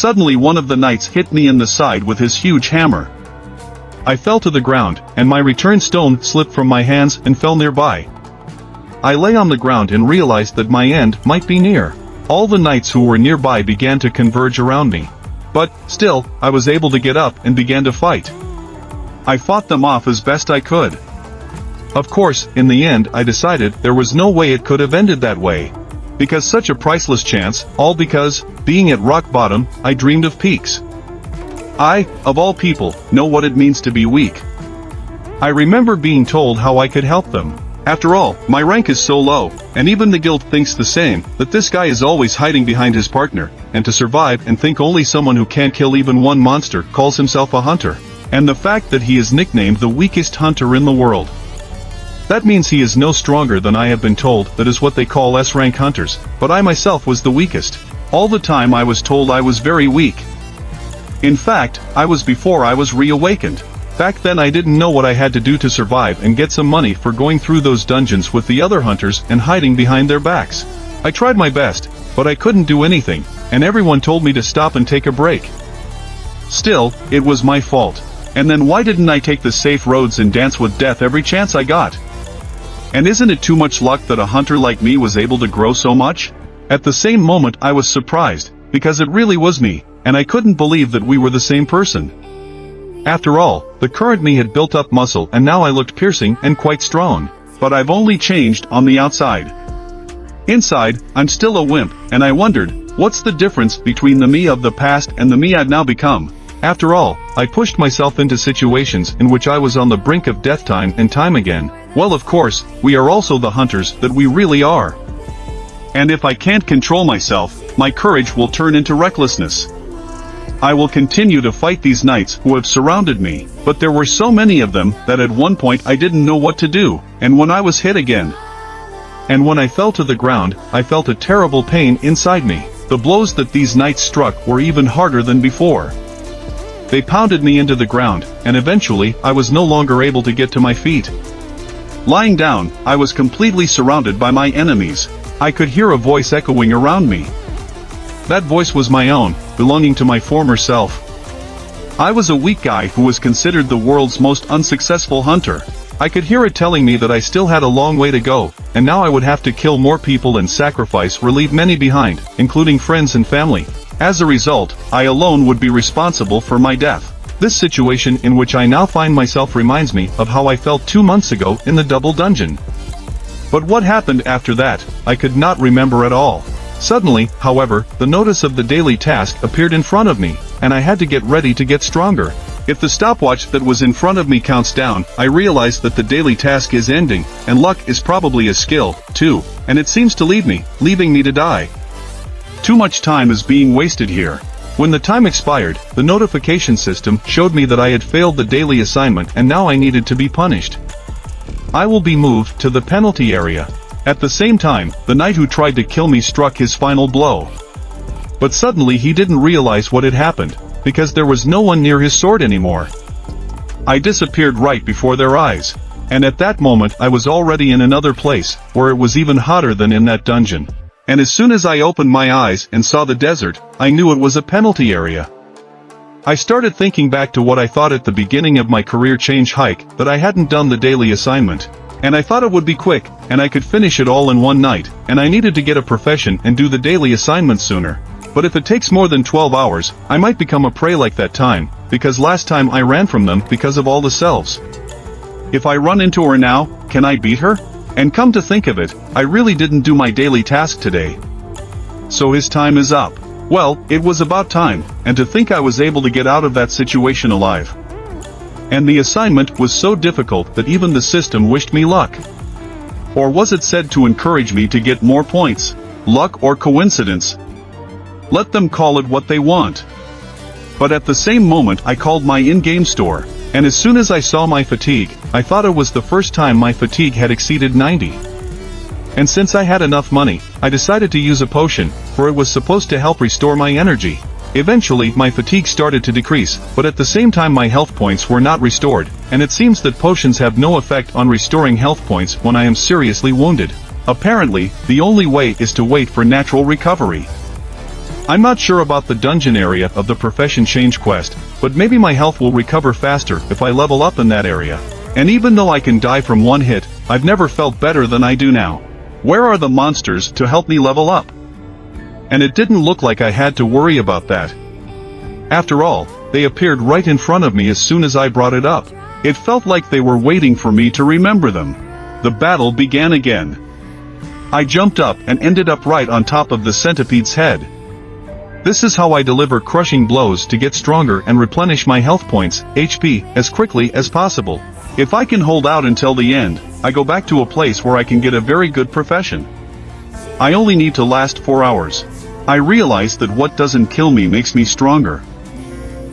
suddenly one of the knights hit me in the side with his huge hammer. I fell to the ground, and my return stone slipped from my hands and fell nearby. I lay on the ground and realized that my end might be near. All the knights who were nearby began to converge around me. But, still, I was able to get up and began to fight. I fought them off as best I could. Of course, in the end I decided there was no way it could have ended that way. Because such a priceless chance, all because, being at rock bottom, I dreamed of peaks. I, of all people, know what it means to be weak. I remember being told how I could help them. After all, my rank is so low, and even the guild thinks the same, that this guy is always hiding behind his partner, and to survive and think only someone who can't kill even one monster calls himself a hunter. And the fact that he is nicknamed the weakest hunter in the world. That means he is no stronger than I have been told. That is what they call S-rank hunters, but I myself was the weakest. All the time I was told I was very weak. In fact, I was before I was reawakened. Back then I didn't know what I had to do to survive and get some money for going through those dungeons with the other hunters and hiding behind their backs. I tried my best, but I couldn't do anything, and everyone told me to stop and take a break. Still, it was my fault. And then why didn't I take the safe roads and dance with death every chance I got? And isn't it too much luck that a hunter like me was able to grow so much? At the same moment I was surprised, because it really was me, and I couldn't believe that we were the same person. After all, the current me had built up muscle and now I looked piercing and quite strong. But I've only changed on the outside. Inside, I'm still a wimp, and I wondered, what's the difference between the me of the past and the me I've now become? After all, I pushed myself into situations in which I was on the brink of death time and time again. Well, of course, we are also the hunters that we really are. And if I can't control myself, my courage will turn into recklessness. I will continue to fight these knights who have surrounded me, but there were so many of them that at one point I didn't know what to do, and when I was hit again. And when I fell to the ground, I felt a terrible pain inside me. The blows that these knights struck were even harder than before. They pounded me into the ground, and eventually I was no longer able to get to my feet. Lying down, I was completely surrounded by my enemies. I could hear a voice echoing around me. That voice was my own, belonging to my former self. I was a weak guy who was considered the world's most unsuccessful hunter. I could hear it telling me that I still had a long way to go, and now I would have to kill more people and sacrifice or leave many behind, including friends and family. As a result, I alone would be responsible for my death. This situation in which I now find myself reminds me of how I felt 2 months ago in the double dungeon. But what happened after that, I could not remember at all. Suddenly, however, the notice of the daily task appeared in front of me, and I had to get ready to get stronger. If the stopwatch that was in front of me counts down, I realize that the daily task is ending, and luck is probably a skill, too, and it seems to leaving me to die. Too much time is being wasted here. When the time expired, the notification system showed me that I had failed the daily assignment and now I needed to be punished. I will be moved to the penalty area. At the same time, the knight who tried to kill me struck his final blow. But suddenly he didn't realize what had happened, because there was no one near his sword anymore. I disappeared right before their eyes. And at that moment I was already in another place, where it was even hotter than in that dungeon. And as soon as I opened my eyes and saw the desert, I knew it was a penalty area. I started thinking back to what I thought at the beginning of my career change hike, that I hadn't done the daily assignment. And I thought it would be quick, and I could finish it all in one night, and I needed to get a profession and do the daily assignment sooner. But if it takes more than 12 hours, I might become a prey like that time, because last time I ran from them because of all the selves. If I run into her now, can I beat her? And come to think of it, I really didn't do my daily task today. So his time is up. Well, it was about time, and to think I was able to get out of that situation alive. And the assignment was so difficult that even the system wished me luck. Or was it said to encourage me to get more points? Luck or coincidence? Let them call it what they want. But at the same moment I called my in-game store, and as soon as I saw my fatigue, I thought it was the first time my fatigue had exceeded 90. And since I had enough money, I decided to use a potion, for it was supposed to help restore my energy. Eventually my fatigue started to decrease, but at the same time my health points were not restored, and it seems that potions have no effect on restoring health points when I am seriously wounded. Apparently, the only way is to wait for natural recovery. I'm not sure about the dungeon area of the profession change quest, but maybe my health will recover faster if I level up in that area. And even though I can die from one hit, I've never felt better than I do now. Where are the monsters to help me level up? And it didn't look like I had to worry about that. After all, they appeared right in front of me as soon as I brought it up. It felt like they were waiting for me to remember them. The battle began again. I jumped up and ended up right on top of the centipede's head. This is how I deliver crushing blows to get stronger and replenish my health points, HP, as quickly as possible. If I can hold out until the end, I go back to a place where I can get a very good profession. I only need to last 4 hours. I realize that what doesn't kill me makes me stronger.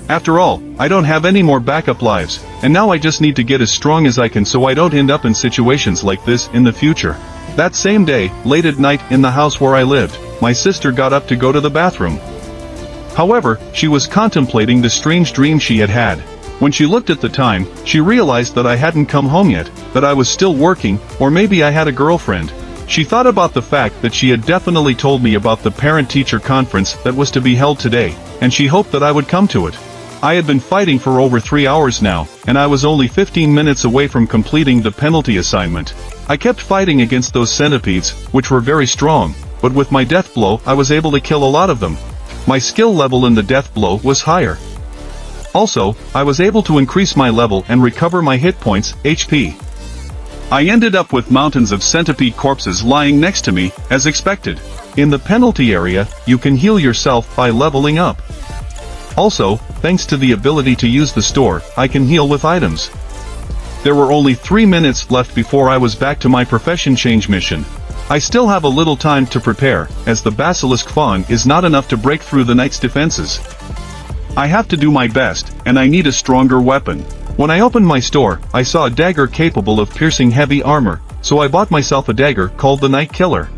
After all, I don't have any more backup lives, and now I just need to get as strong as I can so I don't end up in situations like this in the future. That same day, late at night in the house where I lived, my sister got up to go to the bathroom. However, she was contemplating the strange dream she had had. When she looked at the time, she realized that I hadn't come home yet, that I was still working, or maybe I had a girlfriend. She thought about the fact that she had definitely told me about the parent-teacher conference that was to be held today, and she hoped that I would come to it. I had been fighting for over 3 hours now, and I was only 15 minutes away from completing the penalty assignment. I kept fighting against those centipedes, which were very strong, but with my death blow I was able to kill a lot of them. My skill level in the death blow was higher. Also, I was able to increase my level and recover my hit points, HP. I ended up with mountains of centipede corpses lying next to me, as expected. In the penalty area, you can heal yourself by leveling up. Also, thanks to the ability to use the store, I can heal with items. There were only 3 minutes left before I was back to my profession change mission. I still have a little time to prepare, as the basilisk fawn is not enough to break through the knight's defenses. I have to do my best, and I need a stronger weapon. When I opened my store, I saw a dagger capable of piercing heavy armor, so I bought myself a dagger called the Night Killer.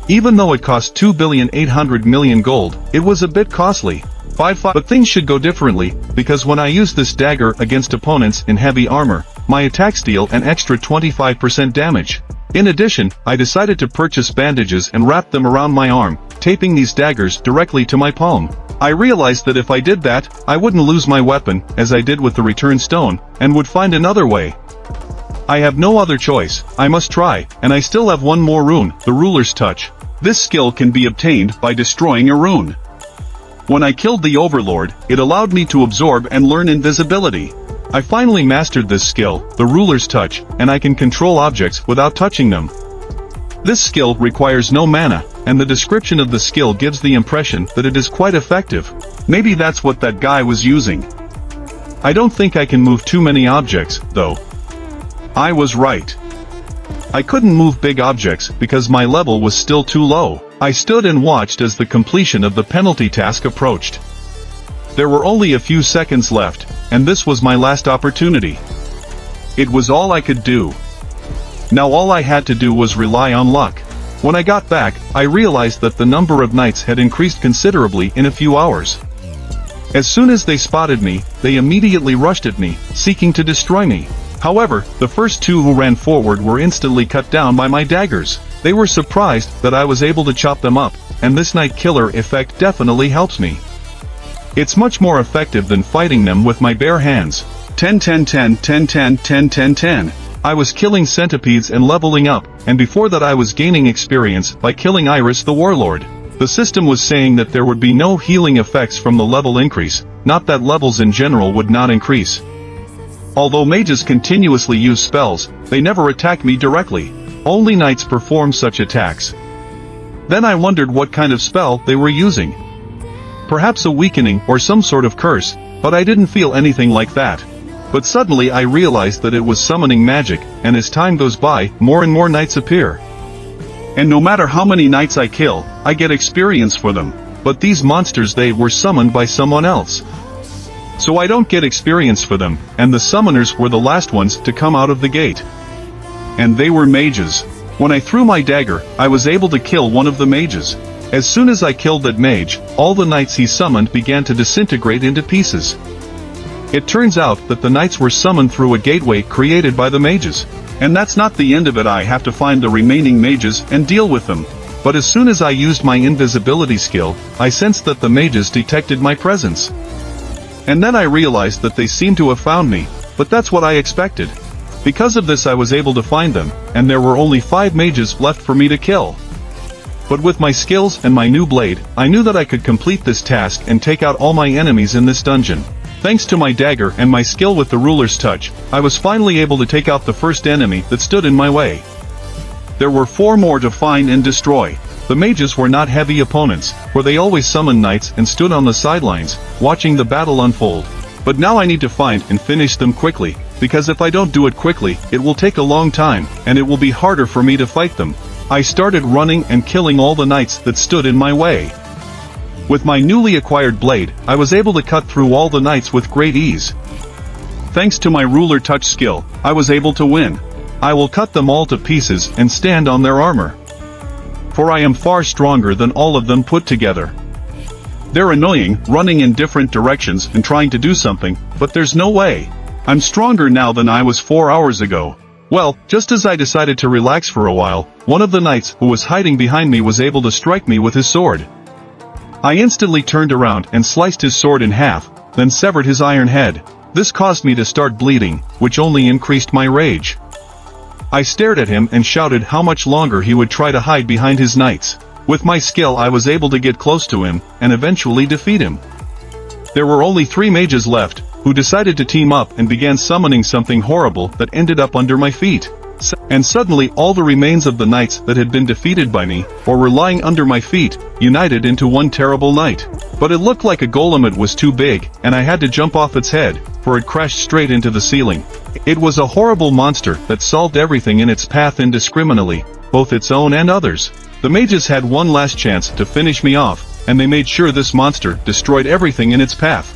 Even though it cost 2,800,000,000 gold, it was a bit costly. But things should go differently, because when I used this dagger against opponents in heavy armor, my attacks deal an extra 25% damage. In addition, I decided to purchase bandages and wrap them around my arm, taping these daggers directly to my palm. I realized that if I did that, I wouldn't lose my weapon, as I did with the return stone, and would find another way. I have no other choice, I must try, and I still have one more rune, the Ruler's Touch. This skill can be obtained by destroying a rune. When I killed the Overlord, it allowed me to absorb and learn invisibility. I finally mastered this skill, the Ruler's Touch, and I can control objects without touching them. This skill requires no mana, and the description of the skill gives the impression that it is quite effective. Maybe that's what that guy was using. I don't think I can move too many objects, though. I was right. I couldn't move big objects because my level was still too low. I stood and watched as the completion of the penalty task approached. There were only a few seconds left, and this was my last opportunity. It was all I could do. Now all I had to do was rely on luck. When I got back, I realized that the number of knights had increased considerably in a few hours. As soon as they spotted me, they immediately rushed at me, seeking to destroy me. However, the first two who ran forward were instantly cut down by my daggers. They were surprised that I was able to chop them up, and this Night Killer effect definitely helps me. It's much more effective than fighting them with my bare hands. 10-10-10-10-10-10-10-10. I was killing centipedes and leveling up, and before that I was gaining experience by killing Iris the Warlord. The system was saying that there would be no healing effects from the level increase, not that levels in general would not increase. Although mages continuously use spells, they never attack me directly. Only knights perform such attacks. Then I wondered what kind of spell they were using. Perhaps a weakening or some sort of curse, but I didn't feel anything like that. But suddenly I realized that it was summoning magic, and as time goes by, more and more knights appear. And no matter how many knights I kill, I get experience for them. But these monsters, they were summoned by someone else. So I don't get experience for them, and the summoners were the last ones to come out of the gate. And they were mages. When I threw my dagger, I was able to kill one of the mages. As soon as I killed that mage, all the knights he summoned began to disintegrate into pieces. It turns out that the knights were summoned through a gateway created by the mages. And that's not the end of it. I have to find the remaining mages and deal with them. But as soon as I used my invisibility skill, I sensed that the mages detected my presence. And then I realized that they seemed to have found me, but that's what I expected. Because of this I was able to find them, and there were only 5 mages left for me to kill. But with my skills and my new blade, I knew that I could complete this task and take out all my enemies in this dungeon. Thanks to my dagger and my skill with the ruler's touch, I was finally able to take out the first enemy that stood in my way. There were 4 more to find and destroy. The mages were not heavy opponents, for they always summoned knights and stood on the sidelines, watching the battle unfold. But now I need to find and finish them quickly, because if I don't do it quickly, it will take a long time, and it will be harder for me to fight them. I started running and killing all the knights that stood in my way. With my newly acquired blade, I was able to cut through all the knights with great ease. Thanks to my ruler touch skill, I was able to win. I will cut them all to pieces and stand on their armor. For I am far stronger than all of them put together. They're annoying, running in different directions and trying to do something, but there's no way. I'm stronger now than I was 4 hours ago. Well, just as I decided to relax for a while, one of the knights who was hiding behind me was able to strike me with his sword. I instantly turned around and sliced his sword in half, then severed his iron head. This caused me to start bleeding, which only increased my rage. I stared at him and shouted how much longer he would try to hide behind his knights. With my skill I was able to get close to him, and eventually defeat him. There were only 3 mages left, who decided to team up and began summoning something horrible that ended up under my feet. And suddenly all the remains of the knights that had been defeated by me, or were lying under my feet, united into one terrible knight. But it looked like a golem. It was too big, and I had to jump off its head, for it crashed straight into the ceiling. It was a horrible monster that solved everything in its path indiscriminately, both its own and others. The mages had one last chance to finish me off, and they made sure this monster destroyed everything in its path.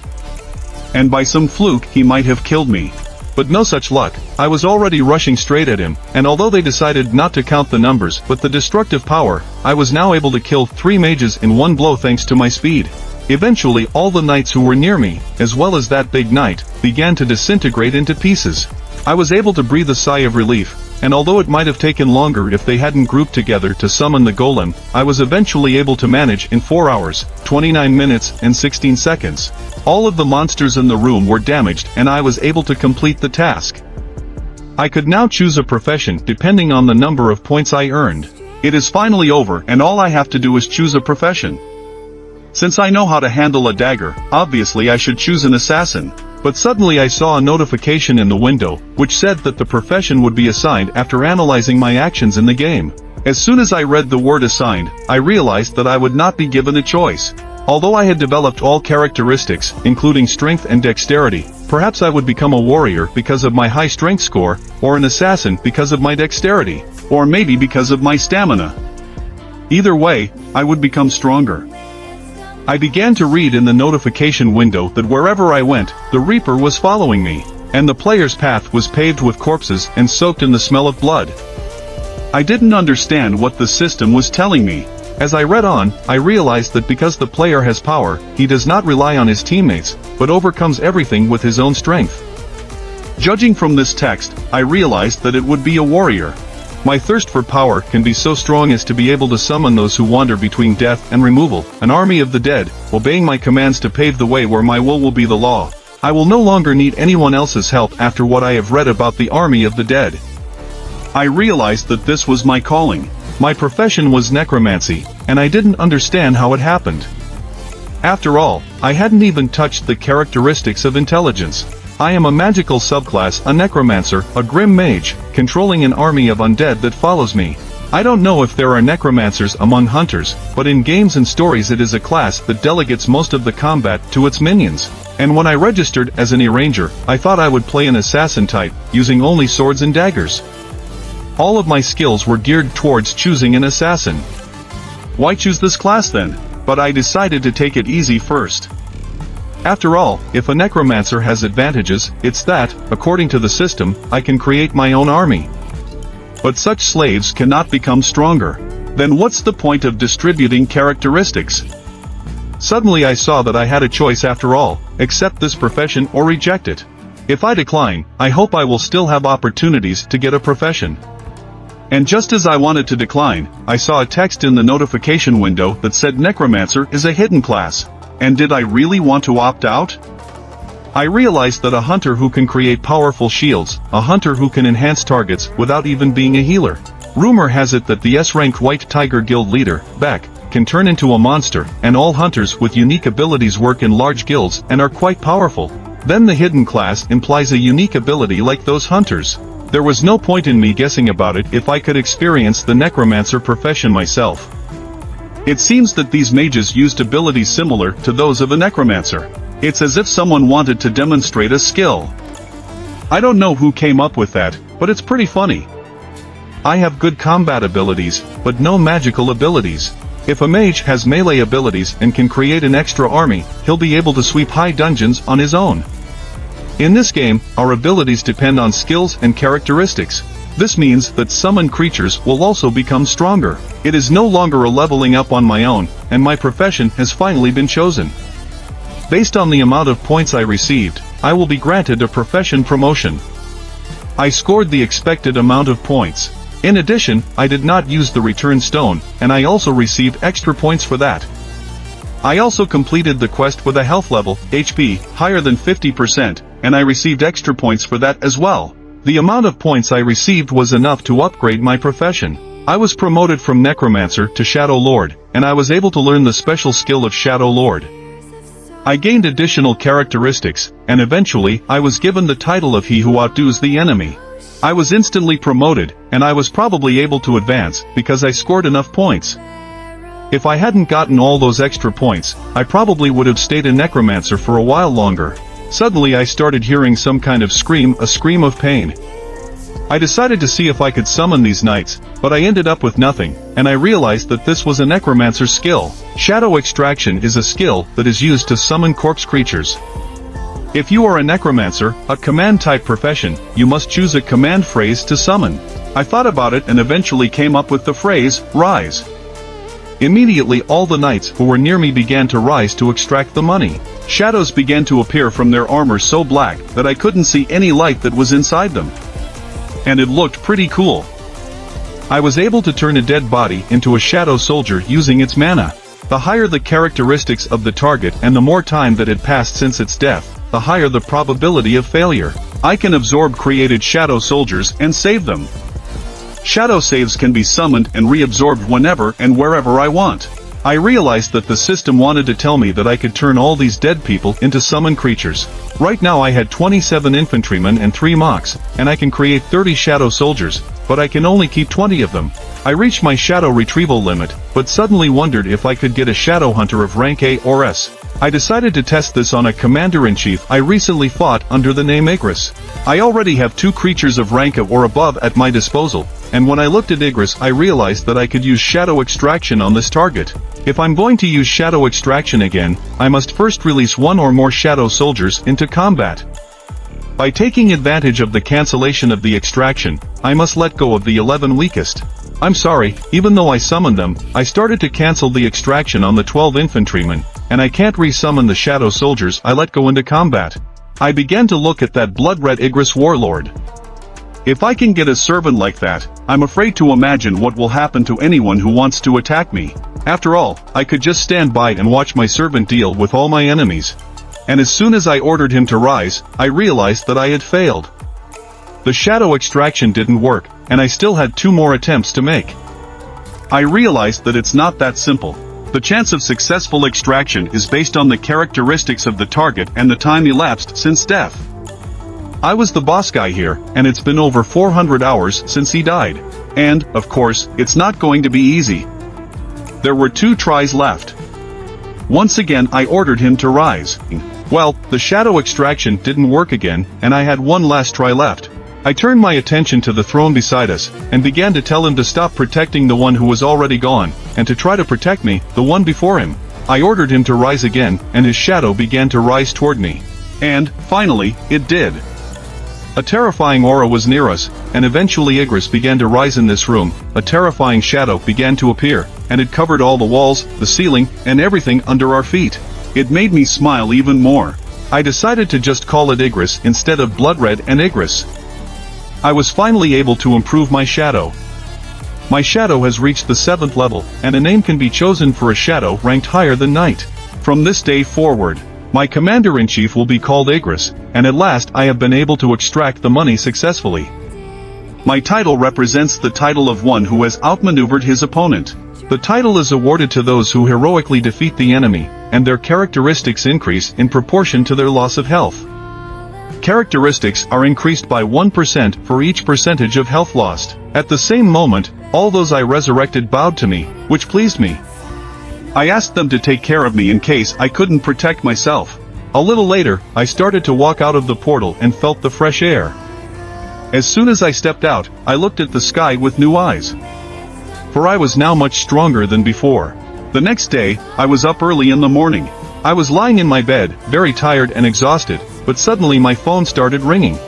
And by some fluke he might have killed me. But no such luck. I was already rushing straight at him, and although they decided not to count the numbers but the destructive power, I was now able to kill 3 mages in one blow thanks to my speed. Eventually all the knights who were near me, as well as that big knight, began to disintegrate into pieces. I was able to breathe a sigh of relief, and although it might have taken longer if they hadn't grouped together to summon the golem, I was eventually able to manage in 4 hours, 29 minutes and 16 seconds. All of the monsters in the room were damaged and I was able to complete the task. I could now choose a profession depending on the number of points I earned. It is finally over and all I have to do is choose a profession. Since I know how to handle a dagger, obviously I should choose an assassin. But suddenly I saw a notification in the window, which said that the profession would be assigned after analyzing my actions in the game. As soon as I read the word assigned, I realized that I would not be given a choice. Although I had developed all characteristics, including strength and dexterity, perhaps I would become a warrior because of my high strength score, or an assassin because of my dexterity, or maybe because of my stamina. Either way, I would become stronger. I began to read in the notification window that wherever I went, the Reaper was following me, and the player's path was paved with corpses and soaked in the smell of blood. I didn't understand what the system was telling me. As I read on, I realized that because the player has power, he does not rely on his teammates, but overcomes everything with his own strength. Judging from this text, I realized that it would be a warrior. My thirst for power can be so strong as to be able to summon those who wander between death and removal, an army of the dead, obeying my commands to pave the way where my will be the law. I will no longer need anyone else's help after what I have read about the army of the dead. I realized that this was my calling. My profession was necromancy, and I didn't understand how it happened. After all, I hadn't even touched the characteristics of intelligence. I am a magical subclass, a necromancer, a grim mage, controlling an army of undead that follows me. I don't know if there are necromancers among hunters, but in games and stories it is a class that delegates most of the combat to its minions. And when I registered as an E-Ranger, I thought I would play an assassin type, using only swords and daggers. All of my skills were geared towards choosing an assassin. Why choose this class then? But I decided to take it easy first. After all, if a necromancer has advantages, it's that, according to the system, I can create my own army. But such slaves cannot become stronger. Then what's the point of distributing characteristics? Suddenly I saw that I had a choice after all, accept this profession or reject it. If I decline, I hope I will still have opportunities to get a profession. And just as I wanted to decline, I saw a text in the notification window that said Necromancer is a hidden class. And did I really want to opt out? I realized that a hunter who can create powerful shields, a hunter who can enhance targets without even being a healer. Rumor has it that the S-ranked White Tiger Guild leader, Beck, can turn into a monster, and all hunters with unique abilities work in large guilds and are quite powerful. Then the hidden class implies a unique ability like those hunters. There was no point in me guessing about it if I could experience the necromancer profession myself. It seems that these mages used abilities similar to those of a necromancer. It's as if someone wanted to demonstrate a skill. I don't know who came up with that, but it's pretty funny. I have good combat abilities, but no magical abilities. If a mage has melee abilities and can create an extra army, he'll be able to sweep high dungeons on his own. In this game, our abilities depend on skills and characteristics. This means that summoned creatures will also become stronger. It is no longer a leveling up on my own, and my profession has finally been chosen. Based on the amount of points I received, I will be granted a profession promotion. I scored the expected amount of points. In addition, I did not use the return stone, and I also received extra points for that. I also completed the quest with a health level, HP, higher than 50%, and I received extra points for that as well. The amount of points I received was enough to upgrade my profession. I was promoted from Necromancer to Shadow Lord, and I was able to learn the special skill of Shadow Lord. I gained additional characteristics, and eventually I was given the title of He Who Outdoes the Enemy. I was instantly promoted, and I was probably able to advance, because I scored enough points. If I hadn't gotten all those extra points, I probably would have stayed a necromancer for a while longer. Suddenly I started hearing some kind of scream, a scream of pain. I decided to see if I could summon these knights, but I ended up with nothing, and I realized that this was a necromancer's skill. Shadow extraction is a skill that is used to summon corpse creatures. If you are a necromancer, a command-type profession, you must choose a command phrase to summon. I thought about it and eventually came up with the phrase, rise. Immediately all the knights who were near me began to rise to extract the money. Shadows began to appear from their armor so black that I couldn't see any light that was inside them. And it looked pretty cool. I was able to turn a dead body into a shadow soldier using its mana. The higher the characteristics of the target and the more time that had passed since its death, the higher the probability of failure. I can absorb created shadow soldiers and save them. Shadow saves can be summoned and reabsorbed whenever and wherever I want. I realized that the system wanted to tell me that I could turn all these dead people into summoned creatures. Right now I had 27 infantrymen and 3 mocks, and I can create 30 shadow soldiers, but I can only keep 20 of them. I reached my shadow retrieval limit, but suddenly wondered if I could get a shadow hunter of rank A or S. I decided to test this on a commander-in-chief I recently fought under the name Igris. I already have 2 creatures of rank A or above at my disposal, and when I looked at Igris I realized that I could use shadow extraction on this target. If I'm going to use shadow extraction again, I must first release 1 or more shadow soldiers into combat. By taking advantage of the cancellation of the extraction, I must let go of the 11 weakest. I'm sorry, even though I summoned them, I started to cancel the extraction on the 12 infantrymen, and I can't re-summon the shadow soldiers I let go into combat. I began to look at that blood-red Igris warlord. If I can get a servant like that, I'm afraid to imagine what will happen to anyone who wants to attack me. After all, I could just stand by and watch my servant deal with all my enemies. And as soon as I ordered him to rise, I realized that I had failed. The shadow extraction didn't work, and I still had 2 more attempts to make. I realized that it's not that simple. The chance of successful extraction is based on the characteristics of the target and the time elapsed since death. I was the boss guy here, and it's been over 400 hours since he died. And, of course, it's not going to be easy. There were 2 tries left. Once again I ordered him to rise. Well, the shadow extraction didn't work again, and I had 1 last try left. I turned my attention to the throne beside us, and began to tell him to stop protecting the one who was already gone, and to try to protect me, the one before him. I ordered him to rise again, and his shadow began to rise toward me. And, finally, it did. A terrifying aura was near us, and eventually Igris began to rise in this room. A terrifying shadow began to appear, and it covered all the walls, the ceiling, and everything under our feet. It made me smile even more. I decided to just call it Igris instead of Bloodred and Igris. I was finally able to improve my shadow. My shadow has reached the 7th level, and a name can be chosen for a shadow ranked higher than knight. From this day forward, my commander-in-chief will be called Agris, and at last I have been able to extract the money successfully. My title represents the title of one who has outmaneuvered his opponent. The title is awarded to those who heroically defeat the enemy, and their characteristics increase in proportion to their loss of health. Characteristics are increased by 1% for each percentage of health lost. At the same moment, all those I resurrected bowed to me, which pleased me. I asked them to take care of me in case I couldn't protect myself. A little later, I started to walk out of the portal and felt the fresh air. As soon as I stepped out, I looked at the sky with new eyes. For I was now much stronger than before. The next day, I was up early in the morning. I was lying in my bed, very tired and exhausted, but suddenly my phone started ringing.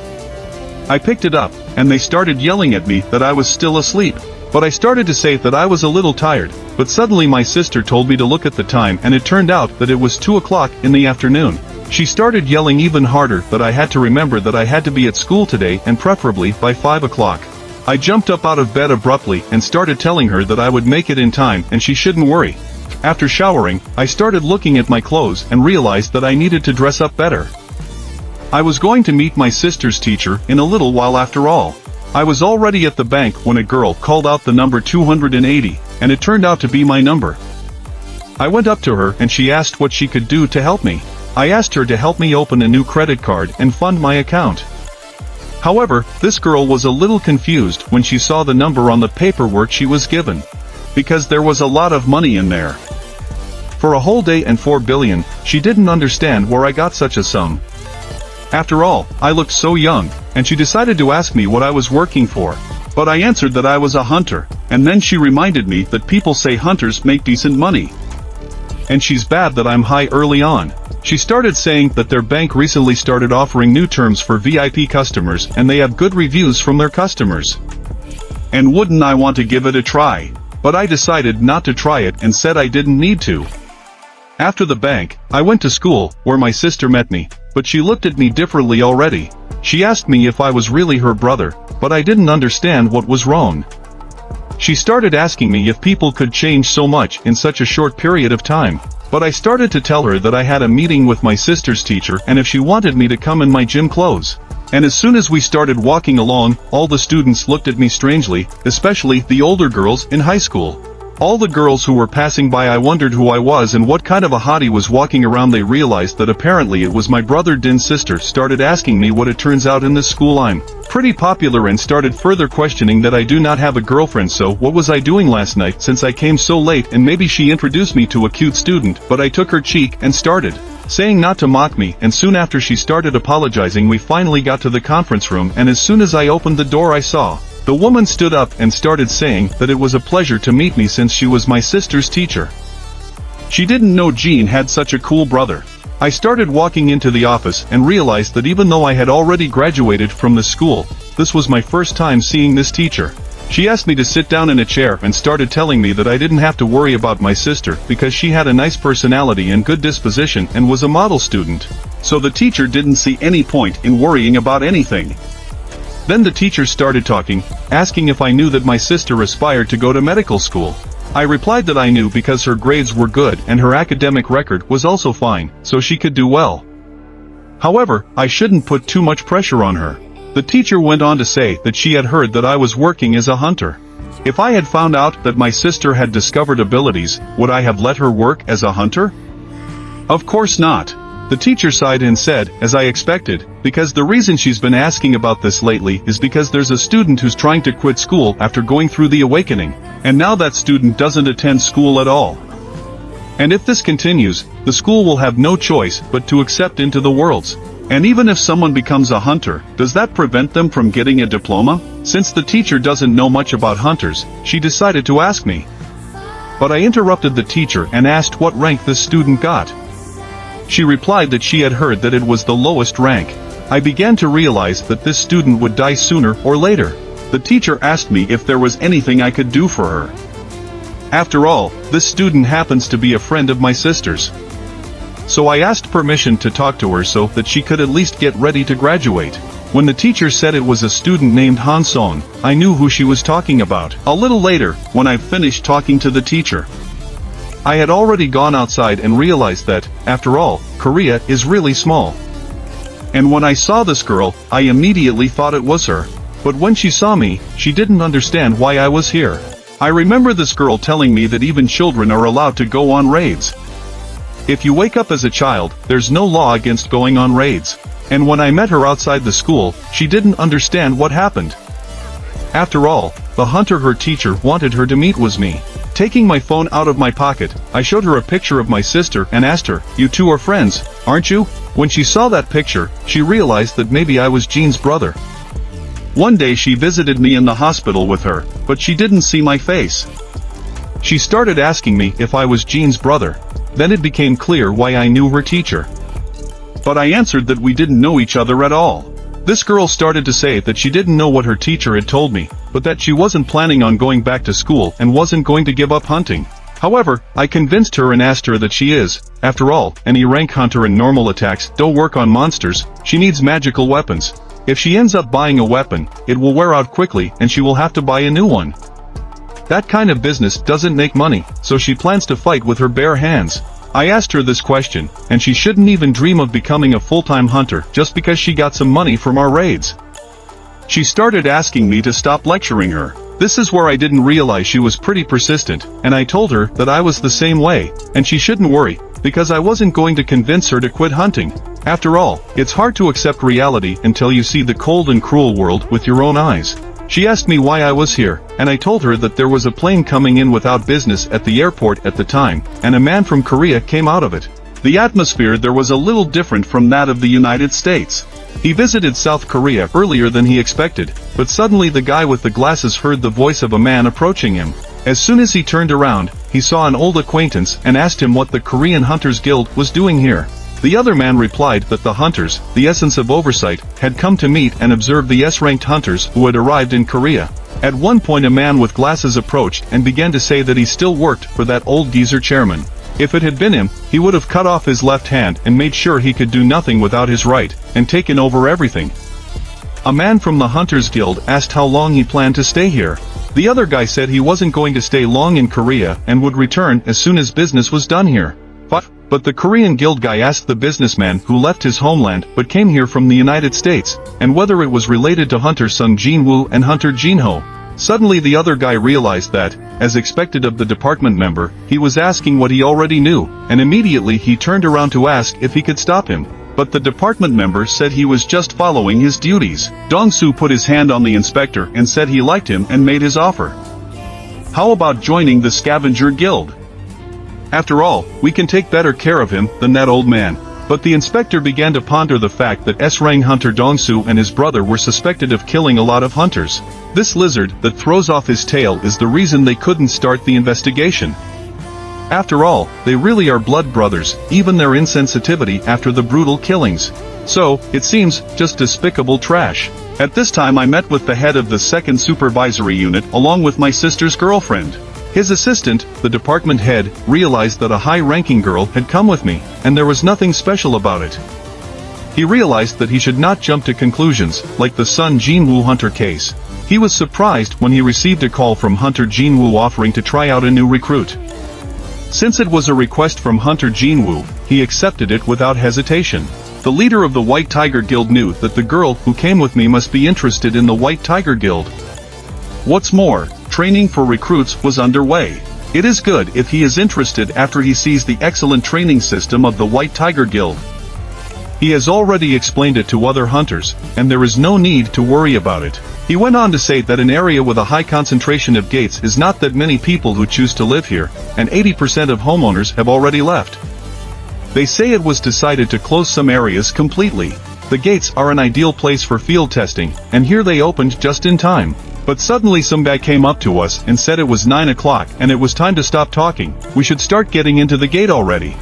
I picked it up, and they started yelling at me that I was still asleep. But I started to say that I was a little tired, but suddenly my sister told me to look at the time, and it turned out that it was 2 o'clock in the afternoon. She started yelling even harder that I had to remember that I had to be at school today and preferably by 5 o'clock. I jumped up out of bed abruptly and started telling her that I would make it in time and she shouldn't worry. After showering, I started looking at my clothes and realized that I needed to dress up better. I was going to meet my sister's teacher in a little while after all. I was already at the bank when a girl called out the number 280, and it turned out to be my number. I went up to her and she asked what she could do to help me. I asked her to help me open a new credit card and fund my account. However, this girl was a little confused when she saw the number on the paperwork she was given. Because there was a lot of money in there. For a whole day and 4 billion, she didn't understand where I got such a sum. After all, I looked so young, and she decided to ask me what I was working for. But I answered that I was a hunter, and then she reminded me that people say hunters make decent money. And she's bad that I'm high early on. She started saying that their bank recently started offering new terms for VIP customers and they have good reviews from their customers. And wouldn't I want to give it a try? But I decided not to try it and said I didn't need to. After the bank, I went to school, where my sister met me, but she looked at me differently already. She asked me if I was really her brother, but I didn't understand what was wrong. She started asking me if people could change so much in such a short period of time. But I started to tell her that I had a meeting with my sister's teacher and if she wanted me to come in my gym clothes. And as soon as we started walking along, all the students looked at me strangely, especially the older girls in high school. All the girls who were passing by, I wondered who I was and what kind of a hottie was walking around. They realized that apparently it was my brother Din's sister. Started asking me what it turns out in this school I'm pretty popular and started further questioning that I do not have a girlfriend. So what was I doing last night since I came so late? And maybe she introduced me to a cute student, but I took her cheek and started saying not to mock me, and soon after she started apologizing. We finally got to the conference room, and as soon as I opened the door I saw the woman stood up and started saying that it was a pleasure to meet me since she was my sister's teacher. She didn't know Jean had such a cool brother. I started walking into the office and realized that even though I had already graduated from the school, this was my first time seeing this teacher. She asked me to sit down in a chair and started telling me that I didn't have to worry about my sister because she had a nice personality and good disposition and was a model student. So the teacher didn't see any point in worrying about anything. Then the teacher started talking, asking if I knew that my sister aspired to go to medical school. I replied that I knew because her grades were good and her academic record was also fine, so she could do well. However, I shouldn't put too much pressure on her. The teacher went on to say that she had heard that I was working as a hunter. If I had found out that my sister had discovered abilities, would I have let her work as a hunter? Of course not. The teacher sighed and said, as I expected, because the reason she's been asking about this lately is because there's a student who's trying to quit school after going through the awakening, and now that student doesn't attend school at all. And if this continues, the school will have no choice but to accept into the worlds. And even if someone becomes a hunter, does that prevent them from getting a diploma? Since the teacher doesn't know much about hunters, she decided to ask me. But I interrupted the teacher and asked what rank this student got. She replied that she had heard that it was the lowest rank. I began to realize that this student would die sooner or later. The teacher asked me if there was anything I could do for her. After all, this student happens to be a friend of my sister's. So I asked permission to talk to her so that she could at least get ready to graduate. When the teacher said it was a student named Han Song, I knew who she was talking about. A little later, when I finished talking to the teacher, I had already gone outside and realized that, after all, Korea is really small. And when I saw this girl, I immediately thought it was her. But when she saw me, she didn't understand why I was here. I remember this girl telling me that even children are allowed to go on raids. If you wake up as a child, there's no law against going on raids. And when I met her outside the school, she didn't understand what happened. After all, the hunter her teacher wanted her to meet was me. Taking my phone out of my pocket, I showed her a picture of my sister and asked her, "You two are friends, aren't you?" When she saw that picture, she realized that maybe I was Jean's brother. One day she visited me in the hospital with her, but she didn't see my face. She started asking me if I was Jean's brother. Then it became clear why I knew her teacher. But I answered that we didn't know each other at all. This girl started to say that she didn't know what her teacher had told me, but that she wasn't planning on going back to school and wasn't going to give up hunting. However, I convinced her and asked her that she is, after all, an E-rank hunter and normal attacks don't work on monsters. She needs magical weapons. If she ends up buying a weapon, it will wear out quickly and she will have to buy a new one. That kind of business doesn't make money, so she plans to fight with her bare hands. I asked her this question, and she shouldn't even dream of becoming a full-time hunter just because she got some money from our raids. She started asking me to stop lecturing her. This is where I didn't realize she was pretty persistent, and I told her that I was the same way, and she shouldn't worry, because I wasn't going to convince her to quit hunting. After all, it's hard to accept reality until you see the cold and cruel world with your own eyes. She asked me why I was here, and I told her that there was a plane coming in without business at the airport at the time, and a man from Korea came out of it. The atmosphere there was a little different from that of the United States. He visited South Korea earlier than he expected, but suddenly the guy with the glasses heard the voice of a man approaching him. As soon as he turned around, he saw an old acquaintance and asked him what the Korean Hunters Guild was doing here. The other man replied that the hunters, the essence of oversight, had come to meet and observe the S-ranked hunters who had arrived in Korea. At one point a man with glasses approached and began to say that he still worked for that old geezer chairman. If it had been him, he would have cut off his left hand and made sure he could do nothing without his right, and taken over everything. A man from the Hunters Guild asked how long he planned to stay here. The other guy said he wasn't going to stay long in Korea and would return as soon as business was done here. But the Korean Guild guy asked the businessman who left his homeland but came here from the United States, and whether it was related to Hunter Sung Jin-woo and Hunter Jin-ho. Suddenly the other guy realized that, as expected of the department member, he was asking what he already knew, and immediately he turned around to ask if he could stop him. But the department member said he was just following his duties. Dong-soo put his hand on the inspector and said he liked him and made his offer. How about joining the Scavenger Guild? After all, we can take better care of him than that old man. But the inspector began to ponder the fact that S-rank hunter Dong-soo and his brother were suspected of killing a lot of hunters. This lizard that throws off his tail is the reason they couldn't start the investigation. After all, they really are blood brothers, even their insensitivity after the brutal killings. So, it seems, just despicable trash. At this time I met with the head of the 2nd Supervisory Unit along with my sister's girlfriend. His assistant, the department head, realized that a high-ranking girl had come with me, and there was nothing special about it. He realized that he should not jump to conclusions, like the Sun Jin-woo Hunter case. He was surprised when he received a call from Hunter Jin-woo offering to try out a new recruit. Since it was a request from Hunter Jin-woo, he accepted it without hesitation. The leader of the White Tiger Guild knew that the girl who came with me must be interested in the White Tiger Guild. What's more, training for recruits was underway. It is good if he is interested after he sees the excellent training system of the White Tiger Guild. He has already explained it to other hunters, and there is no need to worry about it. He went on to say that an area with a high concentration of gates is not that many people who choose to live here, and 80% of homeowners have already left. They say it was decided to close some areas completely. The gates are an ideal place for field testing, and here they opened just in time. But suddenly some guy came up to us and said it was 9 o'clock and it was time to stop talking, we should start getting into the gate already.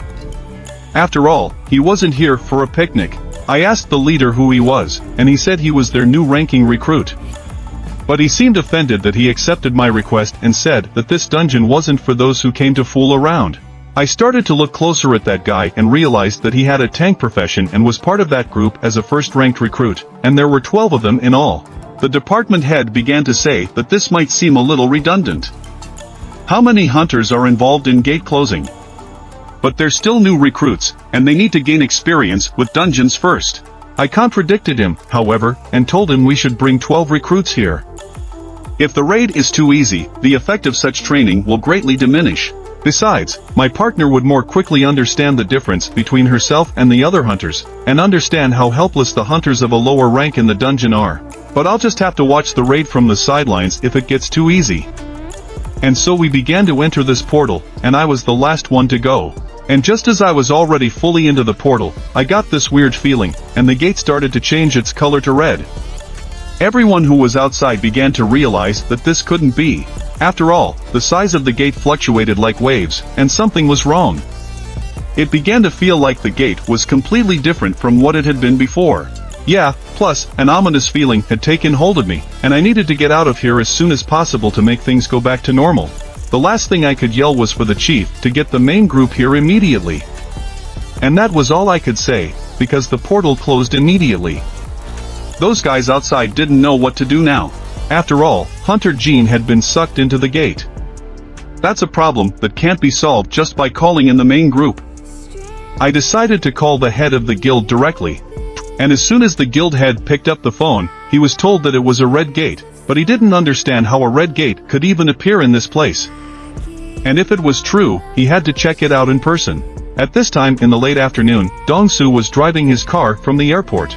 After all, he wasn't here for a picnic. I asked the leader who he was, and he said he was their new ranking recruit. But he seemed offended that he accepted my request and said that this dungeon wasn't for those who came to fool around. I started to look closer at that guy and realized that he had a tank profession and was part of that group as a first-ranked recruit, and there were 12 of them in all. The department head began to say that this might seem a little redundant. How many hunters are involved in gate closing? But they're still new recruits, and they need to gain experience with dungeons first. I contradicted him, however, and told him we should bring 12 recruits here. If the raid is too easy, the effect of such training will greatly diminish. Besides, my partner would more quickly understand the difference between herself and the other hunters, and understand how helpless the hunters of a lower rank in the dungeon are. But I'll just have to watch the raid from the sidelines if it gets too easy. And so we began to enter this portal, and I was the last one to go. And just as I was already fully into the portal, I got this weird feeling, and the gate started to change its color to red. Everyone who was outside began to realize that this couldn't be. After all, the size of the gate fluctuated like waves, and something was wrong. It began to feel like the gate was completely different from what it had been before. Yeah, plus, an ominous feeling had taken hold of me, and I needed to get out of here as soon as possible to make things go back to normal. The last thing I could yell was for the chief to get the main group here immediately. And that was all I could say, because the portal closed immediately. Those guys outside didn't know what to do now. After all, Hunter Jean had been sucked into the gate. That's a problem that can't be solved just by calling in the main group. I decided to call the head of the guild directly. And as soon as the guild head picked up the phone, he was told that it was a red gate, but he didn't understand how a red gate could even appear in this place. And if it was true, he had to check it out in person. At this time in the late afternoon, Dongsu was driving his car from the airport.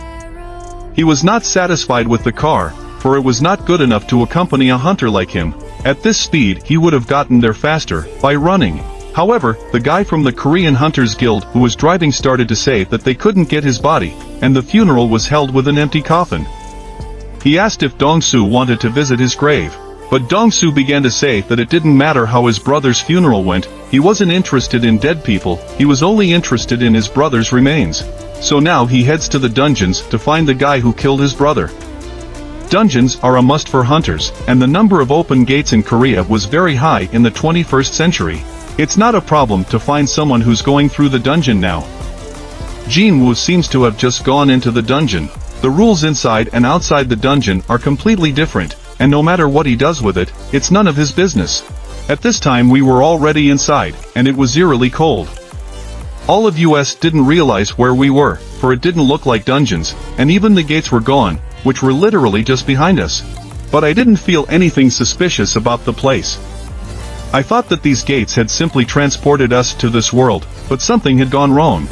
He was not satisfied with the car, for it was not good enough to accompany a hunter like him. At this speed he would have gotten there faster, by running. However, the guy from the Korean Hunters Guild who was driving started to say that they couldn't get his body, and the funeral was held with an empty coffin. He asked if Dongsu wanted to visit his grave. But Dongsu began to say that it didn't matter how his brother's funeral went, he wasn't interested in dead people, he was only interested in his brother's remains. So now he heads to the dungeons to find the guy who killed his brother. Dungeons are a must for hunters, and the number of open gates in Korea was very high in the 21st century. It's not a problem to find someone who's going through the dungeon now. Jinwoo seems to have just gone into the dungeon. The rules inside and outside the dungeon are completely different, and no matter what he does with it, it's none of his business. At this time we were already inside, and it was eerily cold. All of us didn't realize where we were, for it didn't look like dungeons, and even the gates were gone, which were literally just behind us. But I didn't feel anything suspicious about the place. I thought that these gates had simply transported us to this world, but something had gone wrong.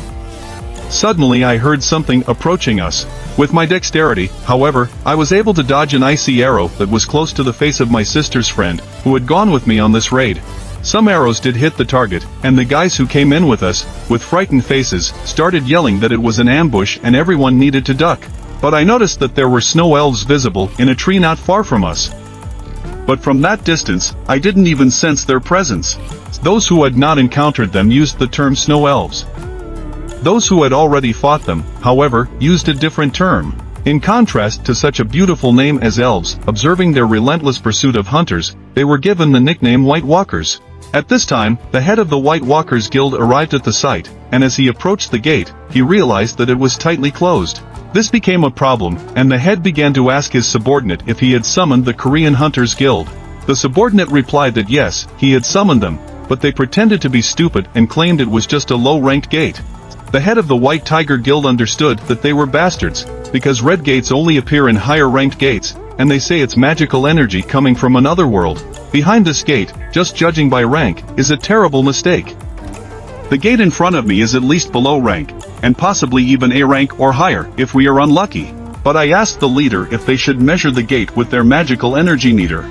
Suddenly I heard something approaching us. With my dexterity, however, I was able to dodge an icy arrow that was close to the face of my sister's friend, who had gone with me on this raid. Some arrows did hit the target, and the guys who came in with us, with frightened faces, started yelling that it was an ambush and everyone needed to duck. But I noticed that there were snow elves visible in a tree not far from us. But from that distance, I didn't even sense their presence. Those who had not encountered them used the term snow elves. Those who had already fought them, however, used a different term. In contrast to such a beautiful name as elves, observing their relentless pursuit of hunters, they were given the nickname White Walkers. At this time, the head of the White Walkers Guild arrived at the site, and as he approached the gate, he realized that it was tightly closed. This became a problem, and the head began to ask his subordinate if he had summoned the Korean Hunters Guild. The subordinate replied that yes, he had summoned them, but they pretended to be stupid and claimed it was just a low-ranked gate. The head of the White Tiger Guild understood that they were bastards, because red gates only appear in higher-ranked gates, and they say it's magical energy coming from another world. Behind this gate, just judging by rank, is a terrible mistake. The gate in front of me is at least below rank, and possibly even A rank or higher, if we are unlucky. But I asked the leader if they should measure the gate with their magical energy meter.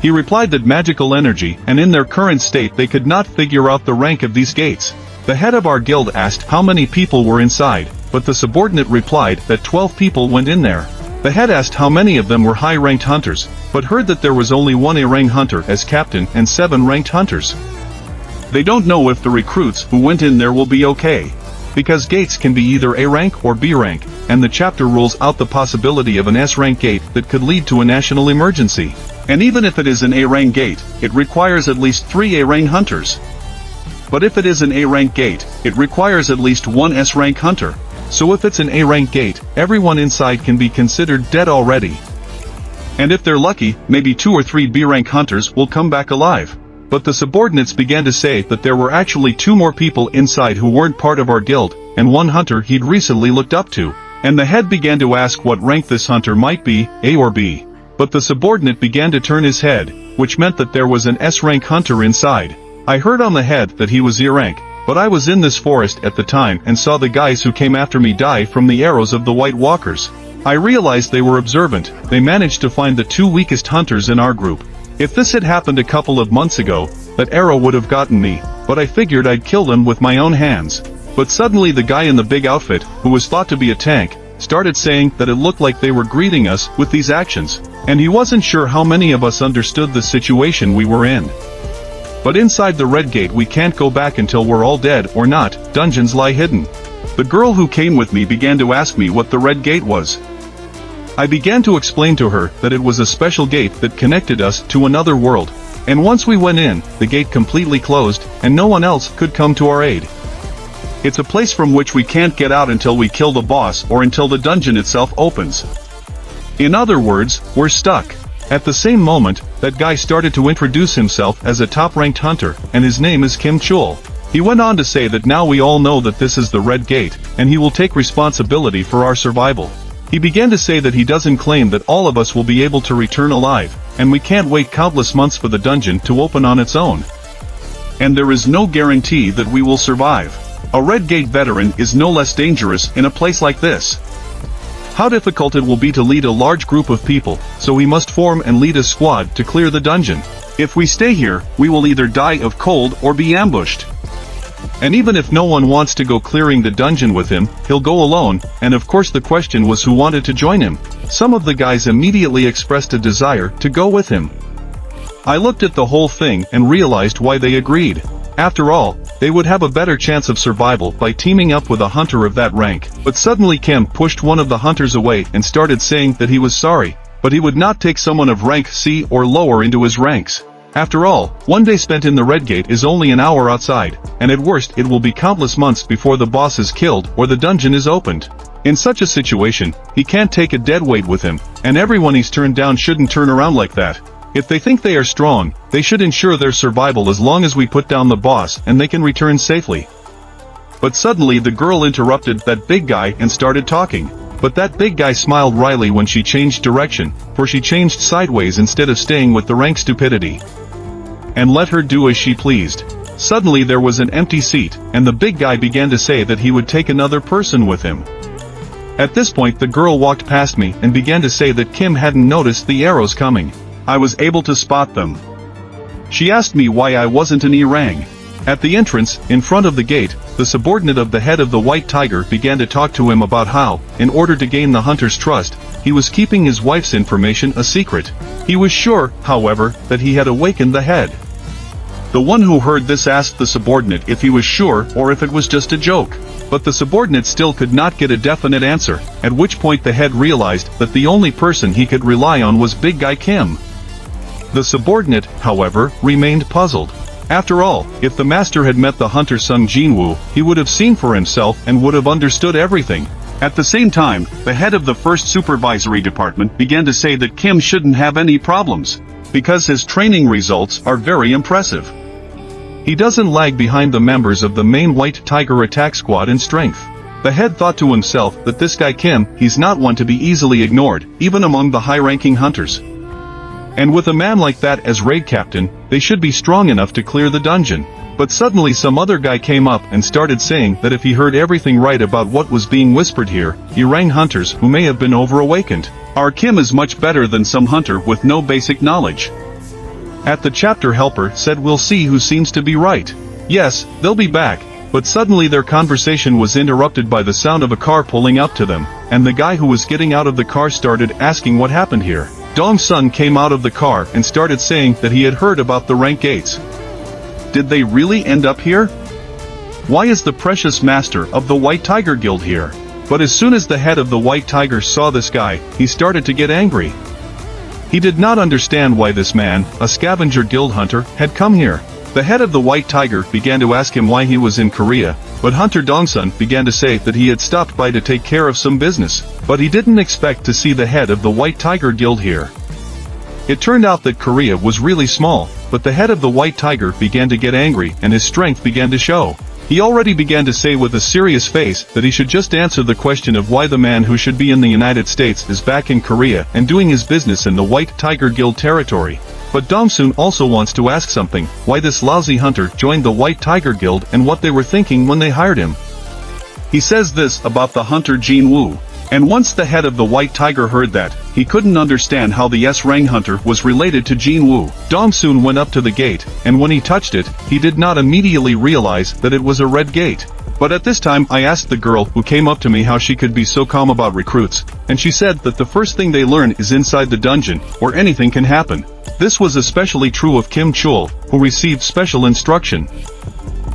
He replied that magical energy, and in their current state they could not figure out the rank of these gates. The head of our guild asked how many people were inside, but the subordinate replied that 12 people went in there. The head asked how many of them were high-ranked hunters, but heard that there was only one A-rank hunter as captain and 7 ranked hunters. They don't know if the recruits who went in there will be okay. Because gates can be either A rank or B rank, and the chapter rules out the possibility of an S rank gate that could lead to a national emergency. And even if it is an A rank gate, it requires at least 3 A rank hunters. But if it is an A-rank gate, it requires at least one S-rank hunter. So if it's an A-rank gate, everyone inside can be considered dead already. And if they're lucky, maybe 2 or 3 B-rank hunters will come back alive. But the subordinates began to say that there were actually 2 more people inside who weren't part of our guild, and one hunter he'd recently looked up to. And the head began to ask what rank this hunter might be, A or B. But the subordinate began to turn his head, which meant that there was an S-rank hunter inside. I heard on the head that he was E-rank, but I was in this forest at the time and saw the guys who came after me die from the arrows of the White Walkers. I realized they were observant. They managed to find the 2 weakest hunters in our group. If this had happened a couple of months ago, that arrow would have gotten me, but I figured I'd kill them with my own hands. But suddenly the guy in the big outfit, who was thought to be a tank, started saying that it looked like they were greeting us with these actions, and he wasn't sure how many of us understood the situation we were in. But inside the red gate we can't go back until we're all dead or not, dungeons lie hidden. The girl who came with me began to ask me what the red gate was. I began to explain to her that it was a special gate that connected us to another world, and once we went in, the gate completely closed, and no one else could come to our aid. It's a place from which we can't get out until we kill the boss or until the dungeon itself opens. In other words, we're stuck. At the same moment, that guy started to introduce himself as a top-ranked hunter, and his name is Kim Chul. He went on to say that now we all know that this is the Red Gate, and he will take responsibility for our survival. He began to say that he doesn't claim that all of us will be able to return alive, and we can't wait countless months for the dungeon to open on its own. And there is no guarantee that we will survive. A Red Gate veteran is no less dangerous in a place like this. How difficult it will be to lead a large group of people, so we must form and lead a squad to clear the dungeon. If we stay here, we will either die of cold or be ambushed. And even if no one wants to go clearing the dungeon with him, he'll go alone, and of course the question was who wanted to join him. Some of the guys immediately expressed a desire to go with him. I looked at the whole thing and realized why they agreed. After all, they would have a better chance of survival by teaming up with a hunter of that rank. But suddenly Kim pushed one of the hunters away and started saying that he was sorry, but he would not take someone of rank C or lower into his ranks. After all, one day spent in the Red Gate is only an hour outside, and at worst it will be countless months before the boss is killed or the dungeon is opened. In such a situation, he can't take a dead weight with him, and everyone he's turned down shouldn't turn around like that. If they think they are strong, they should ensure their survival as long as we put down the boss and they can return safely. But suddenly the girl interrupted that big guy and started talking. But that big guy smiled wryly when she changed direction, for she changed sideways instead of staying with the rank stupidity. And let her do as she pleased. Suddenly there was an empty seat, and the big guy began to say that he would take another person with him. At this point the girl walked past me and began to say that Kim hadn't noticed the arrows coming. I was able to spot them. She asked me why I wasn't an E-Rang. At the entrance, in front of the gate, the subordinate of the head of the White Tiger began to talk to him about how, in order to gain the hunter's trust, he was keeping his wife's information a secret. He was sure, however, that he had awakened the head. The one who heard this asked the subordinate if he was sure or if it was just a joke. But the subordinate still could not get a definite answer, at which point the head realized that the only person he could rely on was Big Guy Kim. The subordinate, however, remained puzzled. After all, if the master had met the hunter Sung Jinwoo, he would have seen for himself and would have understood everything. At the same time, the head of the first supervisory department began to say that Kim shouldn't have any problems, because his training results are very impressive. He doesn't lag behind the members of the main White Tiger attack squad in strength. The head thought to himself that this guy Kim, he's not one to be easily ignored, even among the high-ranking hunters. And with a man like that as raid captain, they should be strong enough to clear the dungeon. But suddenly some other guy came up and started saying that if he heard everything right about what was being whispered here, he rang hunters who may have been over-awakened. Our Kim is much better than some hunter with no basic knowledge. At the chapter helper said we'll see who seems to be right. Yes, they'll be back, but suddenly their conversation was interrupted by the sound of a car pulling up to them, and the guy who was getting out of the car started asking what happened here. Dong Sun came out of the car and started saying that he had heard about the rank gates. Did they really end up here? Why is the precious master of the White Tiger Guild here? But as soon as the head of the White Tiger saw this guy, he started to get angry. He did not understand why this man, a scavenger guild hunter, had come here. The head of the white tiger began to ask him why he was in Korea, but Hunter Dongsun began to say that he had stopped by to take care of some business, but he didn't expect to see the head of the white tiger guild here. It turned out that Korea was really small, but the head of the white tiger began to get angry and his strength began to show. He already began to say with a serious face that he should just answer the question of why the man who should be in the United States is back in Korea and doing his business in the White Tiger Guild territory. But Dongsun also wants to ask something, why this lousy hunter joined the White Tiger Guild and what they were thinking when they hired him. He says this about the hunter Jin Woo. And once the head of the White Tiger heard that, he couldn't understand how the S-Rang hunter was related to Jin Woo. Dongsun went up to the gate, and when he touched it, he did not immediately realize that it was a red gate. But at this time I asked the girl who came up to me how she could be so calm about recruits, and she said that the first thing they learn is inside the dungeon, where anything can happen. This was especially true of Kim Chul, who received special instruction.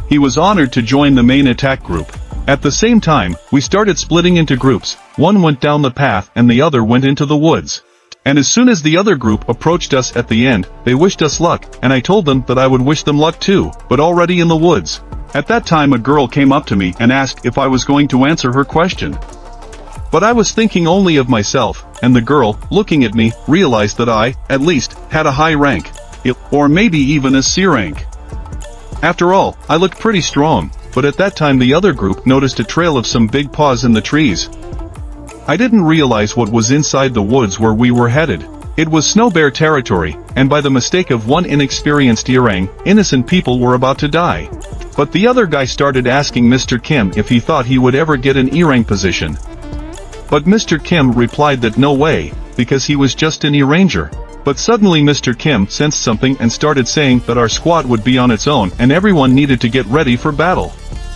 He was honored to join the main attack group. At the same time, we started splitting into groups. One went down the path and the other went into the woods. And as soon as the other group approached us at the end, they wished us luck, and I told them that I would wish them luck too, but already in the woods. At that time a girl came up to me and asked if I was going to answer her question. But I was thinking only of myself, and the girl, looking at me, realized that I, at least, had a high rank. Or maybe even a C rank. After all, I looked pretty strong. But at that time the other group noticed a trail of some big paws in the trees. I didn't realize what was inside the woods where we were headed. It was snow bear territory, and by the mistake of one inexperienced Irang, innocent people were about to die. But the other guy started asking Mr. Kim if he thought he would ever get an Irang position. But Mr. Kim replied that no way, because he was just an E-Ranger. But suddenly Mr. Kim sensed something and started saying that our squad would be on its own and everyone needed to get ready for battle.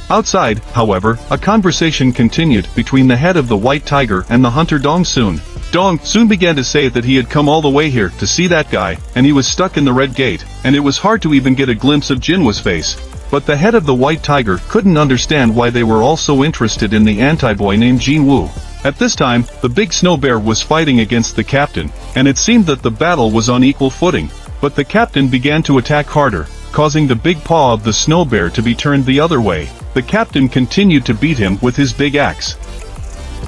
Outside, however, a conversation continued between the head of the White Tiger and the hunter Dongsun. Dongsun began to say that he had come all the way here to see that guy, and he was stuck in the red gate, and it was hard to even get a glimpse of Jinwoo's face. But the head of the White Tiger couldn't understand why they were all so interested in the anti-boy named Jinwoo. At this time, the big snow bear was fighting against the captain, and it seemed that the battle was on equal footing. But the captain began to attack harder, causing the big paw of the snow bear to be turned the other way. The captain continued to beat him with his big axe.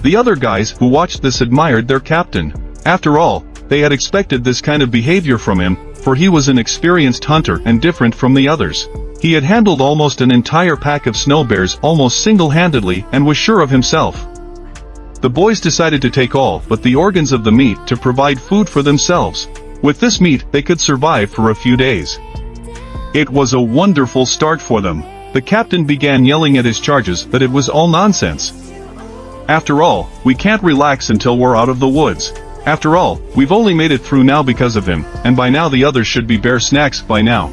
The other guys who watched this admired their captain. After all, they had expected this kind of behavior from him, for he was an experienced hunter and different from the others. He had handled almost an entire pack of snow bears almost single-handedly and was sure of himself. The boys decided to take all but the organs of the meat to provide food for themselves. With this meat they could survive for a few days. It was a wonderful start for them. The captain began yelling at his charges that it was all nonsense. After all, we can't relax until we're out of the woods. After all, we've only made it through now because of him, and by now the others should be bear snacks by now.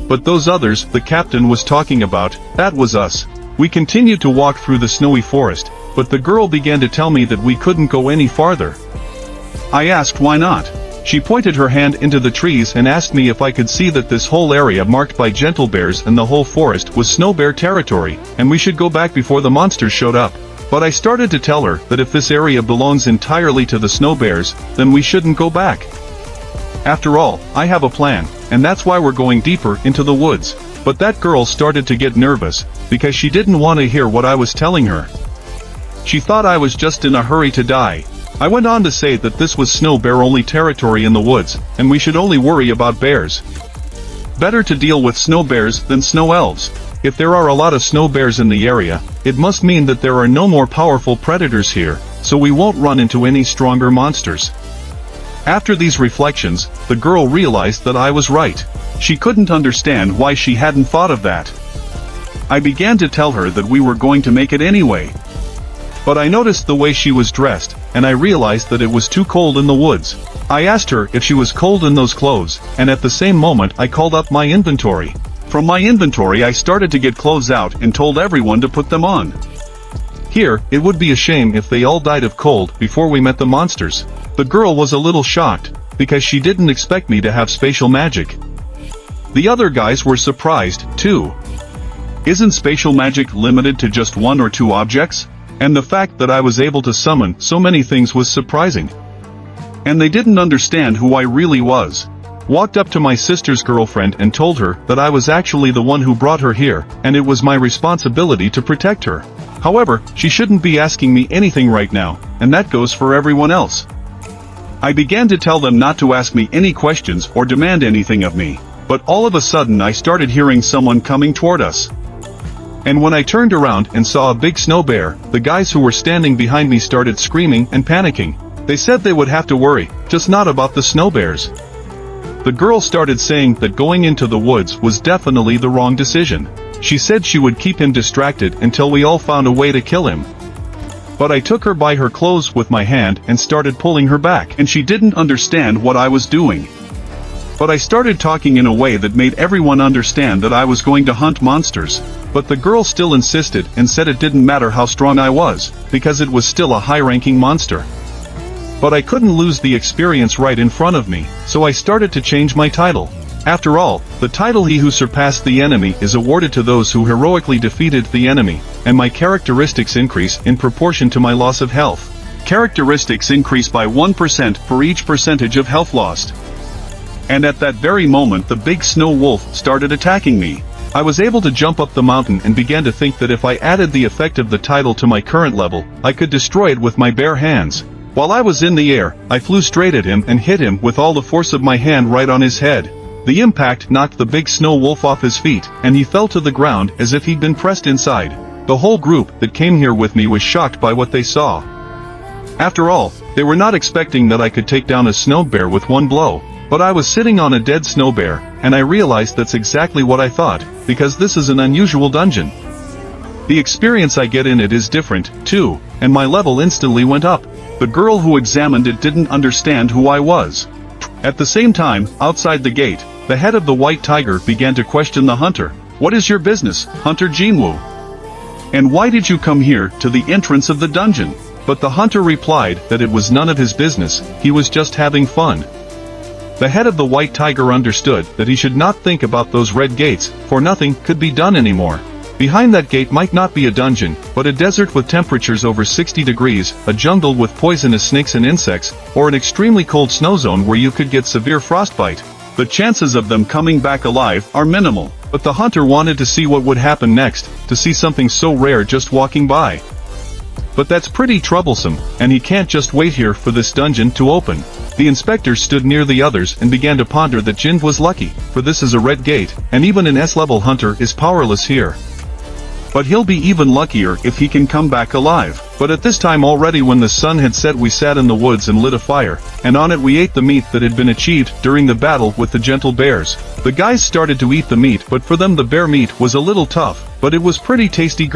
But those others the captain was talking about, that was us. We continued to walk through the snowy forest, but the girl began to tell me that we couldn't go any farther. I asked why not. She pointed her hand into the trees and asked me if I could see that this whole area marked by gentle bears and the whole forest was snow bear territory, and we should go back before the monsters showed up. But I started to tell her that if this area belongs entirely to the snow bears, then we shouldn't go back. After all, I have a plan, and that's why we're going deeper into the woods. But that girl started to get nervous, because she didn't want to hear what I was telling her. She thought I was just in a hurry to die. I went on to say that this was snow bear only territory in the woods, and we should only worry about bears. Better to deal with snow bears than snow elves. If there are a lot of snow bears in the area, it must mean that there are no more powerful predators here, so we won't run into any stronger monsters. After these reflections, the girl realized that I was right. She couldn't understand why she hadn't thought of that. I began to tell her that we were going to make it anyway. But I noticed the way she was dressed, and I realized that it was too cold in the woods. I asked her if she was cold in those clothes, and at the same moment I called up my inventory. From my inventory I started to get clothes out and told everyone to put them on. Here, it would be a shame if they all died of cold before we met the monsters. The girl was a little shocked, because she didn't expect me to have spatial magic. The other guys were surprised, too. Isn't spatial magic limited to just one or two objects? And the fact that I was able to summon so many things was surprising. And they didn't understand who I really was. walked up to my sister's girlfriend and told her that I was actually the one who brought her here, and it was my responsibility to protect her. However, she shouldn't be asking me anything right now, and that goes for everyone else. I began to tell them not to ask me any questions or demand anything of me, but all of a sudden I started hearing someone coming toward us. And when I turned around and saw a big snow bear, the guys who were standing behind me started screaming and panicking. They said they would have to worry, just not about the snow bears. The girl started saying that going into the woods was definitely the wrong decision. She said she would keep him distracted until we all found a way to kill him. But I took her by her clothes with my hand and started pulling her back, and she didn't understand what I was doing. But I started talking in a way that made everyone understand that I was going to hunt monsters. But the girl still insisted and said it didn't matter how strong I was, because it was still a high-ranking monster. But I couldn't lose the experience right in front of me, so I started to change my title. After all, the title "He Who Surpassed the Enemy" is awarded to those who heroically defeated the enemy, and my characteristics increase in proportion to my loss of health. Characteristics increase by 1% for each percentage of health lost. And at that very moment the big snow wolf started attacking me. I was able to jump up the mountain and began to think that if I added the effect of the title to my current level, I could destroy it with my bare hands. While I was in the air, I flew straight at him and hit him with all the force of my hand right on his head. The impact knocked the big snow wolf off his feet, and he fell to the ground as if he'd been pressed inside. The whole group that came here with me was shocked by what they saw. After all, they were not expecting that I could take down a snow bear with one blow. But I was sitting on a dead snow bear, and I realized that's exactly what I thought, because this is an unusual dungeon. The experience I get in it is different, too, and my level instantly went up. The girl who examined it didn't understand who I was. At the same time, outside the gate, the head of the white tiger began to question the hunter. "What is your business, Hunter Jinwoo? And why did you come here to the entrance of the dungeon?" But the hunter replied that it was none of his business, he was just having fun. The head of the white tiger understood that he should not think about those red gates, for nothing could be done anymore. Behind that gate might not be a dungeon, but a desert with temperatures over 60 degrees, a jungle with poisonous snakes and insects, or an extremely cold snow zone where you could get severe frostbite. The chances of them coming back alive are minimal, but the hunter wanted to see what would happen next, to see something so rare just walking by. But that's pretty troublesome, and he can't just wait here for this dungeon to open. The inspector stood near the others and began to ponder that Jin was lucky, for this is a red gate, and even an S-level hunter is powerless here. But he'll be even luckier if he can come back alive. But at this time already, when the sun had set, we sat in the woods and lit a fire, and on it we ate the meat that had been achieved during the battle with the gentle bears. The guys started to eat the meat, but for them the bear meat was a little tough, but it was pretty tasty.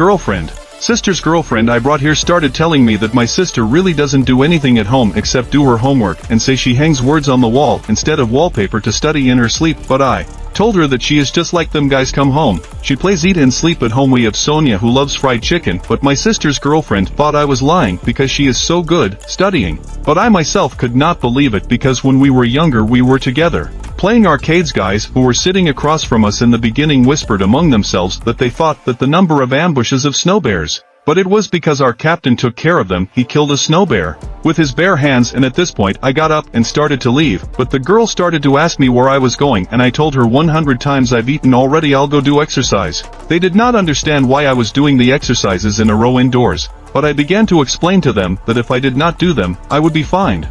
Sister's girlfriend I brought here started telling me that my sister really doesn't do anything at home except do her homework and say she hangs words on the wall instead of wallpaper to study in her sleep, but I told her that she is just like them guys come home. She plays eat and sleep at home. We have Sonia who loves fried chicken, but my sister's girlfriend thought I was lying because she is so good studying. But I myself could not believe it, because when we were younger we were together playing arcades. Guys who were sitting across from us in the beginning whispered among themselves that they thought that the number of ambushes of snow bears, but it was because our captain took care of them. He killed a snow bear with his bare hands, and at this point I got up and started to leave, but the girl started to ask me where I was going, and I told her 100 times I've eaten already, I'll go do exercise. They did not understand why I was doing the exercises in a row indoors, but I began to explain to them that if I did not do them, I would be fined.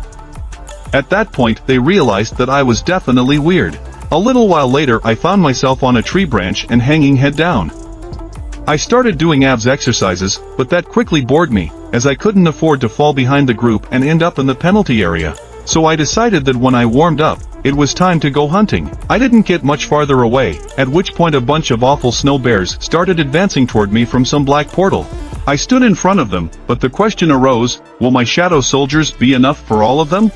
At that point they realized that I was definitely weird. A little while later I found myself on a tree branch and hanging head down. I started doing abs exercises, but that quickly bored me, as I couldn't afford to fall behind the group and end up in the penalty area. So I decided that when I warmed up, it was time to go hunting. I didn't get much farther away, at which point a bunch of awful snow bears started advancing toward me from some black portal. I stood in front of them, but the question arose, will my shadow soldiers be enough for all of them?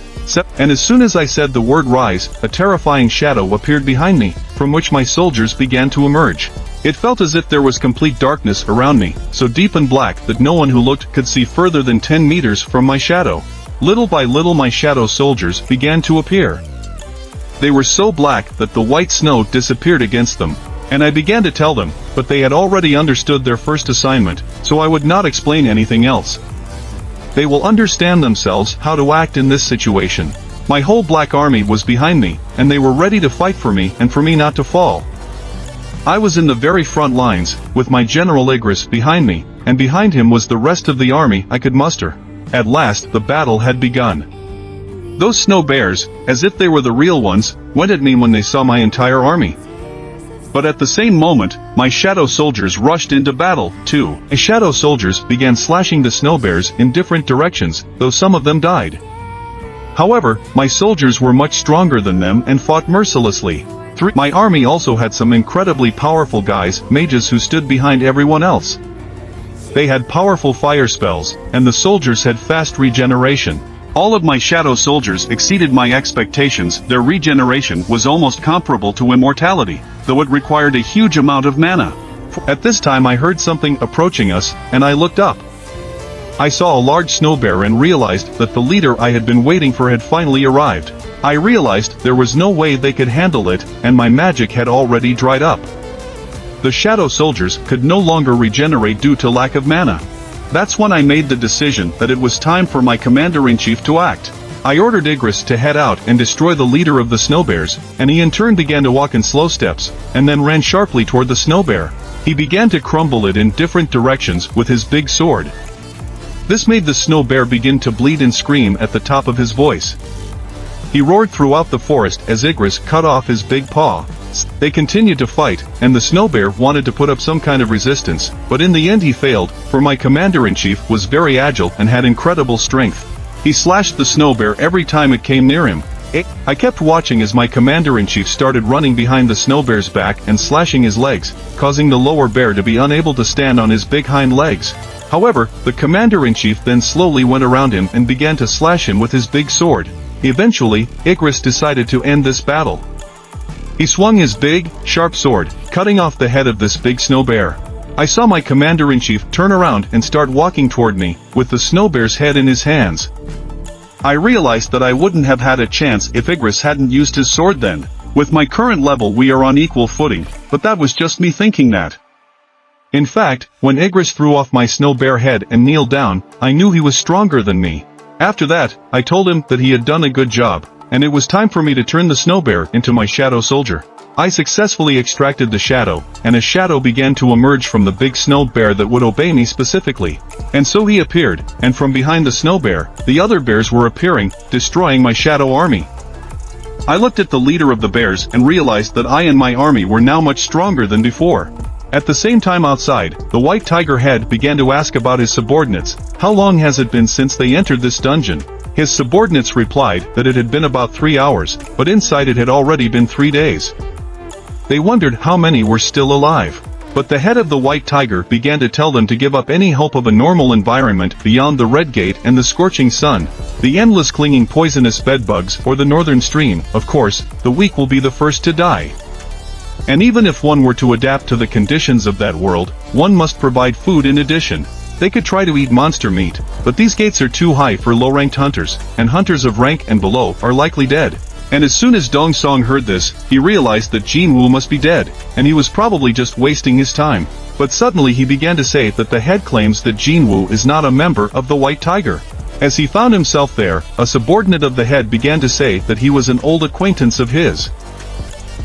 And as soon as I said the word rise, a terrifying shadow appeared behind me, from which my soldiers began to emerge. It felt as if there was complete darkness around me, so deep and black that no one who looked could see further than 10 meters from my shadow. Little by little my shadow soldiers began to appear. They were so black that the white snow disappeared against them, and I began to tell them, but they had already understood their first assignment, so I would not explain anything else. They will understand themselves how to act in this situation. My whole black army was behind me, and they were ready to fight for me and for me not to fall. I was in the very front lines, with my General Igris behind me, and behind him was the rest of the army I could muster. At last the battle had begun. Those snow bears, as if they were the real ones, went at me when they saw my entire army. But at the same moment, my shadow soldiers rushed into battle, too. My shadow soldiers began slashing the snow bears in different directions, though some of them died. However, my soldiers were much stronger than them and fought mercilessly. My army also had some incredibly powerful guys, mages who stood behind everyone else. They had powerful fire spells, and the soldiers had fast regeneration. All of my shadow soldiers exceeded my expectations. Their regeneration was almost comparable to immortality, though it required a huge amount of mana. At this time I heard something approaching us, and I looked up. I saw a large snow bear and realized that the leader I had been waiting for had finally arrived. I realized there was no way they could handle it, and my magic had already dried up. The shadow soldiers could no longer regenerate due to lack of mana. That's when I made the decision that it was time for my commander-in-chief to act. I ordered Igris to head out and destroy the leader of the snow bears, and he in turn began to walk in slow steps, and then ran sharply toward the snow bear. He began to crumble it in different directions with his big sword. This made the snow bear begin to bleed and scream at the top of his voice. He roared throughout the forest as Igris cut off his big paw. They continued to fight, and the snow bear wanted to put up some kind of resistance, but in the end he failed, for my commander-in-chief was very agile and had incredible strength. He slashed the snow bear every time it came near him. I kept watching as my commander-in-chief started running behind the snow bear's back and slashing his legs, causing the lower bear to be unable to stand on his big hind legs. However, the commander-in-chief then slowly went around him and began to slash him with his big sword. Eventually, Igris decided to end this battle. He swung his big, sharp sword, cutting off the head of this big snow bear. I saw my commander-in-chief turn around and start walking toward me, with the snow bear's head in his hands. I realized that I wouldn't have had a chance if Igris hadn't used his sword then. With my current level we are on equal footing, but that was just me thinking that. In fact, when Igris threw off my snow bear head and kneeled down, I knew he was stronger than me. After that, I told him that he had done a good job, and it was time for me to turn the snow bear into my shadow soldier. I successfully extracted the shadow, and a shadow began to emerge from the big snow bear that would obey me specifically. And so he appeared, and from behind the snow bear, the other bears were appearing, destroying my shadow army. I looked at the leader of the bears and realized that I and my army were now much stronger than before. At the same time outside, the white tiger head began to ask about his subordinates. How long has it been since they entered this dungeon? His subordinates replied that it had been about 3 hours, but inside it had already been 3 days. They wondered how many were still alive. But the head of the white tiger began to tell them to give up any hope of a normal environment beyond the red gate and the scorching sun, the endless clinging poisonous bedbugs or the northern stream. Of course, the weak will be the first to die. And even if one were to adapt to the conditions of that world, one must provide food in addition. They could try to eat monster meat, but these gates are too high for low-ranked hunters, and hunters of rank and below are likely dead. And as soon as Dong Song heard this, he realized that Jinwoo must be dead, and he was probably just wasting his time. But suddenly he began to say that the head claims that Jinwoo is not a member of the White Tiger. As he found himself there, a subordinate of the head began to say that he was an old acquaintance of his.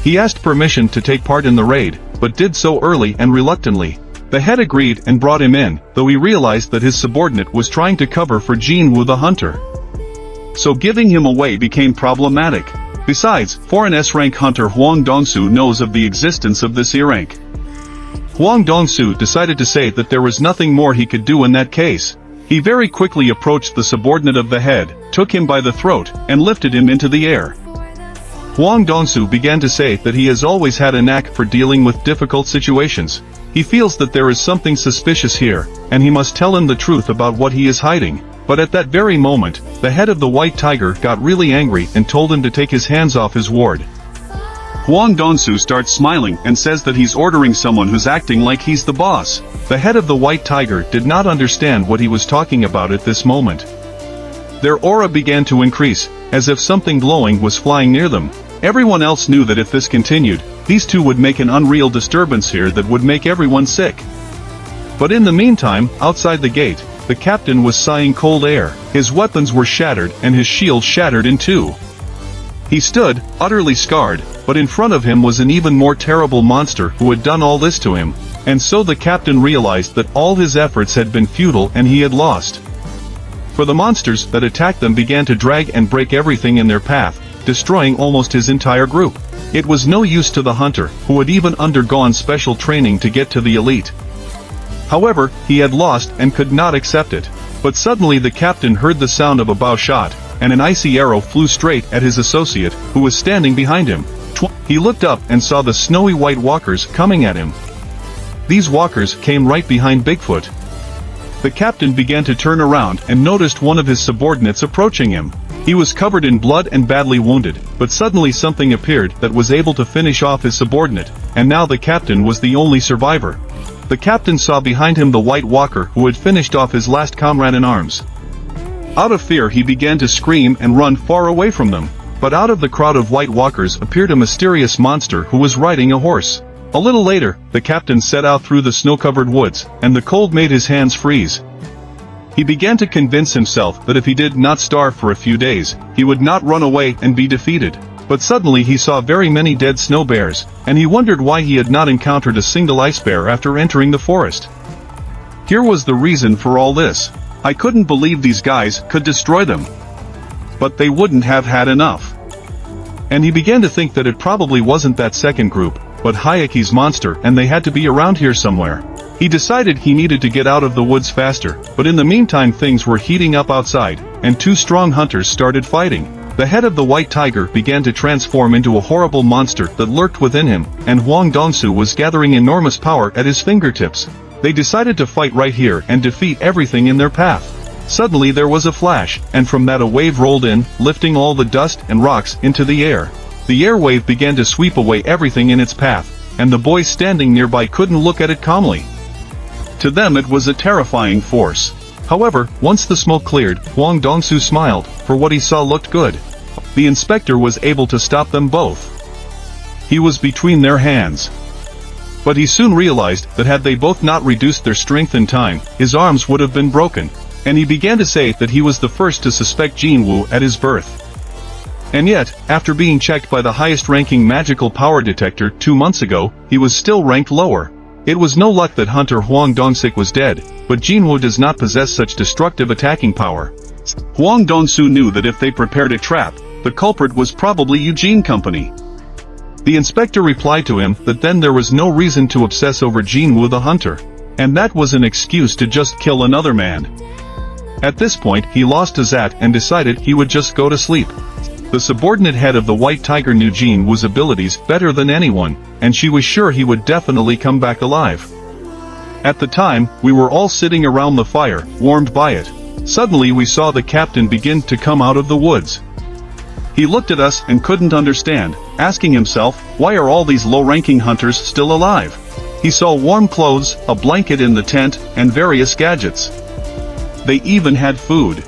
He asked permission to take part in the raid, but did so early and reluctantly. The head agreed and brought him in, though he realized that his subordinate was trying to cover for Jinwoo the hunter. So giving him away became problematic. Besides, foreign S-rank hunter Huang Dongsu knows of the existence of this E-rank. Huang Dongsu decided to say that there was nothing more he could do in that case. He very quickly approached the subordinate of the head, took him by the throat, and lifted him into the air. Huang Dongsu began to say that he has always had a knack for dealing with difficult situations. He feels that there is something suspicious here, and he must tell him the truth about what he is hiding. But at that very moment, the head of the White Tiger got really angry and told him to take his hands off his ward. Huang Dongsu starts smiling and says that he's ordering someone who's acting like he's the boss. The head of the White Tiger did not understand what he was talking about at this moment. Their aura began to increase, as if something glowing was flying near them. Everyone else knew that if this continued, these two would make an unreal disturbance here that would make everyone sick. But in the meantime, outside the gate, the captain was sighing cold air. His weapons were shattered and his shield shattered in two. He stood, utterly scarred, but in front of him was an even more terrible monster who had done all this to him, and so the captain realized that all his efforts had been futile and he had lost. For the monsters that attacked them began to drag and break everything in their path, destroying almost his entire group. It was no use to the hunter, who had even undergone special training to get to the elite. However, he had lost and could not accept it. But suddenly the captain heard the sound of a bow shot, and an icy arrow flew straight at his associate, who was standing behind him. He looked up and saw the snowy white walkers coming at him. These walkers came right behind Bigfoot. The captain began to turn around and noticed one of his subordinates approaching him. He was covered in blood and badly wounded, but suddenly something appeared that was able to finish off his subordinate, and now the captain was the only survivor. The captain saw behind him the white walker who had finished off his last comrade in arms. Out of fear he began to scream and run far away from them, but out of the crowd of white walkers appeared a mysterious monster who was riding a horse. A little later, the captain set out through the snow-covered woods, and the cold made his hands freeze. He began to convince himself that if he did not starve for a few days, he would not run away and be defeated. But suddenly he saw very many dead snow bears, and he wondered why he had not encountered a single ice bear after entering the forest. Here was the reason for all this. I couldn't believe these guys could destroy them. But they wouldn't have had enough. And he began to think that it probably wasn't that second group, but Hayaki's monster, and they had to be around here somewhere. He decided he needed to get out of the woods faster, but in the meantime things were heating up outside, and two strong hunters started fighting. The head of the white tiger began to transform into a horrible monster that lurked within him, and Huang Dongsu was gathering enormous power at his fingertips. They decided to fight right here and defeat everything in their path. Suddenly there was a flash, and from that a wave rolled in, lifting all the dust and rocks into the air. The air wave began to sweep away everything in its path, and the boys standing nearby couldn't look at it calmly. To them it was a terrifying force. However, once the smoke cleared, Huang Dongsu smiled, for what he saw looked good. The inspector was able to stop them both. He was between their hands. But he soon realized that had they both not reduced their strength in time, his arms would have been broken. And he began to say that he was the first to suspect Jinwu at his birth. And yet, after being checked by the highest-ranking magical power detector 2 months ago, he was still ranked lower. It was no luck that Hunter Huang Dongsik was dead, but Jinwu does not possess such destructive attacking power. Huang Dongsu knew that if they prepared a trap, the culprit was probably Eugene Company. The inspector replied to him that then there was no reason to obsess over Jinwu the hunter, and that was an excuse to just kill another man. At this point he lost his at and decided he would just go to sleep. The subordinate head of the White Tiger knew Jinwu's abilities better than anyone, and she was sure he would definitely come back alive. At the time, we were all sitting around the fire, warmed by it. Suddenly we saw the captain begin to come out of the woods. He looked at us and couldn't understand, asking himself, why are all these low-ranking hunters still alive? He saw warm clothes, a blanket in the tent, and various gadgets. They even had food.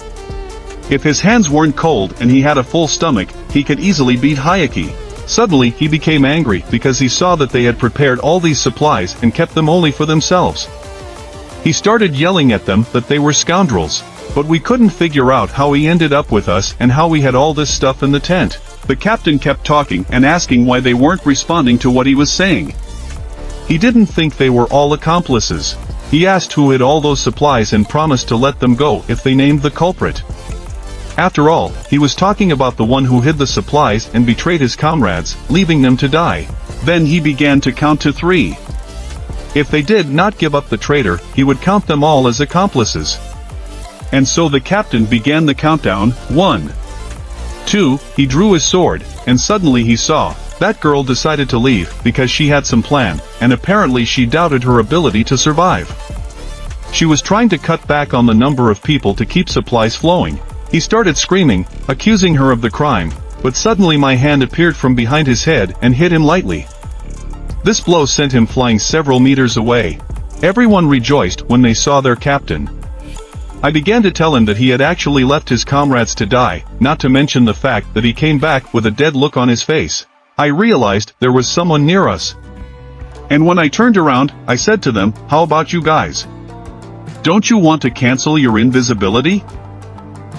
If his hands weren't cold and he had a full stomach, he could easily beat Hayaki. Suddenly he became angry because he saw that they had prepared all these supplies and kept them only for themselves. He started yelling at them that they were scoundrels, but we couldn't figure out how he ended up with us and how we had all this stuff in the tent. The captain kept talking and asking why they weren't responding to what he was saying. He didn't think they were all accomplices. He asked who had all those supplies and promised to let them go if they named the culprit. After all, he was talking about the one who hid the supplies and betrayed his comrades, leaving them to die. Then he began to count to 3. If they did not give up the traitor, he would count them all as accomplices. And so the captain began the countdown. 1, 2, he drew his sword, and suddenly he saw, that girl decided to leave because she had some plan, and apparently she doubted her ability to survive. She was trying to cut back on the number of people to keep supplies flowing. He started screaming, accusing her of the crime, but suddenly my hand appeared from behind his head and hit him lightly. This blow sent him flying several meters away. Everyone rejoiced when they saw their captain. I began to tell him that he had actually left his comrades to die, not to mention the fact that he came back with a dead look on his face. I realized there was someone near us. And when I turned around, I said to them, how about you guys? Don't you want to cancel your invisibility?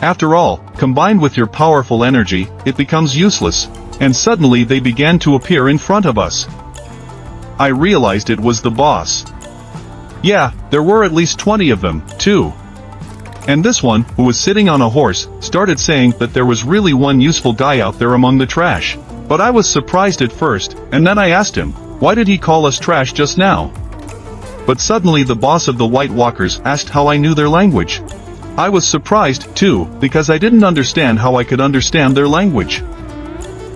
After all, combined with your powerful energy, it becomes useless. And suddenly they began to appear in front of us. I realized it was the boss. Yeah, there were at least 20 of them, too. And this one, who was sitting on a horse, started saying that there was really one useful guy out there among the trash. But I was surprised at first, and then I asked him, why did he call us trash just now? But suddenly the boss of the White Walkers asked how I knew their language. I was surprised, too, because I didn't understand how I could understand their language.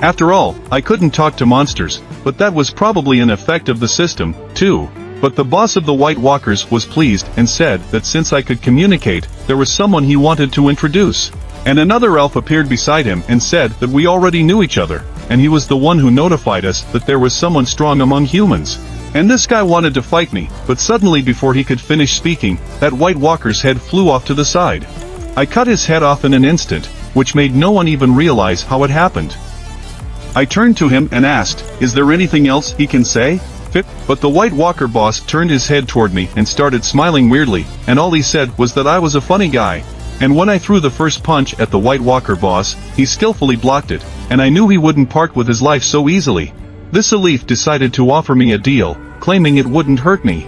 After all, I couldn't talk to monsters, but that was probably an effect of the system, too. But the boss of the White Walkers was pleased and said that since I could communicate, there was someone he wanted to introduce. And another elf appeared beside him and said that we already knew each other, and he was the one who notified us that there was someone strong among humans. And this guy wanted to fight me, but suddenly before he could finish speaking, that White Walker's head flew off to the side. I cut his head off in an instant, which made no one even realize how it happened. I turned to him and asked, is there anything else he can say? But the White Walker boss turned his head toward me and started smiling weirdly, and all he said was that I was a funny guy. And when I threw the first punch at the White Walker boss, he skillfully blocked it, and I knew he wouldn't part with his life so easily. This Elif decided to offer me a deal, claiming it wouldn't hurt me.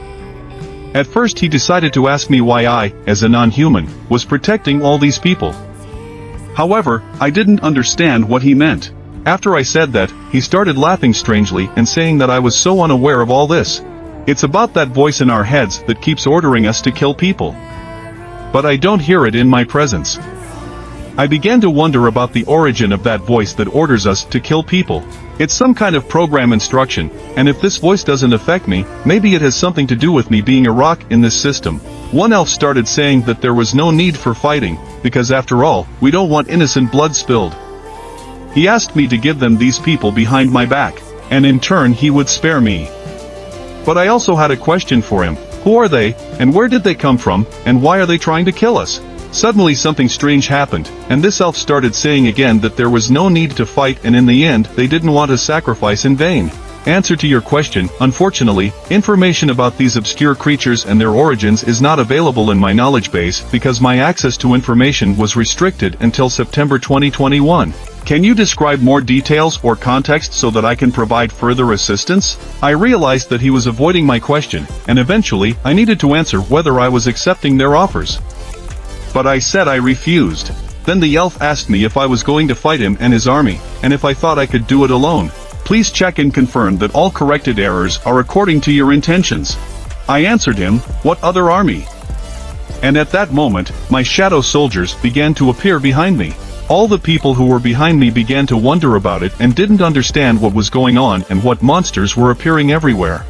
At first he decided to ask me why I, as a non-human, was protecting all these people. However, I didn't understand what he meant. After I said that, he started laughing strangely and saying that I was so unaware of all this. It's about that voice in our heads that keeps ordering us to kill people. But I don't hear it in my presence. I began to wonder about the origin of that voice that orders us to kill people. It's some kind of program instruction, and if this voice doesn't affect me, maybe it has something to do with me being a rock in this system. One elf started saying that there was no need for fighting, because after all, we don't want innocent blood spilled. He asked me to give them these people behind my back, and in turn he would spare me. But I also had a question for him. Who are they, and where did they come from, and why are they trying to kill us? Suddenly something strange happened, and this elf started saying again that there was no need to fight, and in the end they didn't want to sacrifice in vain. Answer to your question, unfortunately, information about these obscure creatures and their origins is not available in my knowledge base because my access to information was restricted until September 2021. Can you describe more details or context so that I can provide further assistance? I realized that he was avoiding my question, and eventually I needed to answer whether I was accepting their offers. But I said I refused. Then the elf asked me if I was going to fight him and his army, and if I thought I could do it alone. Please check and confirm that all corrected errors are according to your intentions. I answered him, what other army? And at that moment, my shadow soldiers began to appear behind me. All the people who were behind me began to wonder about it and didn't understand what was going on and what monsters were appearing everywhere.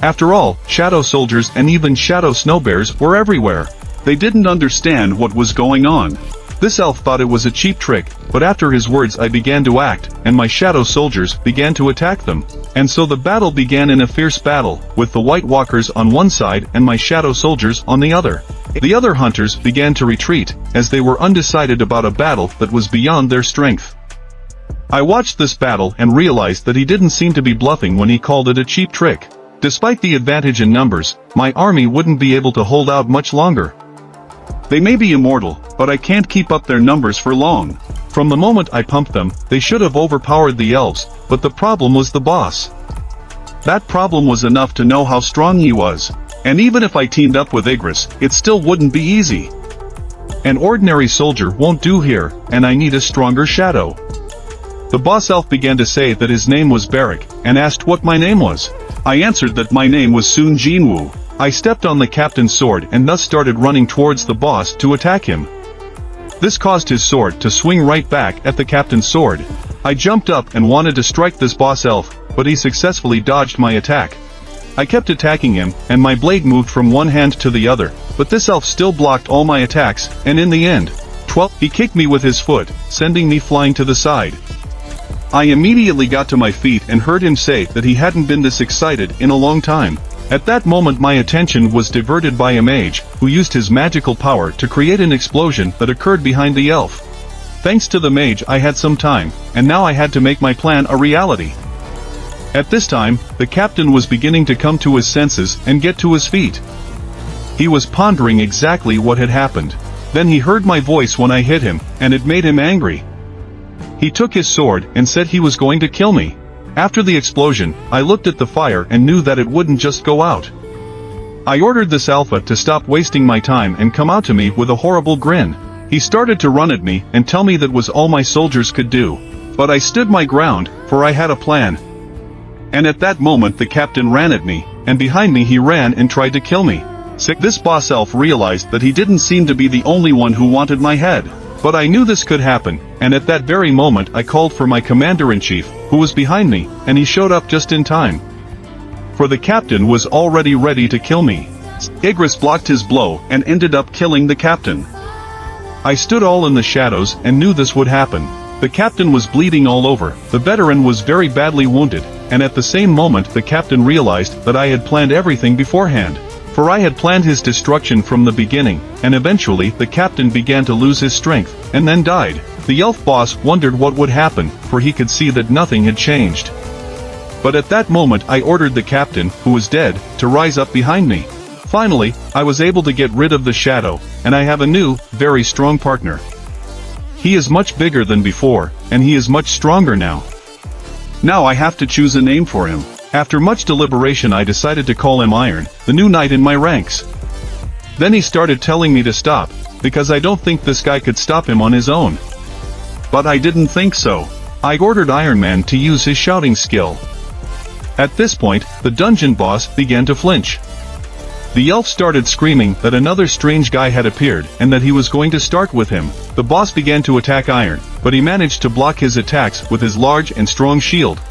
After all, shadow soldiers and even shadow snowbears were everywhere. They didn't understand what was going on. This elf thought it was a cheap trick, but after his words I began to act, and my shadow soldiers began to attack them. And so the battle began in a fierce battle, with the White Walkers on one side and my shadow soldiers on the other. The other hunters began to retreat, as they were undecided about a battle that was beyond their strength. I watched this battle and realized that he didn't seem to be bluffing when he called it a cheap trick. Despite the advantage in numbers, my army wouldn't be able to hold out much longer. They may be immortal, but I can't keep up their numbers for long. From the moment I pumped them, they should have overpowered the elves, but the problem was the boss. That problem was enough to know how strong he was. And even if I teamed up with Igris, it still wouldn't be easy. An ordinary soldier won't do here, and I need a stronger shadow. The boss elf began to say that his name was Barak, and asked what my name was. I answered that my name was Sun Jinwu. I stepped on the captain's sword and thus started running towards the boss to attack him. This caused his sword to swing right back at the captain's sword. I jumped up and wanted to strike this boss elf, but he successfully dodged my attack. I kept attacking him, and my blade moved from one hand to the other, but this elf still blocked all my attacks, and in the end, he kicked me with his foot, sending me flying to the side. I immediately got to my feet and heard him say that he hadn't been this excited in a long time. At that moment my attention was diverted by a mage, who used his magical power to create an explosion that occurred behind the elf. Thanks to the mage I had some time, and now I had to make my plan a reality. At this time, the captain was beginning to come to his senses and get to his feet. He was pondering exactly what had happened. Then he heard my voice when I hit him, and it made him angry. He took his sword and said he was going to kill me. After the explosion, I looked at the fire and knew that it wouldn't just go out. I ordered this alpha to stop wasting my time and come out to me with a horrible grin. He started to run at me and tell me that was all my soldiers could do. But I stood my ground, for I had a plan. And at that moment the captain ran at me, and behind me he ran and tried to kill me. This boss elf realized that he didn't seem to be the only one who wanted my head. But I knew this could happen, and at that very moment I called for my commander-in-chief, who was behind me, and he showed up just in time. For the captain was already ready to kill me. Igris blocked his blow and ended up killing the captain. I stood all in the shadows and knew this would happen. The captain was bleeding all over, the veteran was very badly wounded, and at the same moment the captain realized that I had planned everything beforehand. For I had planned his destruction from the beginning, and eventually the captain began to lose his strength, and then died. The elf boss wondered what would happen, for he could see that nothing had changed. But at that moment I ordered the captain, who was dead, to rise up behind me. Finally, I was able to get rid of the shadow, and I have a new, very strong partner. He is much bigger than before, and he is much stronger now. Now I have to choose a name for him. After much deliberation I decided to call him Iron, the new knight in my ranks. Then he started telling me to stop, because I don't think this guy could stop him on his own. But I didn't think so. I ordered Iron Man to use his shouting skill. At this point, the dungeon boss began to flinch. The elf started screaming that another strange guy had appeared and that he was going to start with him. The boss began to attack Iron, but he managed to block his attacks with his large and strong shield.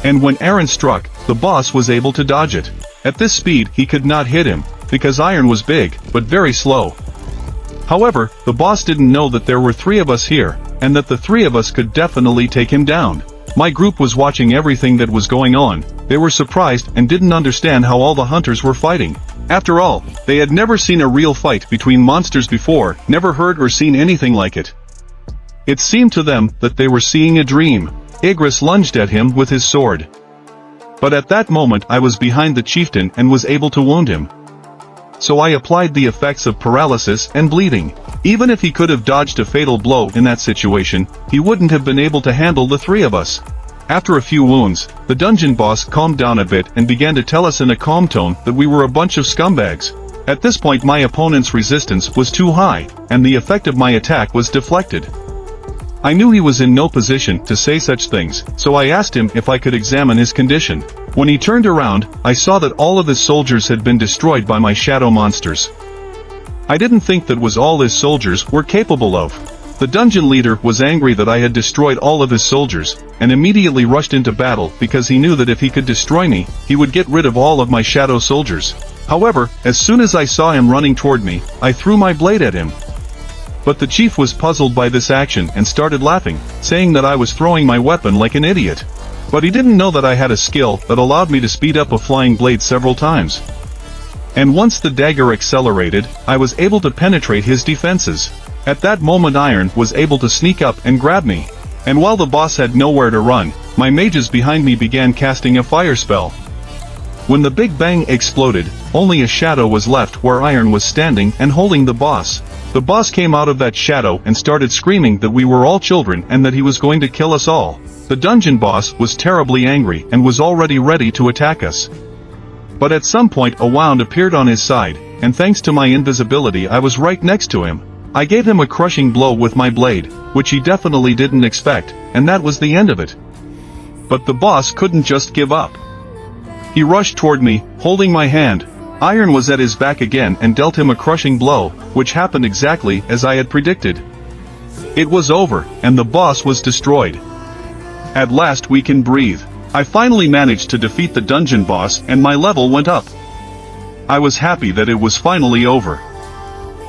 And when Aaron struck, the boss was able to dodge it. At this speed he could not hit him, because Iron was big, but very slow. However, the boss didn't know that there were 3 of us here, and that the 3 of us could definitely take him down. My group was watching everything that was going on. They were surprised and didn't understand how all the hunters were fighting. After all, they had never seen a real fight between monsters before, never heard or seen anything like it. It seemed to them that they were seeing a dream. Igris lunged at him with his sword. But at that moment I was behind the chieftain and was able to wound him. So I applied the effects of paralysis and bleeding. Even if he could have dodged a fatal blow in that situation, he wouldn't have been able to handle the 3 of us. After a few wounds, the dungeon boss calmed down a bit and began to tell us in a calm tone that we were a bunch of scumbags. At this point my opponent's resistance was too high, and the effect of my attack was deflected. I knew he was in no position to say such things, so I asked him if I could examine his condition. When he turned around, I saw that all of his soldiers had been destroyed by my shadow monsters. I didn't think that was all his soldiers were capable of. The dungeon leader was angry that I had destroyed all of his soldiers, and immediately rushed into battle because he knew that if he could destroy me, he would get rid of all of my shadow soldiers. However, as soon as I saw him running toward me, I threw my blade at him. But the chief was puzzled by this action and started laughing, saying that I was throwing my weapon like an idiot. But he didn't know that I had a skill that allowed me to speed up a flying blade several times. And once the dagger accelerated, I was able to penetrate his defenses. At that moment Iron was able to sneak up and grab me. And while the boss had nowhere to run, my mages behind me began casting a fire spell. When the Big Bang exploded, only a shadow was left where Iron was standing and holding the boss. The boss came out of that shadow and started screaming that we were all children and that he was going to kill us all. The dungeon boss was terribly angry and was already ready to attack us. But at some point a wound appeared on his side, and thanks to my invisibility I was right next to him. I gave him a crushing blow with my blade, which he definitely didn't expect, and that was the end of it. But the boss couldn't just give up. He rushed toward me, holding my hand. Iron was at his back again and dealt him a crushing blow, which happened exactly as I had predicted. It was over, and the boss was destroyed. At last we can breathe. I finally managed to defeat the dungeon boss and my level went up. I was happy that it was finally over.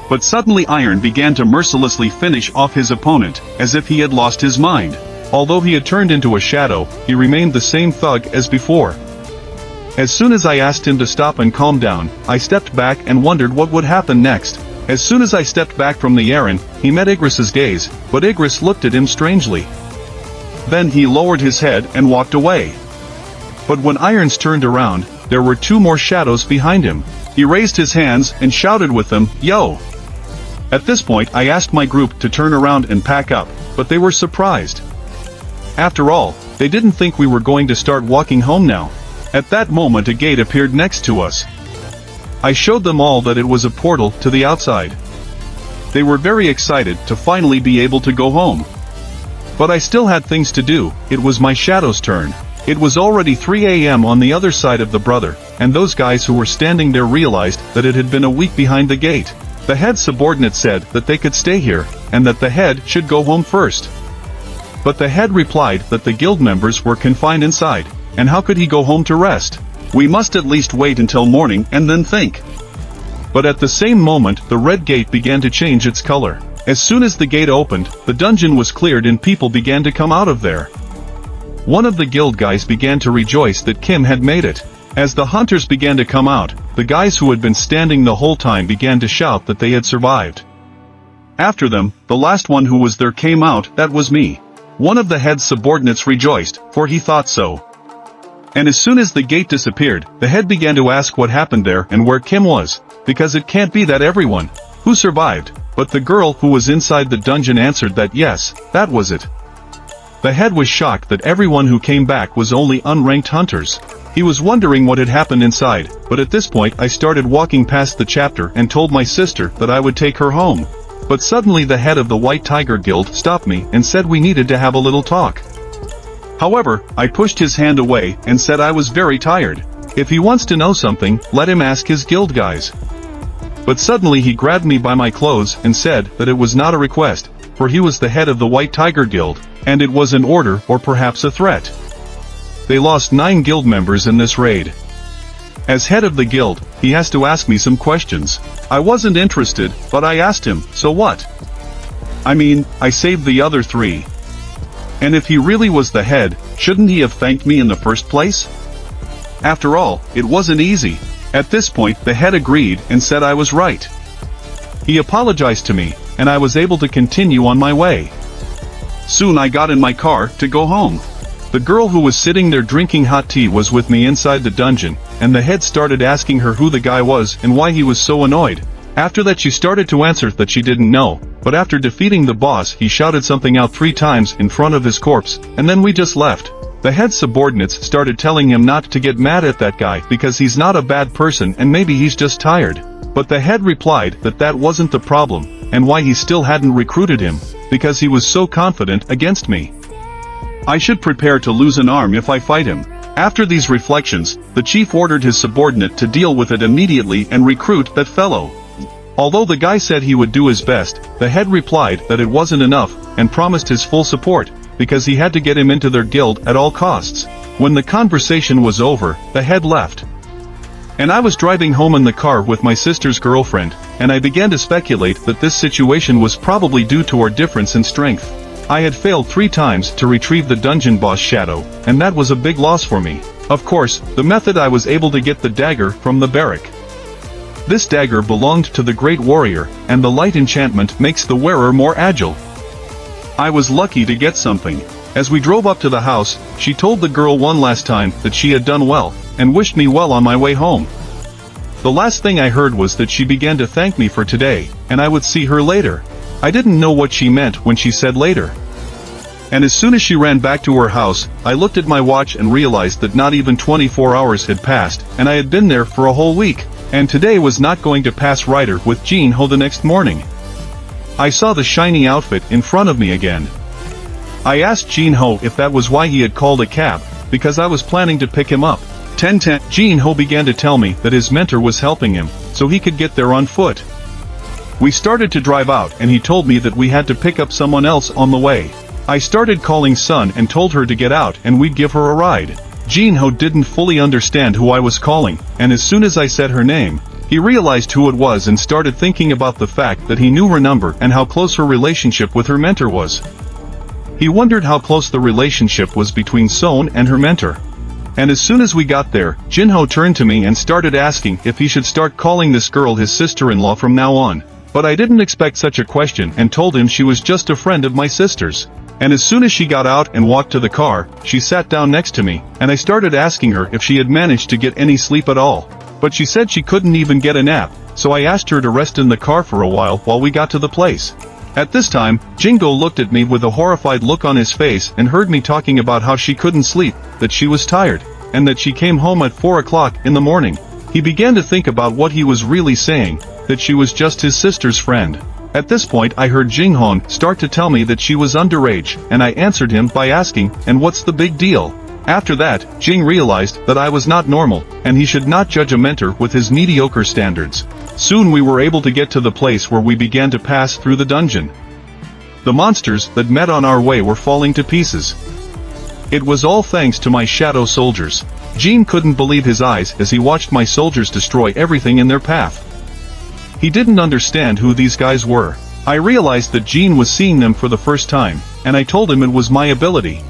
But suddenly Iron began to mercilessly finish off his opponent, as if he had lost his mind. Although he had turned into a shadow, he remained the same thug as before. As soon as I asked him to stop and calm down, I stepped back and wondered what would happen next. As soon as I stepped back from the Aaron, he met Igris's gaze, but Igris looked at him strangely. Then he lowered his head and walked away. But when Irons turned around, there were 2 more shadows behind him. He raised his hands and shouted with them, "Yo!" At this point I asked my group to turn around and pack up, but they were surprised. After all, they didn't think we were going to start walking home now. At that moment a gate appeared next to us. I showed them all that it was a portal to the outside. They were very excited to finally be able to go home. But I still had things to do. It was my shadow's turn. It was already 3 a.m. on the other side of the brother, and those guys who were standing there realized that it had been a week behind the gate. The head subordinate said that they could stay here, and that the head should go home first. But the head replied that the guild members were confined inside, and how could he go home to rest? We must at least wait until morning and then think. But at the same moment the red gate began to change its color. As soon as the gate opened, the dungeon was cleared and people began to come out of there. One of the guild guys began to rejoice that Kim had made it. As the hunters began to come out, the guys who had been standing the whole time began to shout that they had survived. After them, the last one who was there came out. That was me. One of the head subordinates rejoiced, for he thought so. And as soon as the gate disappeared, the head began to ask what happened there and where Kim was, because it can't be that everyone who survived, but the girl who was inside the dungeon answered that yes, that was it. The head was shocked that everyone who came back was only unranked hunters. He was wondering what had happened inside, but at this point I started walking past the chapter and told my sister that I would take her home. But suddenly the head of the White Tiger Guild stopped me and said we needed to have a little talk. However, I pushed his hand away and said I was very tired. If he wants to know something, let him ask his guild guys. But suddenly he grabbed me by my clothes and said that it was not a request, for he was the head of the White Tiger Guild, and it was an order or perhaps a threat. They lost 9 guild members in this raid. As head of the guild, he has to ask me some questions. I wasn't interested, but I asked him, so what? I mean, I saved the other 3. And if he really was the head, shouldn't he have thanked me in the first place? After all, it wasn't easy. At this point the head agreed and said I was right. He apologized to me, and I was able to continue on my way. Soon I got in my car to go home. The girl who was sitting there drinking hot tea was with me inside the dungeon, and the head started asking her who the guy was and why he was so annoyed. After that she started to answer that she didn't know, but after defeating the boss he shouted something out 3 times in front of his corpse, and then we just left. The head subordinates started telling him not to get mad at that guy because he's not a bad person and maybe he's just tired. But the head replied that that wasn't the problem, and why he still hadn't recruited him, because he was so confident against me. I should prepare to lose an arm if I fight him. After these reflections, the chief ordered his subordinate to deal with it immediately and recruit that fellow. Although the guy said he would do his best, the head replied that it wasn't enough, and promised his full support, because he had to get him into their guild at all costs. When the conversation was over, the head left. And I was driving home in the car with my sister's girlfriend, and I began to speculate that this situation was probably due to our difference in strength. I had failed 3 times to retrieve the dungeon boss shadow, and that was a big loss for me. Of course, the method I was able to get the dagger from the barrack. This dagger belonged to the great warrior, and the light enchantment makes the wearer more agile. I was lucky to get something. As we drove up to the house, she told the girl one last time that she had done well, and wished me well on my way home. The last thing I heard was that she began to thank me for today, and I would see her later. I didn't know what she meant when she said later. And as soon as she ran back to her house, I looked at my watch and realized that not even 24 hours had passed, and I had been there for a whole week, and today was not going to pass right with Jin Ho the next morning. I saw the shiny outfit in front of me again. I asked Jin Ho if that was why he had called a cab, because I was planning to pick him up. 10:10. Jin Ho began to tell me that his mentor was helping him, so he could get there on foot. We started to drive out and he told me that we had to pick up someone else on the way. I started calling Sun and told her to get out and we'd give her a ride. Jin Ho didn't fully understand who I was calling, and as soon as I said her name, he realized who it was and started thinking about the fact that he knew her number and how close her relationship with her mentor was. He wondered how close the relationship was between Son and her mentor. And as soon as we got there, Jin Ho turned to me and started asking if he should start calling this girl his sister-in-law from now on. But I didn't expect such a question and told him she was just a friend of my sister's. And as soon as she got out and walked to the car, she sat down next to me, and I started asking her if she had managed to get any sleep at all. But she said she couldn't even get a nap, so I asked her to rest in the car for a while we got to the place. At this time, Jingo looked at me with a horrified look on his face and heard me talking about how she couldn't sleep, that she was tired, and that she came home at 4 o'clock in the morning. He began to think about what he was really saying, that she was just his sister's friend. At this point I heard Jinghon start to tell me that she was underage, and I answered him by asking, and what's the big deal? After that, Jing realized that I was not normal, and he should not judge a mentor with his mediocre standards. Soon we were able to get to the place where we began to pass through the dungeon. The monsters that met on our way were falling to pieces. It was all thanks to my shadow soldiers. Jin couldn't believe his eyes as he watched my soldiers destroy everything in their path. He didn't understand who these guys were. I realized that Jin was seeing them for the first time, and I told him it was my ability.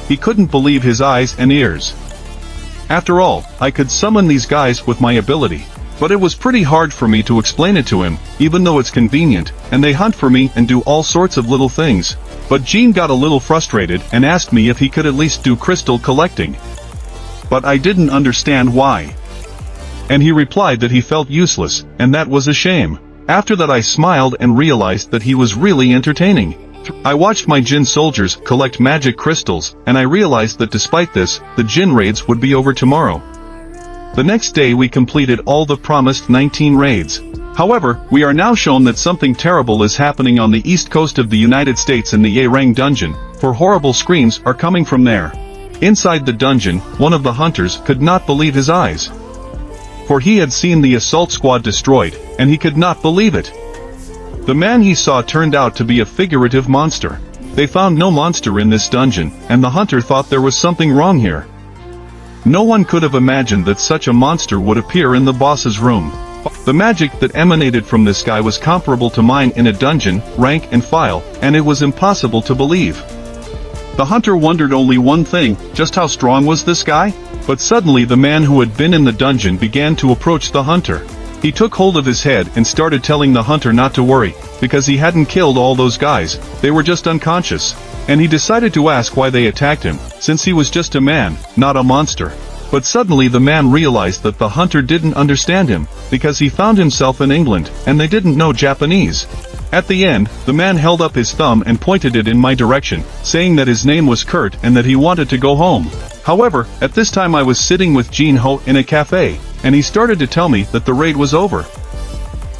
He couldn't believe his eyes and ears. After all, I could summon these guys with my ability. But it was pretty hard for me to explain it to him, even though it's convenient, and they hunt for me and do all sorts of little things. But Jean got a little frustrated and asked me if he could at least do crystal collecting. But I didn't understand why. And he replied that he felt useless, and that was a shame. After that I smiled and realized that he was really entertaining. I watched my Jin soldiers collect magic crystals, and I realized that despite this, the Jin raids would be over tomorrow. The next day we completed all the promised 19 raids. However, we are now shown that something terrible is happening on the east coast of the United States in the Yerang dungeon, for horrible screams are coming from there. Inside the dungeon, one of the hunters could not believe his eyes. For he had seen the assault squad destroyed, and he could not believe it. The man he saw turned out to be a figurative monster. They found no monster in this dungeon, and the hunter thought there was something wrong here. No one could have imagined that such a monster would appear in the boss's room. The magic that emanated from this guy was comparable to mine in a dungeon, rank and file, and it was impossible to believe. The hunter wondered only one thing, just how strong was this guy? But suddenly the man who had been in the dungeon began to approach the hunter. He took hold of his head and started telling the hunter not to worry, because he hadn't killed all those guys, they were just unconscious. And he decided to ask why they attacked him, since he was just a man, not a monster. But suddenly the man realized that the hunter didn't understand him, because he found himself in England, and they didn't know Japanese. At the end, the man held up his thumb and pointed it in my direction, saying that his name was Kurt and that he wanted to go home. However, at this time I was sitting with Jin Ho in a cafe, and he started to tell me that the raid was over.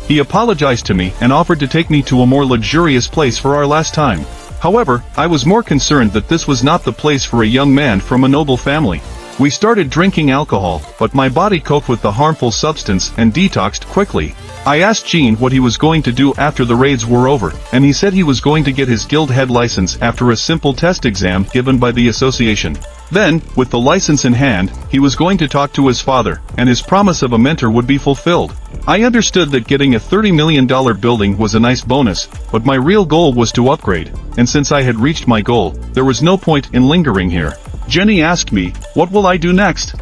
He apologized to me and offered to take me to a more luxurious place for our last time. However, I was more concerned that this was not the place for a young man from a noble family. We started drinking alcohol, but my body coped with the harmful substance and detoxed quickly. I asked Gene what he was going to do after the raids were over, and he said he was going to get his guild head license after a simple test exam given by the association. Then, with the license in hand, he was going to talk to his father, and his promise of a mentor would be fulfilled. I understood that getting a $30 million building was a nice bonus, but my real goal was to upgrade, and since I had reached my goal, there was no point in lingering here. Jenny asked me, what will I do next?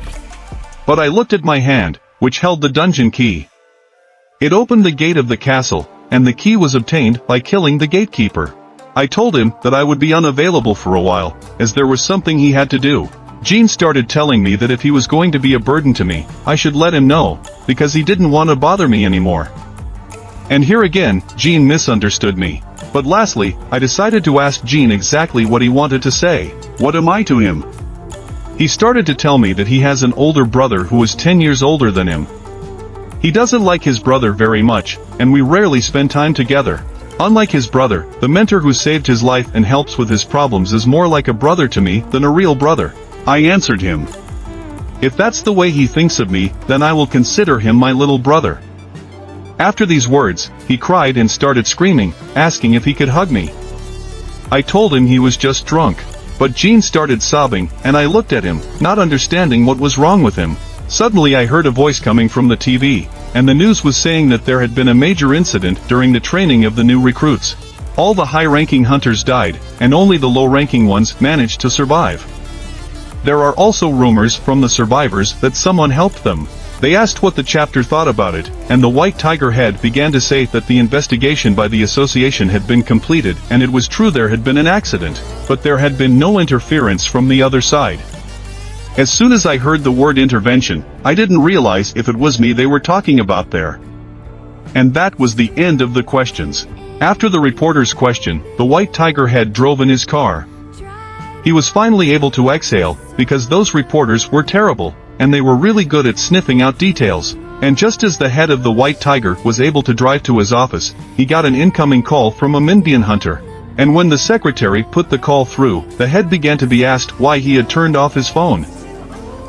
But I looked at my hand, which held the dungeon key. It opened the gate of the castle, and the key was obtained by killing the gatekeeper. I told him that I would be unavailable for a while, as there was something he had to do. Gene started telling me that if he was going to be a burden to me, I should let him know, because he didn't want to bother me anymore. And here again, Gene misunderstood me. But lastly, I decided to ask Gene exactly what he wanted to say. What am I to him? He started to tell me that he has an older brother who is 10 years older than him. He doesn't like his brother very much, and we rarely spend time together. Unlike his brother, the mentor who saved his life and helps with his problems is more like a brother to me than a real brother. I answered him. If that's the way he thinks of me, then I will consider him my little brother. After these words, he cried and started screaming, asking if he could hug me. I told him he was just drunk. But Gene started sobbing, and I looked at him, not understanding what was wrong with him. Suddenly I heard a voice coming from the TV, and the news was saying that there had been a major incident during the training of the new recruits. All the high-ranking hunters died, and only the low-ranking ones managed to survive. There are also rumors from the survivors that someone helped them. They asked what the chapter thought about it, and the White Tiger head began to say that the investigation by the association had been completed and it was true there had been an accident, but there had been no interference from the other side. As soon as I heard the word intervention, I didn't realize if it was me they were talking about there. And that was the end of the questions. After the reporter's question, the white tiger head drove in his car. He was finally able to exhale, because those reporters were terrible, and they were really good at sniffing out details. And just as the head of the white tiger was able to drive to his office, he got an incoming call from a Minbian hunter. And when the secretary put the call through, the head began to be asked why he had turned off his phone.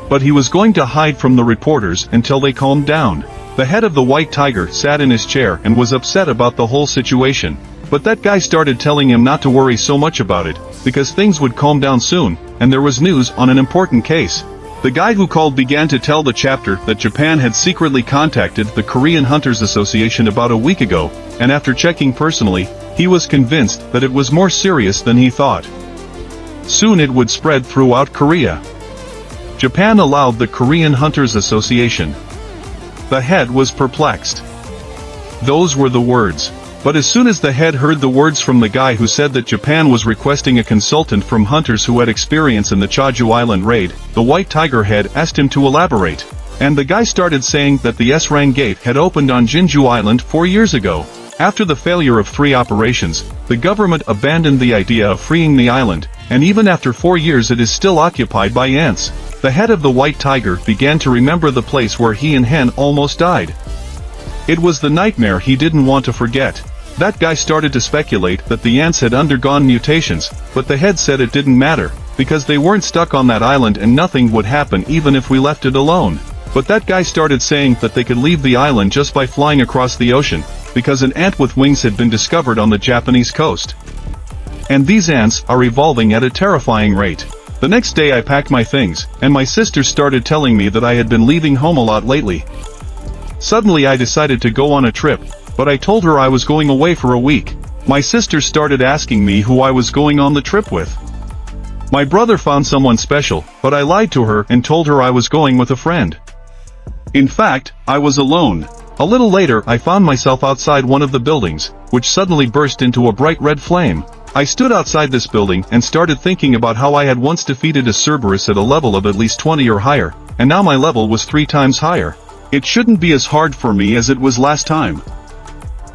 But he was going to hide from the reporters until they calmed down. The head of the white tiger sat in his chair and was upset about the whole situation. But that guy started telling him not to worry so much about it, because things would calm down soon, and there was news on an important case. The guy who called began to tell the chapter that Japan had secretly contacted the Korean Hunters Association about a week ago, and after checking personally, he was convinced that it was more serious than he thought. Soon it would spread throughout Korea. Japan allowed the Korean Hunters Association. The head was perplexed. Those were the words. But as soon as the head heard the words from the guy who said that Japan was requesting a consultant from hunters who had experience in the Jeju Island raid, the white tiger head asked him to elaborate. And the guy started saying that the S-Rang gate had opened on Jeju Island 4 years ago. After the failure of 3 operations, the government abandoned the idea of freeing the island, and even after 4 years it is still occupied by ants. The head of the white tiger began to remember the place where he and Hen almost died. It was the nightmare he didn't want to forget. That guy started to speculate that the ants had undergone mutations, but the head said it didn't matter, because they weren't stuck on that island and nothing would happen even if we left it alone. But that guy started saying that they could leave the island just by flying across the ocean, because an ant with wings had been discovered on the Japanese coast. And these ants are evolving at a terrifying rate. The next day I packed my things, and my sister started telling me that I had been leaving home a lot lately. Suddenly I decided to go on a trip, but I told her I was going away for a week. My sister started asking me who I was going on the trip with. My brother found someone special, but I lied to her and told her I was going with a friend. In fact, I was alone. A little later I found myself outside one of the buildings, which suddenly burst into a bright red flame. I stood outside this building and started thinking about how I had once defeated a Cerberus at a level of at least 20 or higher, and now my level was 3 times higher. It shouldn't be as hard for me as it was last time.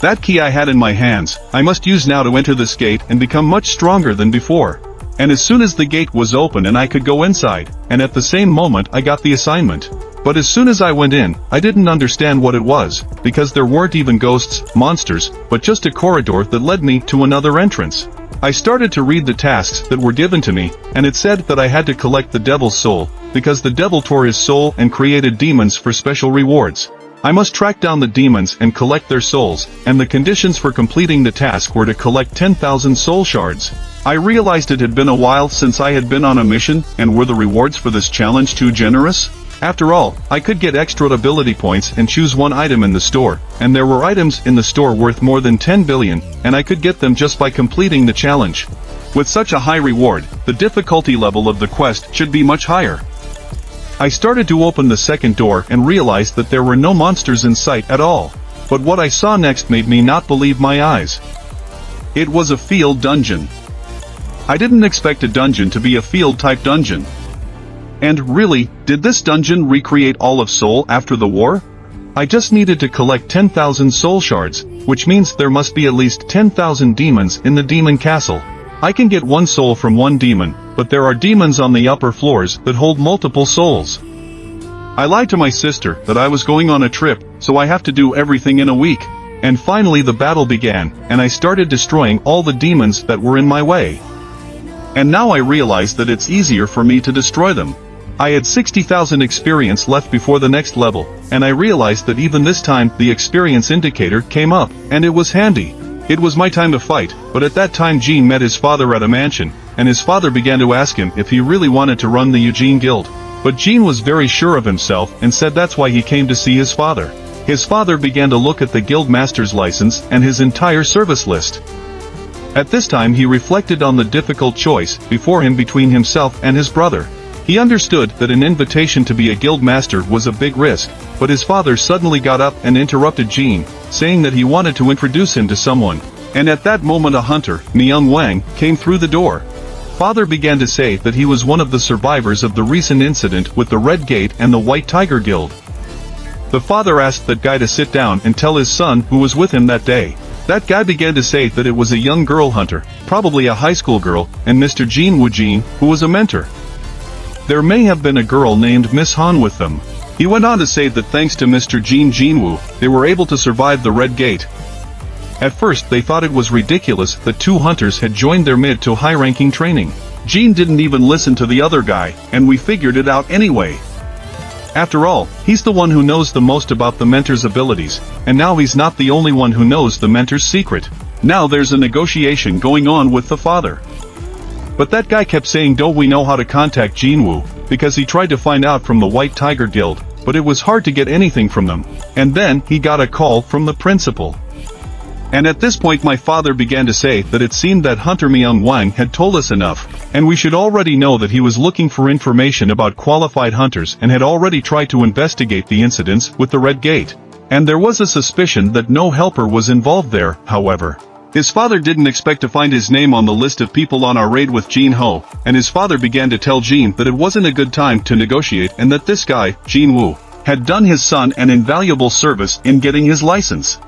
That key I had in my hands, I must use now to enter this gate and become much stronger than before. And as soon as the gate was open and I could go inside, and at the same moment I got the assignment. But as soon as I went in, I didn't understand what it was, because there weren't even ghosts, monsters, but just a corridor that led me to another entrance. I started to read the tasks that were given to me, and it said that I had to collect the devil's soul, because the devil tore his soul and created demons for special rewards. I must track down the demons and collect their souls, and the conditions for completing the task were to collect 10,000 soul shards. I realized it had been a while since I had been on a mission, and were the rewards for this challenge too generous? After all, I could get extra ability points and choose one item in the store, and there were items in the store worth more than 10 billion, and I could get them just by completing the challenge. With such a high reward, the difficulty level of the quest should be much higher. I started to open the second door and realized that there were no monsters in sight at all. But what I saw next made me not believe my eyes. It was a field dungeon. I didn't expect a dungeon to be a field-type dungeon. And really, did this dungeon recreate all of Seoul after the war? I just needed to collect 10,000 soul shards, which means there must be at least 10,000 demons in the demon castle. I can get one soul from one demon, but there are demons on the upper floors that hold multiple souls. I lied to my sister that I was going on a trip, so I have to do everything in a week. And finally the battle began, and I started destroying all the demons that were in my way. And now I realize that it's easier for me to destroy them. I had 60,000 experience left before the next level, and I realized that even this time the experience indicator came up, and it was handy. It was my time to fight, but at that time Jean met his father at a mansion, and his father began to ask him if he really wanted to run the Eugene Guild. But Jean was very sure of himself and said that's why he came to see his father. His father began to look at the guild master's license and his entire service list. At this time he reflected on the difficult choice before him between himself and his brother. He understood that an invitation to be a guild master was a big risk, but his father suddenly got up and interrupted Jean, saying that he wanted to introduce him to someone. And at that moment a hunter, Myung Wang, came through the door. Father began to say that he was one of the survivors of the recent incident with the Red Gate and the White Tiger Guild. The father asked that guy to sit down and tell his son who was with him that day. That guy began to say that it was a young girl hunter, probably a high school girl, and Mr. Jean Wu Jean, who was a mentor. There may have been a girl named Miss Han with them. He went on to say that thanks to Mr. Jean Wu, they were able to survive the Red Gate. At first they thought it was ridiculous that two hunters had joined their mid to high-ranking training. Jean didn't even listen to the other guy, and we figured it out anyway. After all, he's the one who knows the most about the mentor's abilities, and now he's not the only one who knows the mentor's secret. Now there's a negotiation going on with the father. But that guy kept saying, don't we know how to contact Jean Wu, because he tried to find out from the White Tiger Guild, but it was hard to get anything from them. And then he got a call from the principal. And at this point my father began to say that it seemed that Hunter Myung Wang had told us enough, and we should already know that he was looking for information about qualified hunters and had already tried to investigate the incidents with the Red Gate. And there was a suspicion that no helper was involved there, however. His father didn't expect to find his name on the list of people on our raid with Jean Ho, and his father began to tell Jean that it wasn't a good time to negotiate and that this guy, Jean Wu, had done his son an invaluable service in getting his license.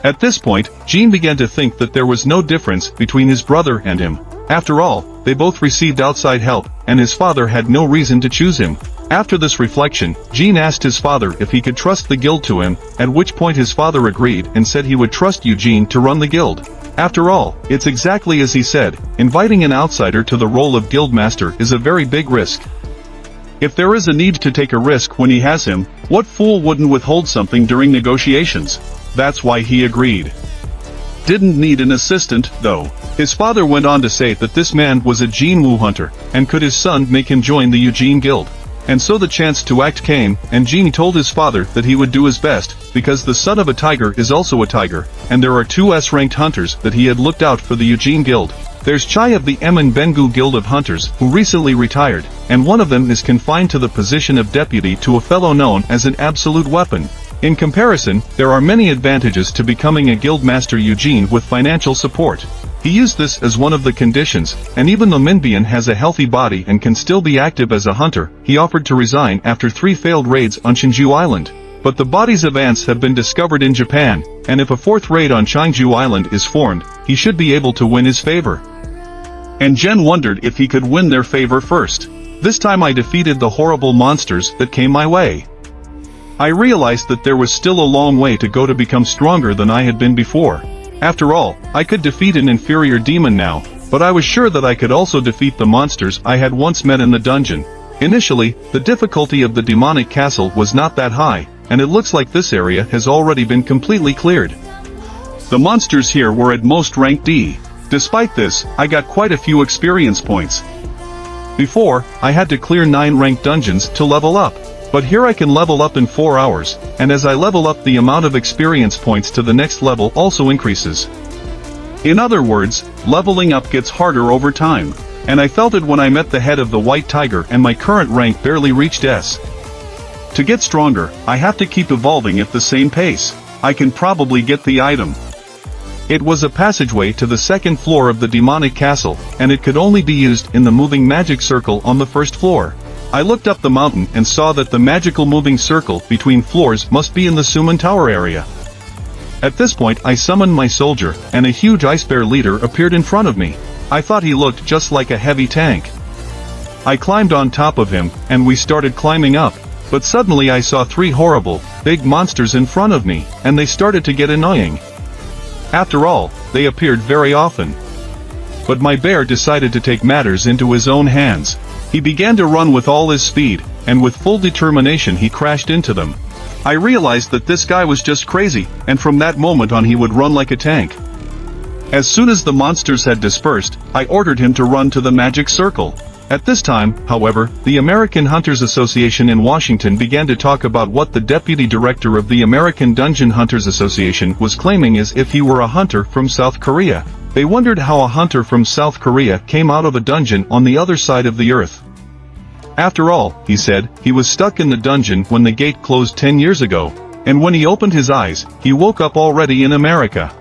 At this point, Jean began to think that there was no difference between his brother and him. After all, they both received outside help, and his father had no reason to choose him. After this reflection, Jean asked his father if he could trust the guild to him, at which point his father agreed and said he would trust Eugene to run the guild. After all, it's exactly as he said, inviting an outsider to the role of guildmaster is a very big risk. If there is a need to take a risk when he has him, what fool wouldn't withhold something during negotiations? That's why he agreed. Didn't need an assistant, though. His father went on to say that this man was a Jean Wu hunter, and could his son make him join the Eugene Guild. And so the chance to act came, and Jean told his father that he would do his best, because the son of a tiger is also a tiger, and there are two S-ranked hunters that he had looked out for the Eugene Guild. There's Chai of the Emin Bengu Guild of Hunters, who recently retired, and one of them is confined to the position of deputy to a fellow known as an absolute weapon. In comparison, there are many advantages to becoming a guildmaster Eugene with financial support. He used this as one of the conditions, and even though Minbian has a healthy body and can still be active as a hunter, he offered to resign after 3 failed raids on Shinju Island. But the bodies of ants have been discovered in Japan, and if a 4th raid on Changju Island is formed, he should be able to win his favor. And Jen wondered if he could win their favor first. This time I defeated the horrible monsters that came my way. I realized that there was still a long way to go to become stronger than I had been before. After all, I could defeat an inferior demon now, but I was sure that I could also defeat the monsters I had once met in the dungeon. Initially, the difficulty of the demonic castle was not that high, and it looks like this area has already been completely cleared. The monsters here were at most rank D. Despite this, I got quite a few experience points. Before, I had to clear 9 ranked dungeons to level up. But here I can level up in 4 hours, and as I level up the amount of experience points to the next level also increases. In other words, leveling up gets harder over time, and I felt it when I met the head of the White Tiger and my current rank barely reached S. To get stronger, I have to keep evolving at the same pace. I can probably get the item. It was a passageway to the 2nd floor of the demonic castle, and it could only be used in the moving magic circle on the 1st floor. I looked up the mountain and saw that the magical moving circle between floors must be in the Suman Tower area. At this point I summoned my soldier, and a huge ice bear leader appeared in front of me. I thought he looked just like a heavy tank. I climbed on top of him, and we started climbing up, but suddenly I saw 3 horrible, big monsters in front of me, and they started to get annoying. After all, they appeared very often. But my bear decided to take matters into his own hands. He began to run with all his speed, and with full determination he crashed into them. I realized that this guy was just crazy, and from that moment on he would run like a tank. As soon as the monsters had dispersed, I ordered him to run to the magic circle. At this time, however, the American Hunters Association in Washington began to talk about what the deputy director of the American Dungeon Hunters Association was claiming as if he were a hunter from South Korea. They wondered how a hunter from South Korea came out of a dungeon on the other side of the earth. After all, he said, he was stuck in the dungeon when the gate closed 10 years ago, and when he opened his eyes, he woke up already in America.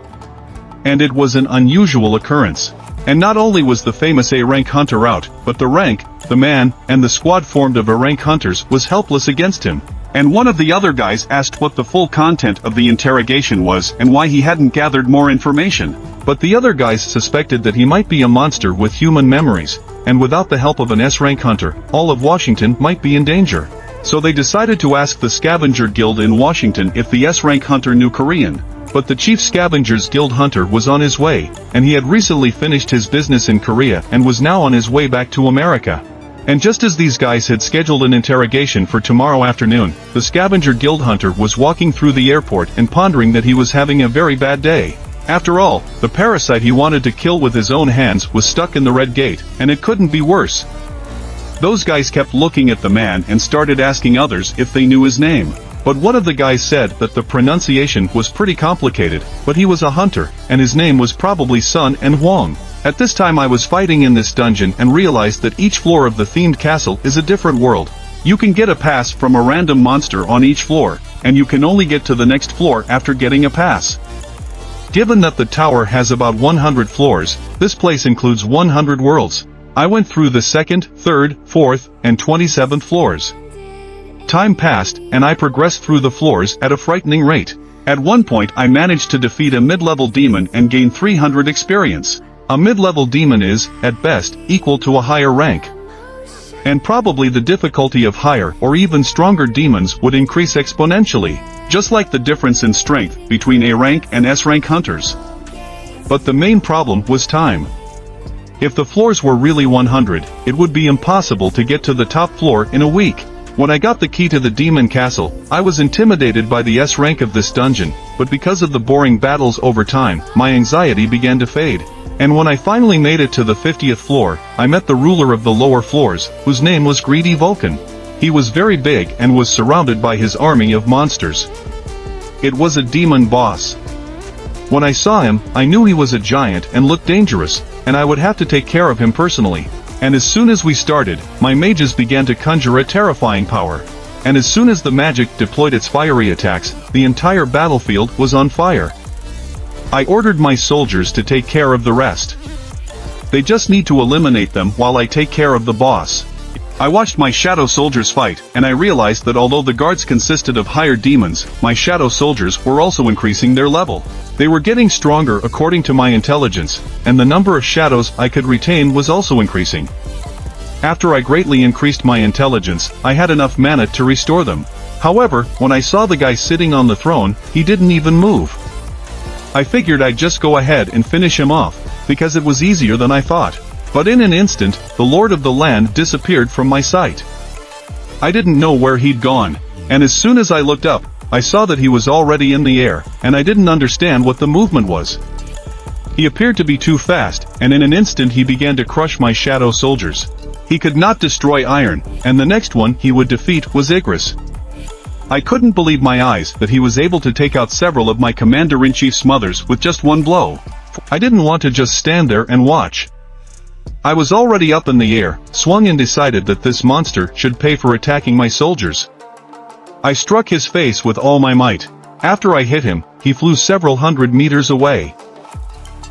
And it was an unusual occurrence. And not only was the famous A-rank hunter out, but the rank, the man, and the squad formed of A-rank hunters was helpless against him. And one of the other guys asked what the full content of the interrogation was and why he hadn't gathered more information. But the other guys suspected that he might be a monster with human memories, and without the help of an S-rank hunter, all of Washington might be in danger. So they decided to ask the Scavenger Guild in Washington if the S-rank hunter knew Korean. But the Chief Scavengers Guild hunter was on his way, and he had recently finished his business in Korea and was now on his way back to America. And just as these guys had scheduled an interrogation for tomorrow afternoon, the Scavenger Guild hunter was walking through the airport and pondering that he was having a very bad day. After all, the parasite he wanted to kill with his own hands was stuck in the red gate, and it couldn't be worse. Those guys kept looking at the man and started asking others if they knew his name. But one of the guys said that the pronunciation was pretty complicated, but he was a hunter, and his name was probably Sun and Huang. At this time I was fighting in this dungeon and realized that each floor of the themed castle is a different world. You can get a pass from a random monster on each floor, and you can only get to the next floor after getting a pass. Given that the tower has about 100 floors, this place includes 100 worlds. I went through the 2nd, 3rd, 4th, and 27th floors. Time passed, and I progressed through the floors at a frightening rate. At one point I managed to defeat a mid-level demon and gain 300 experience. A mid-level demon is, at best, equal to a higher rank. And probably the difficulty of higher or even stronger demons would increase exponentially, just like the difference in strength between A rank and S rank hunters. But the main problem was time. If the floors were really 100, it would be impossible to get to the top floor in a week. When I got the key to the demon castle, I was intimidated by the S rank of this dungeon, but because of the boring battles over time, my anxiety began to fade. And when I finally made it to the 50th floor, I met the ruler of the lower floors, whose name was Greedy Vulcan. He was very big and was surrounded by his army of monsters. It was a demon boss. When I saw him, I knew he was a giant and looked dangerous, and I would have to take care of him personally. And as soon as we started, my mages began to conjure a terrifying power. And as soon as the magic deployed its fiery attacks, the entire battlefield was on fire. I ordered my soldiers to take care of the rest. They just need to eliminate them while I take care of the boss. I watched my shadow soldiers fight, and I realized that although the guards consisted of higher demons, my shadow soldiers were also increasing their level. They were getting stronger according to my intelligence, and the number of shadows I could retain was also increasing. After I greatly increased my intelligence, I had enough mana to restore them. However, when I saw the guy sitting on the throne, he didn't even move. I figured I'd just go ahead and finish him off, because it was easier than I thought. But in an instant, the Lord of the Land disappeared from my sight. I didn't know where he'd gone, and as soon as I looked up, I saw that he was already in the air, and I didn't understand what the movement was. He appeared to be too fast, and in an instant he began to crush my shadow soldiers. He could not destroy iron, and the next one he would defeat was Igris. I couldn't believe my eyes that he was able to take out several of my Commander-in-Chief's mothers with just one blow. I didn't want to just stand there and watch. I was already up in the air, swung and decided that this monster should pay for attacking my soldiers. I struck his face with all my might. After I hit him, he flew several hundred meters away.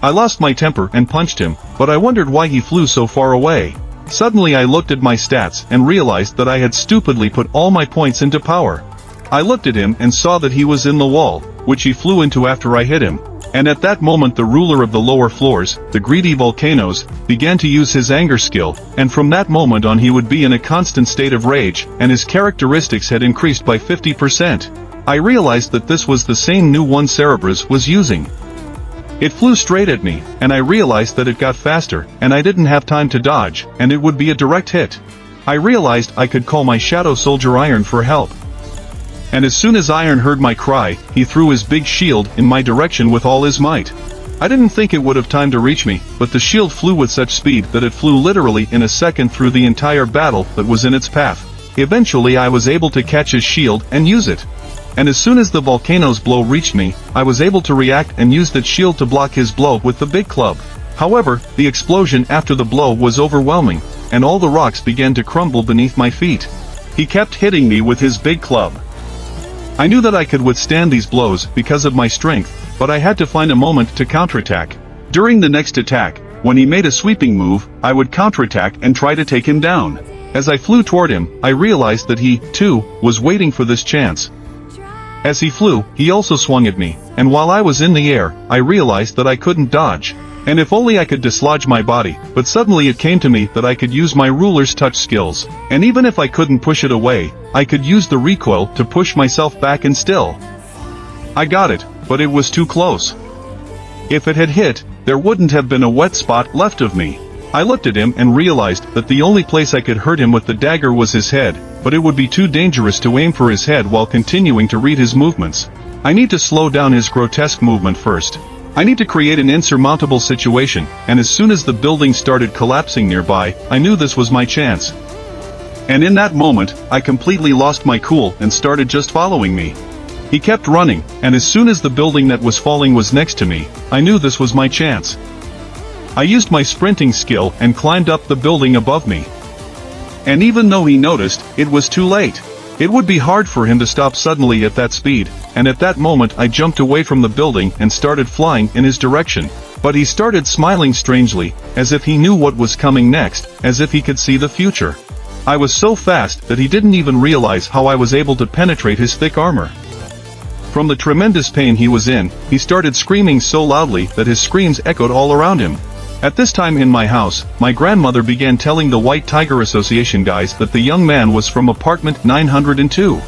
I lost my temper and punched him, but I wondered why he flew so far away. Suddenly I looked at my stats and realized that I had stupidly put all my points into power. I looked at him and saw that he was in the wall, which he flew into after I hit him. And at that moment the ruler of the lower floors, the Greedy Volcanoes, began to use his anger skill, and from that moment on he would be in a constant state of rage, and his characteristics had increased by 50%. I realized that this was the same new one Cerebras was using. It flew straight at me, and I realized that it got faster, and I didn't have time to dodge, and it would be a direct hit. I realized I could call my shadow soldier Iron for help. And as soon as Iron heard my cry, he threw his big shield in my direction with all his might. I didn't think it would have time to reach me, but the shield flew with such speed that it flew literally in a second through the entire battle that was in its path. Eventually I was able to catch his shield and use it. And as soon as the volcano's blow reached me, I was able to react and use that shield to block his blow with the big club. However, the explosion after the blow was overwhelming, and all the rocks began to crumble beneath my feet. He kept hitting me with his big club. I knew that I could withstand these blows because of my strength, but I had to find a moment to counterattack. During the next attack, when he made a sweeping move, I would counterattack and try to take him down. As I flew toward him, I realized that he, too, was waiting for this chance. As he flew, he also swung at me, and while I was in the air, I realized that I couldn't dodge. And if only I could dislodge my body, but suddenly it came to me that I could use my ruler's touch skills. And even if I couldn't push it away, I could use the recoil to push myself back and still. I got it, but it was too close. If it had hit, there wouldn't have been a wet spot left of me. I looked at him and realized that the only place I could hurt him with the dagger was his head, but it would be too dangerous to aim for his head while continuing to read his movements. I need to slow down his grotesque movement first. I need to create an insurmountable situation, and as soon as the building started collapsing nearby, I knew this was my chance. And in that moment, I completely lost my cool and started just following me. He kept running, and as soon as the building that was falling was next to me, I knew this was my chance. I used my sprinting skill and climbed up the building above me. And even though he noticed, it was too late. It would be hard for him to stop suddenly at that speed, and at that moment I jumped away from the building and started flying in his direction. But he started smiling strangely, as if he knew what was coming next, as if he could see the future. I was so fast that he didn't even realize how I was able to penetrate his thick armor. From the tremendous pain he was in, he started screaming so loudly that his screams echoed all around him. At this time in my house, my grandmother began telling the White Tiger Association guys that the young man was from apartment 902.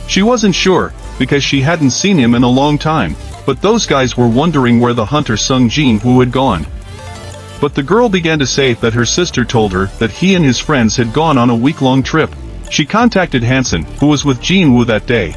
She wasn't sure, because she hadn't seen him in a long time, but those guys were wondering where the hunter Sung Jin Woo had gone. But the girl began to say that her sister told her that he and his friends had gone on a week-long trip. She contacted Hansen, who was with Jin Woo that day.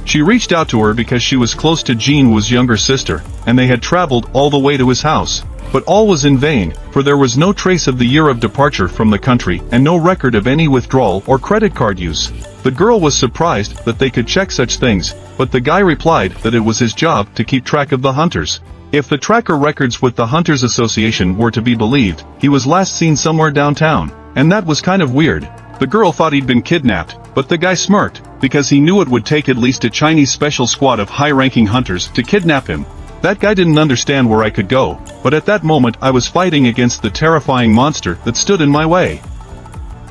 She reached out to her because she was close to Jin Woo's younger sister, and they had traveled all the way to his house. But all was in vain, for there was no trace of the year of departure from the country and no record of any withdrawal or credit card use. The girl was surprised that they could check such things, but the guy replied that it was his job to keep track of the hunters. If the tracker records with the Hunters Association were to be believed, he was last seen somewhere downtown, and that was kind of weird. The girl thought he'd been kidnapped, but the guy smirked, because he knew it would take at least a Chinese special squad of high-ranking hunters to kidnap him. That guy didn't understand where I could go, but at that moment I was fighting against the terrifying monster that stood in my way.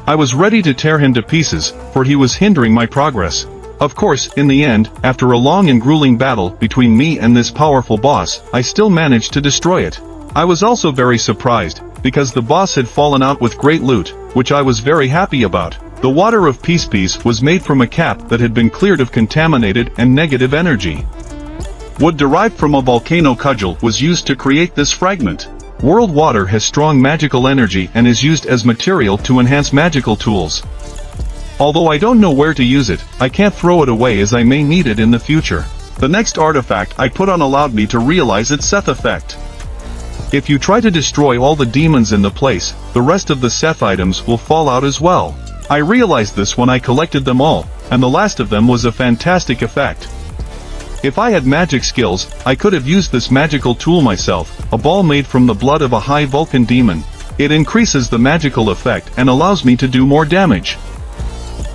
I was ready to tear him to pieces, for he was hindering my progress. Of course, in the end, after a long and grueling battle between me and this powerful boss, I still managed to destroy it. I was also very surprised, because the boss had fallen out with great loot, which I was very happy about. The water of Peace Piece was made from a cap that had been cleared of contaminated and negative energy. Wood derived from a volcano cudgel was used to create this fragment. World water has strong magical energy and is used as material to enhance magical tools. Although I don't know where to use it, I can't throw it away as I may need it in the future. The next artifact I put on allowed me to realize its Seth effect. If you try to destroy all the demons in the place, the rest of the Seth items will fall out as well. I realized this when I collected them all, and the last of them was a fantastic effect. If I had magic skills, I could have used this magical tool myself, a ball made from the blood of a high Vulcan demon. It increases the magical effect and allows me to do more damage.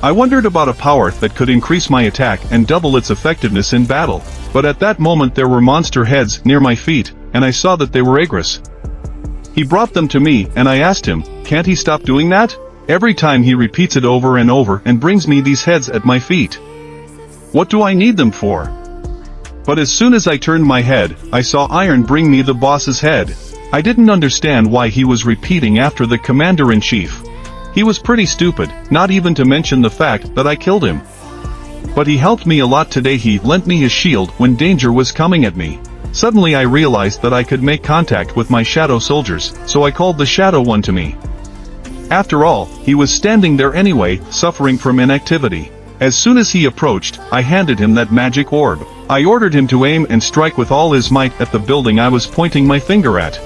I wondered about a power that could increase my attack and double its effectiveness in battle, but at that moment there were monster heads near my feet, and I saw that they were Igris. He brought them to me, and I asked him, can't he stop doing that? Every time he repeats it over and over and brings me these heads at my feet. What do I need them for? But as soon as I turned my head, I saw Iron bring me the boss's head. I didn't understand why he was repeating after the commander-in-chief. He was pretty stupid, not even to mention the fact that I killed him. But he helped me a lot today. He lent me his shield when danger was coming at me. Suddenly I realized that I could make contact with my shadow soldiers, so I called the shadow one to me. After all, he was standing there anyway, suffering from inactivity. As soon as he approached, I handed him that magic orb. I ordered him to aim and strike with all his might at the building I was pointing my finger at.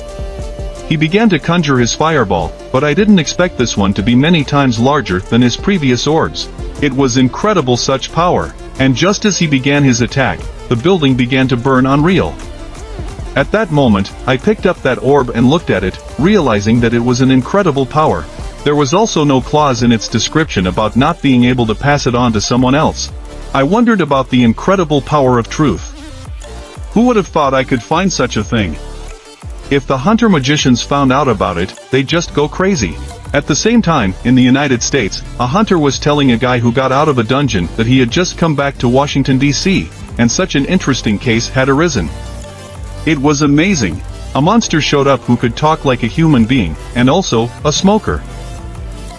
He began to conjure his fireball, but I didn't expect this one to be many times larger than his previous orbs. It was incredible, such power, and just as he began his attack, the building began to burn unreal. At that moment, I picked up that orb and looked at it, realizing that it was an incredible power. There was also no clause in its description about not being able to pass it on to someone else. I wondered about the incredible power of truth. Who would have thought I could find such a thing? If the hunter magicians found out about it, they'd just go crazy. At the same time, in the United States, a hunter was telling a guy who got out of a dungeon that he had just come back to Washington, D.C., and such an interesting case had arisen. It was amazing. A monster showed up who could talk like a human being, and also, a smoker.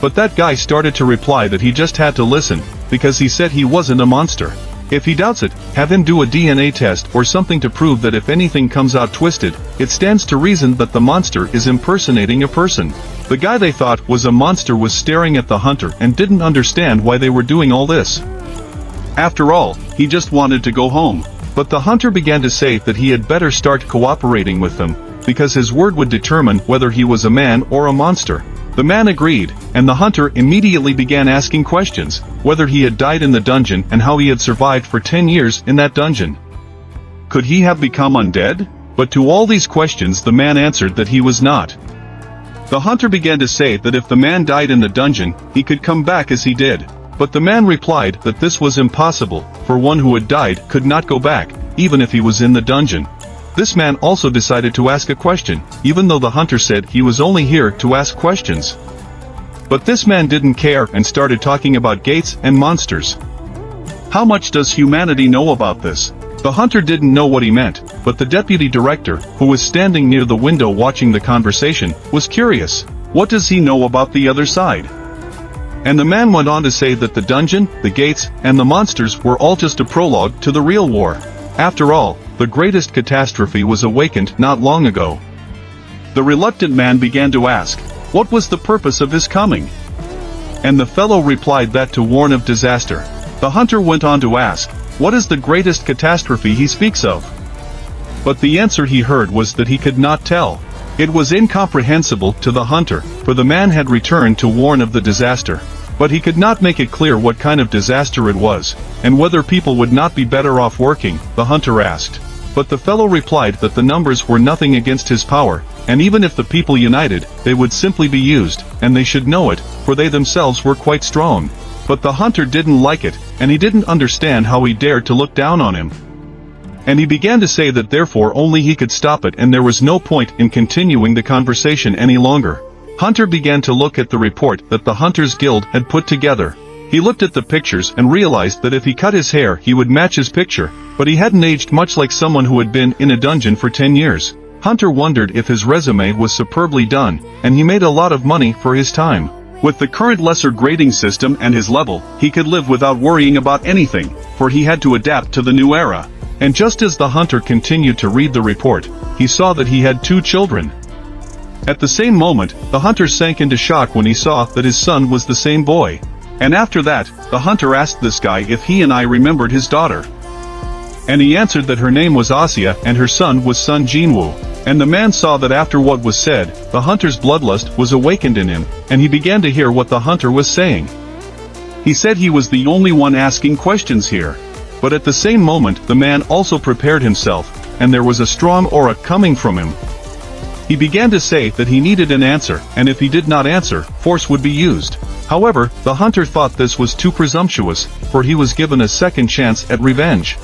But that guy started to reply that he just had to listen, because he said he wasn't a monster. If he doubts it, have him do a DNA test or something to prove that if anything comes out twisted, it stands to reason that the monster is impersonating a person. The guy they thought was a monster was staring at the hunter and didn't understand why they were doing all this. After all, he just wanted to go home. But the hunter began to say that he had better start cooperating with them, because his word would determine whether he was a man or a monster. The man agreed, and the hunter immediately began asking questions, whether he had died in the dungeon and how he had survived for 10 years in that dungeon. Could he have become undead? But to all these questions the man answered that he was not. The hunter began to say that if the man died in the dungeon, he could come back as he did. But the man replied that this was impossible, for one who had died could not go back, even if he was in the dungeon. This man also decided to ask a question, even though the hunter said he was only here to ask questions. But this man didn't care and started talking about gates and monsters. How much does humanity know about this? The hunter didn't know what he meant, but the deputy director, who was standing near the window watching the conversation, was curious. What does he know about the other side? And the man went on to say that the dungeon, the gates, and the monsters were all just a prologue to the real war. After all, the greatest catastrophe was awakened not long ago. The reluctant man began to ask, what was the purpose of his coming? And the fellow replied that to warn of disaster. The hunter went on to ask, what is the greatest catastrophe he speaks of? But the answer he heard was that he could not tell. It was incomprehensible to the hunter, for the man had returned to warn of the disaster. But he could not make it clear what kind of disaster it was, and whether people would not be better off working, the hunter asked. But the fellow replied that the numbers were nothing against his power, and even if the people united, they would simply be used, and they should know it, for they themselves were quite strong. But the hunter didn't like it, and he didn't understand how he dared to look down on him. And he began to say that therefore only he could stop it and there was no point in continuing the conversation any longer. Hunter began to look at the report that the Hunters Guild had put together. He looked at the pictures and realized that if he cut his hair he would match his picture, but he hadn't aged much like someone who had been in a dungeon for 10 years. Hunter wondered if his resume was superbly done, and he made a lot of money for his time. With the current lesser grading system and his level, he could live without worrying about anything, for he had to adapt to the new era. And just as the hunter continued to read the report, he saw that he had 2 children. At the same moment, the hunter sank into shock when he saw that his son was the same boy. And after that, the hunter asked this guy if he and I remembered his daughter. And he answered that her name was Asya and her son was Sun Jinwoo. And the man saw that after what was said, the hunter's bloodlust was awakened in him, and he began to hear what the hunter was saying. He said he was the only one asking questions here. But at the same moment the man also prepared himself, and there was a strong aura coming from him. He began to say that he needed an answer, and if he did not answer, force would be used. However, the hunter thought this was too presumptuous, for he was given a second chance at revenge.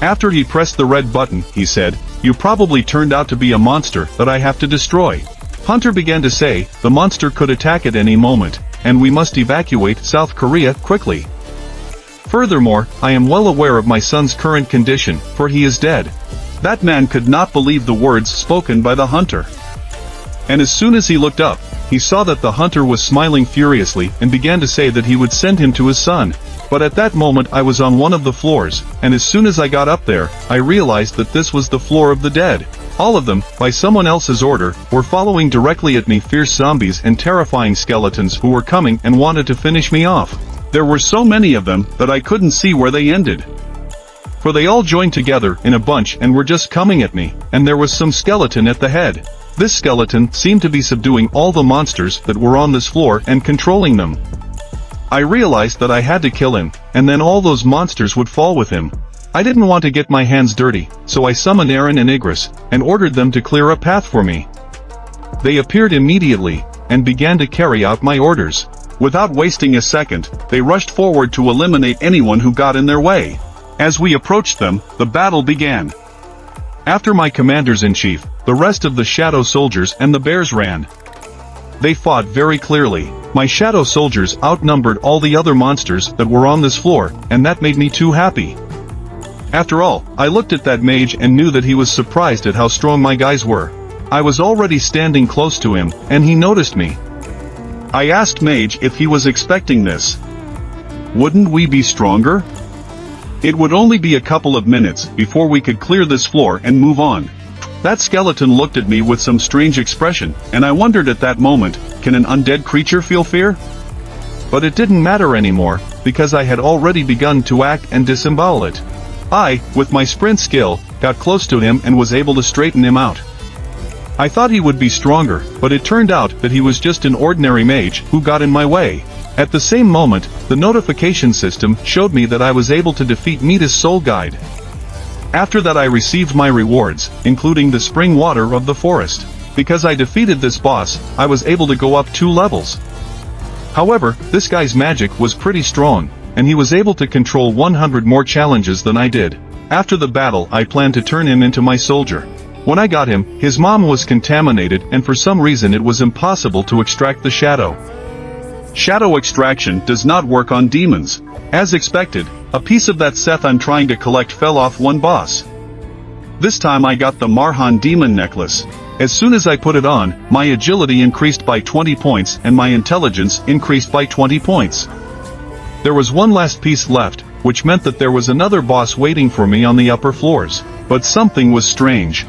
After he pressed the red button, he said, "You probably turned out to be a monster that I have to destroy." Hunter began to say, the monster could attack at any moment, and we must evacuate South Korea quickly. Furthermore, I am well aware of my son's current condition, for he is dead. That man could not believe the words spoken by the hunter. And as soon as he looked up, he saw that the hunter was smiling furiously and began to say that he would send him to his son. But at that moment I was on one of the floors, and as soon as I got up there, I realized that this was the floor of the dead. All of them, by someone else's order, were following directly at me, fierce zombies and terrifying skeletons who were coming and wanted to finish me off. There were so many of them that I couldn't see where they ended. For they all joined together in a bunch and were just coming at me, and there was some skeleton at the head. This skeleton seemed to be subduing all the monsters that were on this floor and controlling them. I realized that I had to kill him, and then all those monsters would fall with him. I didn't want to get my hands dirty, so I summoned Aaron and Igris, and ordered them to clear a path for me. They appeared immediately, and began to carry out my orders. Without wasting a second, they rushed forward to eliminate anyone who got in their way. As we approached them, the battle began. After my commanders-in-chief, the rest of the shadow soldiers and the bears ran. They fought very clearly. My shadow soldiers outnumbered all the other monsters that were on this floor, and that made me too happy. After all, I looked at that mage and knew that he was surprised at how strong my guys were. I was already standing close to him, and he noticed me. I asked Mage if he was expecting this. Wouldn't we be stronger? It would only be a couple of minutes before we could clear this floor and move on. That skeleton looked at me with some strange expression, and I wondered at that moment, can an undead creature feel fear? But it didn't matter anymore, because I had already begun to act and disembowel it. I, with my sprint skill, got close to him and was able to straighten him out. I thought he would be stronger, but it turned out that he was just an ordinary mage who got in my way. At the same moment, the notification system showed me that I was able to defeat Mita's soul guide. After that I received my rewards, including the spring water of the forest. Because I defeated this boss, I was able to go up 2 levels. However, this guy's magic was pretty strong, and he was able to control 100 more challenges than I did. After the battle I planned to turn him into my soldier. When I got him, his mom was contaminated and for some reason it was impossible to extract the shadow. Shadow extraction does not work on demons. As expected, a piece of that Seth I'm trying to collect fell off one boss. This time I got the Marhan demon necklace. As soon as I put it on, my agility increased by 20 points and my intelligence increased by 20 points. There was one last piece left, which meant that there was another boss waiting for me on the upper floors. But something was strange.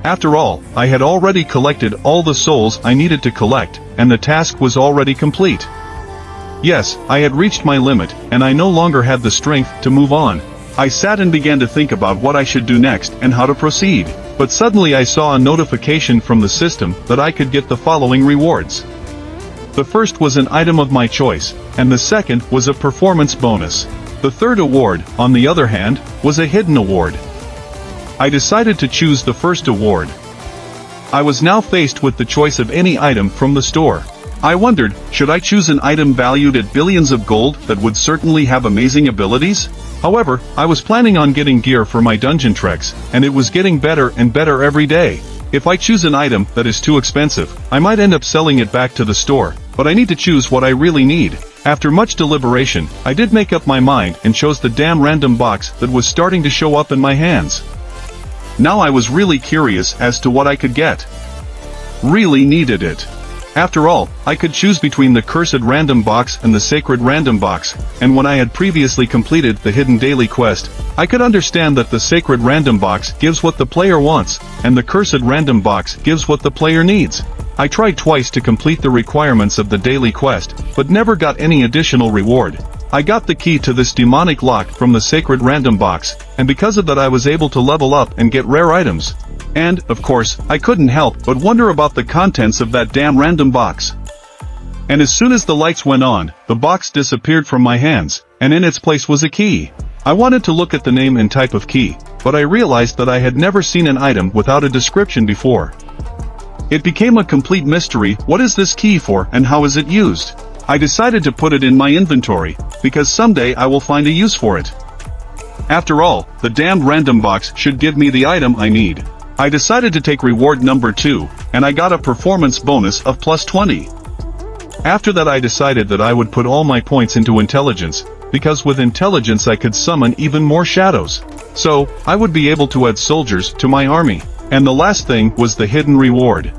After all, I had already collected all the souls I needed to collect, and the task was already complete. Yes, I had reached my limit, and I no longer had the strength to move on. I sat and began to think about what I should do next and how to proceed. But suddenly I saw a notification from the system that I could get the following rewards. The first was an item of my choice, and the second was a performance bonus. The third award, on the other hand, was a hidden award. I decided to choose the first award. I was now faced with the choice of any item from the store. I wondered, should I choose an item valued at billions of gold that would certainly have amazing abilities? However, I was planning on getting gear for my dungeon treks, and it was getting better and better every day. If I choose an item that is too expensive, I might end up selling it back to the store, but I need to choose what I really need. After much deliberation, I did make up my mind and chose the damn random box that was starting to show up in my hands. Now I was really curious as to what I could get. Really needed it. After all, I could choose between the cursed random box and the sacred random box, and when I had previously completed the hidden daily quest, I could understand that the sacred random box gives what the player wants, and the cursed random box gives what the player needs. I tried twice to complete the requirements of the daily quest, but never got any additional reward. I got the key to this demonic lock from the sacred random box, and because of that I was able to level up and get rare items. And, of course, I couldn't help but wonder about the contents of that damn random box. And as soon as the lights went on, the box disappeared from my hands, and in its place was a key. I wanted to look at the name and type of key, but I realized that I had never seen an item without a description before. It became a complete mystery. What is this key for and how is it used? I decided to put it in my inventory, because someday I will find a use for it. After all, the damned random box should give me the item I need. I decided to take reward number 2, and I got a performance bonus of plus 20. After that I decided that I would put all my points into intelligence, because with intelligence I could summon even more shadows. So, I would be able to add soldiers to my army. And the last thing was the hidden reward.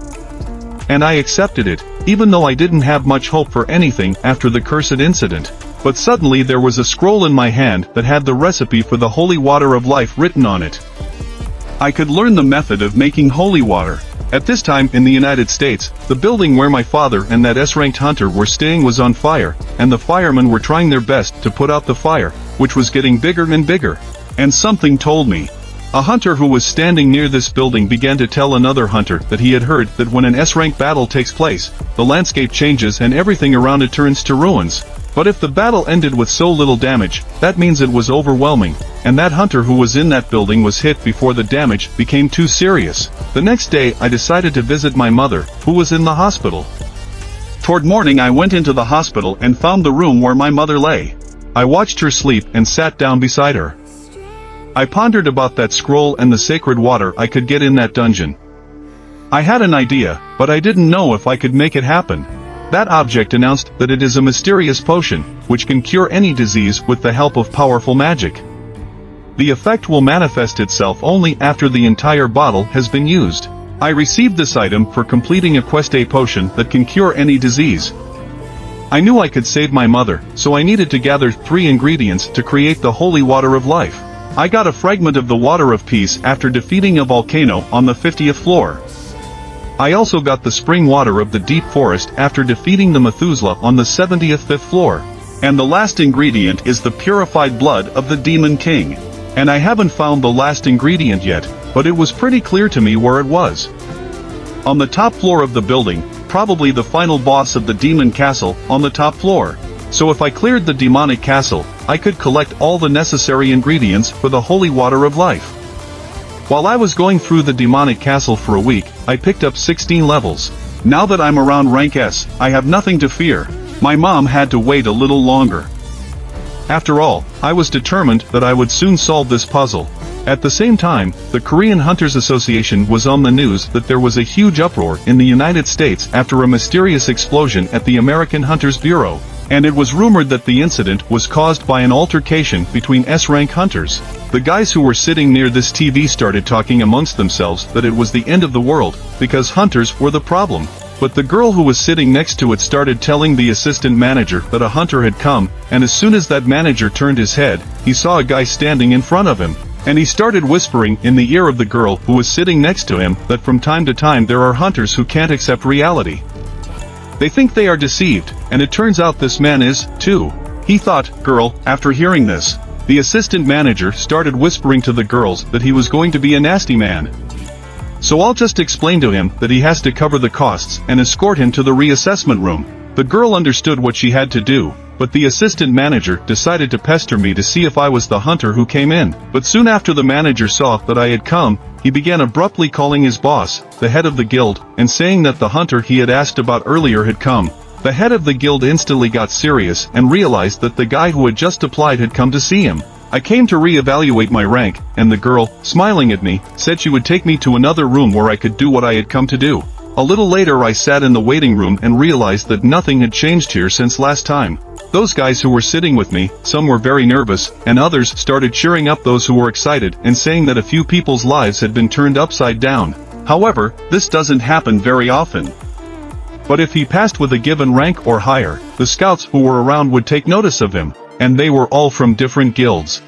And I accepted it, even though I didn't have much hope for anything after the cursed incident. But suddenly there was a scroll in my hand that had the recipe for the holy water of life written on it. I could learn the method of making holy water. At this time in the United States, the building where my father and that S-ranked hunter were staying was on fire, and the firemen were trying their best to put out the fire, which was getting bigger and bigger. And something told me. A hunter who was standing near this building began to tell another hunter that he had heard that when an S-rank battle takes place, the landscape changes and everything around it turns to ruins. But if the battle ended with so little damage, that means it was overwhelming, and that hunter who was in that building was hit before the damage became too serious. The next day I decided to visit my mother, who was in the hospital. Toward morning I went into the hospital and found the room where my mother lay. I watched her sleep and sat down beside her. I pondered about that scroll and the sacred water I could get in that dungeon. I had an idea, but I didn't know if I could make it happen. That object announced that it is a mysterious potion, which can cure any disease with the help of powerful magic. The effect will manifest itself only after the entire bottle has been used. I received this item for completing a quest, a potion that can cure any disease. I knew I could save my mother, so I needed to gather 3 ingredients to create the holy water of life. I got a fragment of the water of peace after defeating a volcano on the 50th floor. I also got the spring water of the deep forest after defeating the Methuselah on the 75th floor. And the last ingredient is the purified blood of the Demon King. And I haven't found the last ingredient yet, but it was pretty clear to me where it was. On the top floor of the building, probably the final boss of the demon castle, on the top floor. So if I cleared the demonic castle, I could collect all the necessary ingredients for the holy water of life. While I was going through the demonic castle for a week, I picked up 16 levels. Now that I'm around rank S, I have nothing to fear. My mom had to wait a little longer. After all, I was determined that I would soon solve this puzzle. At the same time, the Korean Hunters Association was on the news that there was a huge uproar in the United States after a mysterious explosion at the American Hunters Bureau, and it was rumored that the incident was caused by an altercation between S-rank hunters. The guys who were sitting near this TV started talking amongst themselves that it was the end of the world, because hunters were the problem. But the girl who was sitting next to it started telling the assistant manager that a hunter had come, and as soon as that manager turned his head, he saw a guy standing in front of him. And he started whispering in the ear of the girl who was sitting next to him that from time to time there are hunters who can't accept reality. They think they are deceived, and it turns out this man is, too. He thought, girl, after hearing this. The assistant manager started whispering to the girls that he was going to be a nasty man. So I'll just explain to him that he has to cover the costs and escort him to the reassessment room. The girl understood what she had to do, but the assistant manager decided to pester me to see if I was the hunter who came in. But soon after the manager saw that I had come, he began abruptly calling his boss, the head of the guild, and saying that the hunter he had asked about earlier had come. The head of the guild instantly got serious and realized that the guy who had just applied had come to see him. I came to re-evaluate my rank, and the girl, smiling at me, said she would take me to another room where I could do what I had come to do. A little later I sat in the waiting room and realized that nothing had changed here since last time. Those guys who were sitting with me, some were very nervous, and others started cheering up those who were excited and saying that a few people's lives had been turned upside down. However, this doesn't happen very often. But if he passed with a given rank or higher, the scouts who were around would take notice of him, and they were all from different guilds.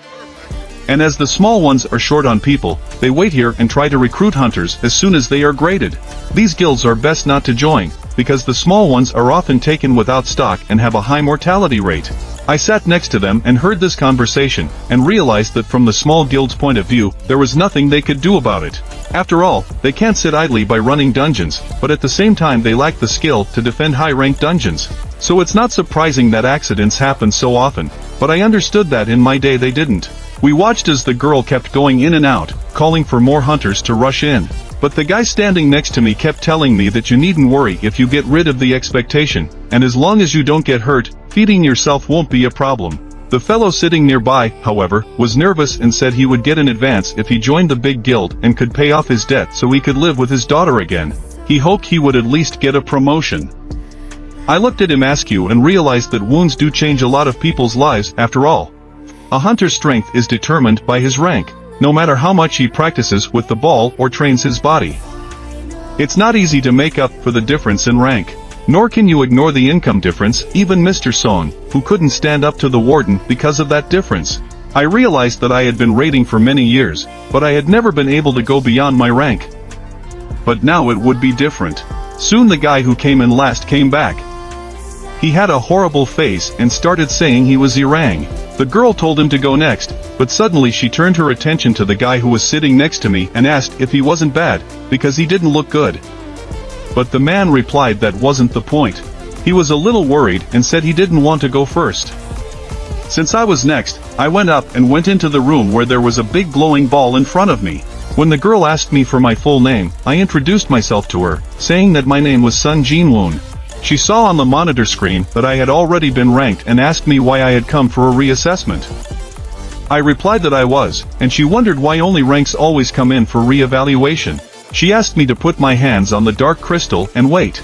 And as the small ones are short on people, they wait here and try to recruit hunters as soon as they are graded. These guilds are best not to join, because the small ones are often taken without stock and have a high mortality rate. I sat next to them and heard this conversation, and realized that from the small guild's point of view, there was nothing they could do about it. After all, they can't sit idly by running dungeons, but at the same time they lack the skill to defend high-ranked dungeons. So it's not surprising that accidents happen so often, but I understood that in my day they didn't. We watched as the girl kept going in and out, calling for more hunters to rush in. But the guy standing next to me kept telling me that you needn't worry if you get rid of the expectation, and as long as you don't get hurt, feeding yourself won't be a problem. The fellow sitting nearby, however, was nervous and said he would get an advance if he joined the big guild and could pay off his debt so he could live with his daughter again. He hoped he would at least get a promotion. I looked at him askew and realized that wounds do change a lot of people's lives after all. A hunter's strength is determined by his rank, no matter how much he practices with the ball or trains his body. It's not easy to make up for the difference in rank. Nor can you ignore the income difference, even Mr. Song, who couldn't stand up to the warden because of that difference. I realized that I had been raiding for many years, but I had never been able to go beyond my rank. But now it would be different. Soon the guy who came in last came back. He had a horrible face and started saying he was Irang. The girl told him to go next, but suddenly she turned her attention to the guy who was sitting next to me and asked if he wasn't bad, because he didn't look good. But the man replied that wasn't the point. He was a little worried and said he didn't want to go first. Since I was next, I went up and went into the room where there was a big glowing ball in front of me. When the girl asked me for my full name, I introduced myself to her, saying that my name was Sun Jinwoon. She saw on the monitor screen that I had already been ranked and asked me why I had come for a reassessment. I replied that I was, and she wondered why only ranks always come in for re-evaluation. She asked me to put my hands on the dark crystal and wait.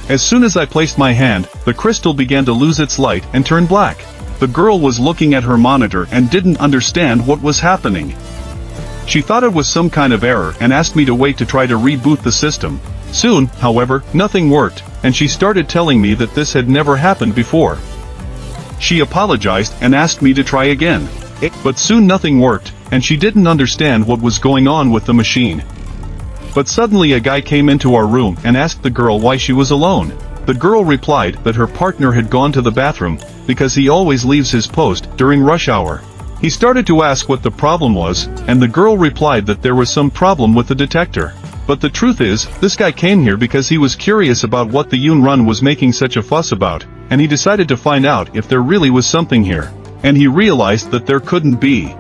As soon as I placed my hand, the crystal began to lose its light and turn black. The girl was looking at her monitor and didn't understand what was happening. She thought it was some kind of error and asked me to wait to try to reboot the system. Soon, however, nothing worked, and she started telling me that this had never happened before. She apologized and asked me to try again. But soon nothing worked, and she didn't understand what was going on with the machine. But suddenly a guy came into our room and asked the girl why she was alone. The girl replied that her partner had gone to the bathroom, because he always leaves his post during rush hour. He started to ask what the problem was, and the girl replied that there was some problem with the detector. But the truth is, this guy came here because he was curious about what the Yoon Run was making such a fuss about, and he decided to find out if there really was something here. And he realized that there couldn't be.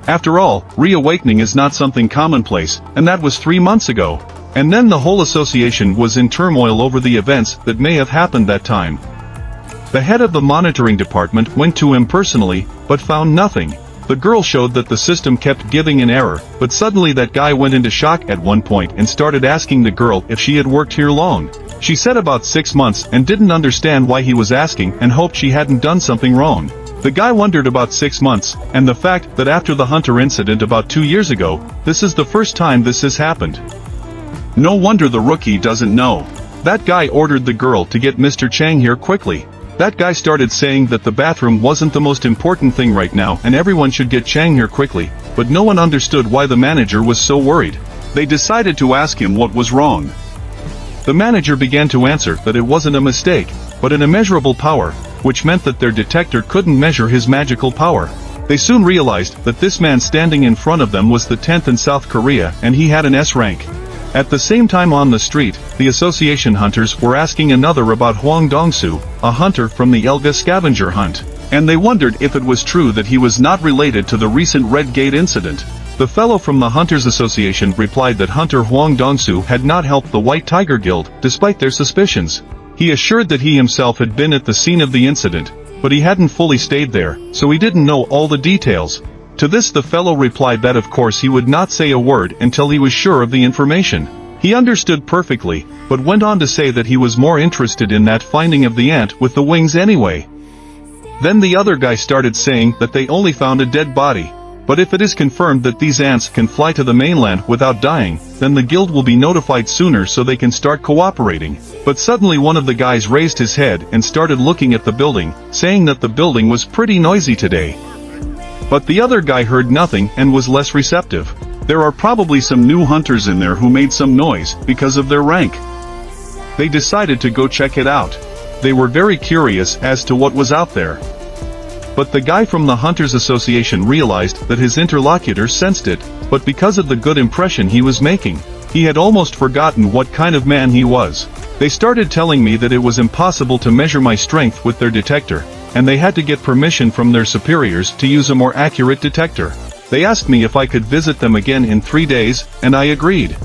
After all, reawakening is not something commonplace, and that was 3 months ago. And then the whole association was in turmoil over the events that may have happened that time. The head of the monitoring department went to him personally, but found nothing. The girl showed that the system kept giving an error, but suddenly that guy went into shock at one point and started asking the girl if she had worked here long. She said about 6 months and didn't understand why he was asking and hoped she hadn't done something wrong. The guy wondered about 6 months, and the fact that after the Hunter incident about 2 years ago, this is the first time this has happened. No wonder the rookie doesn't know. That guy ordered the girl to get Mr. Chang here quickly. That guy started saying that the bathroom wasn't the most important thing right now and everyone should get Chang here quickly, but no one understood why the manager was so worried. They decided to ask him what was wrong. The manager began to answer that it wasn't a mistake, but an immeasurable power, which meant that their detector couldn't measure his magical power. They soon realized that this man standing in front of them was the 10th in South Korea and he had an S rank. At the same time on the street, the association hunters were asking another about Hwang Dong-soo, a hunter from the Elga scavenger hunt. And they wondered if it was true that he was not related to the recent Red Gate incident. The fellow from the Hunters Association replied that Hunter Hwang Dong-soo had not helped the White Tiger Guild, despite their suspicions. He assured that he himself had been at the scene of the incident, but he hadn't fully stayed there, so he didn't know all the details. To this the fellow replied that of course he would not say a word until he was sure of the information. He understood perfectly, but went on to say that he was more interested in that finding of the ant with the wings anyway. Then the other guy started saying that they only found a dead body. But if it is confirmed that these ants can fly to the mainland without dying, then the guild will be notified sooner so they can start cooperating. But suddenly one of the guys raised his head and started looking at the building, saying that the building was pretty noisy today. But the other guy heard nothing and was less receptive. There are probably some new hunters in there who made some noise because of their rank. They decided to go check it out. They were very curious as to what was out there. But the guy from the Hunters Association realized that his interlocutor sensed it, but because of the good impression he was making, he had almost forgotten what kind of man he was. They started telling me that it was impossible to measure my strength with their detector, and they had to get permission from their superiors to use a more accurate detector. They asked me if I could visit them again in 3 days, and I agreed.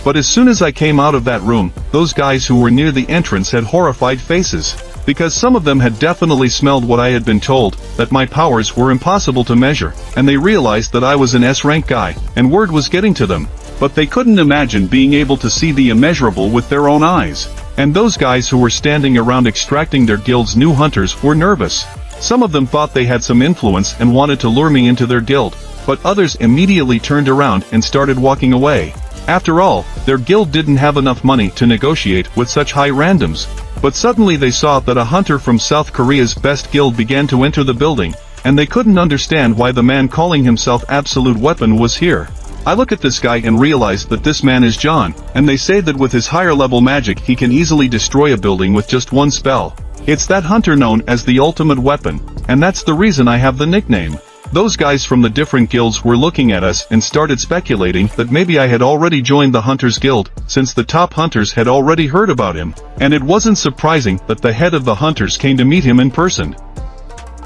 But as soon as I came out of that room, those guys who were near the entrance had horrified faces. Because some of them had definitely smelled what I had been told, that my powers were impossible to measure, and they realized that I was an S-rank guy, and word was getting to them. But they couldn't imagine being able to see the immeasurable with their own eyes. And those guys who were standing around extracting their guild's new hunters were nervous. Some of them thought they had some influence and wanted to lure me into their guild, but others immediately turned around and started walking away. After all, their guild didn't have enough money to negotiate with such high randoms. But suddenly they saw that a hunter from South Korea's best guild began to enter the building, and they couldn't understand why the man calling himself Absolute Weapon was here. I look at this guy and realize that this man is John, and they say that with his higher level magic he can easily destroy a building with just one spell. It's that hunter known as the Ultimate Weapon, and that's the reason I have the nickname. Those guys from the different guilds were looking at us and started speculating that maybe I had already joined the Hunters Guild, since the top hunters had already heard about him, and it wasn't surprising that the head of the hunters came to meet him in person.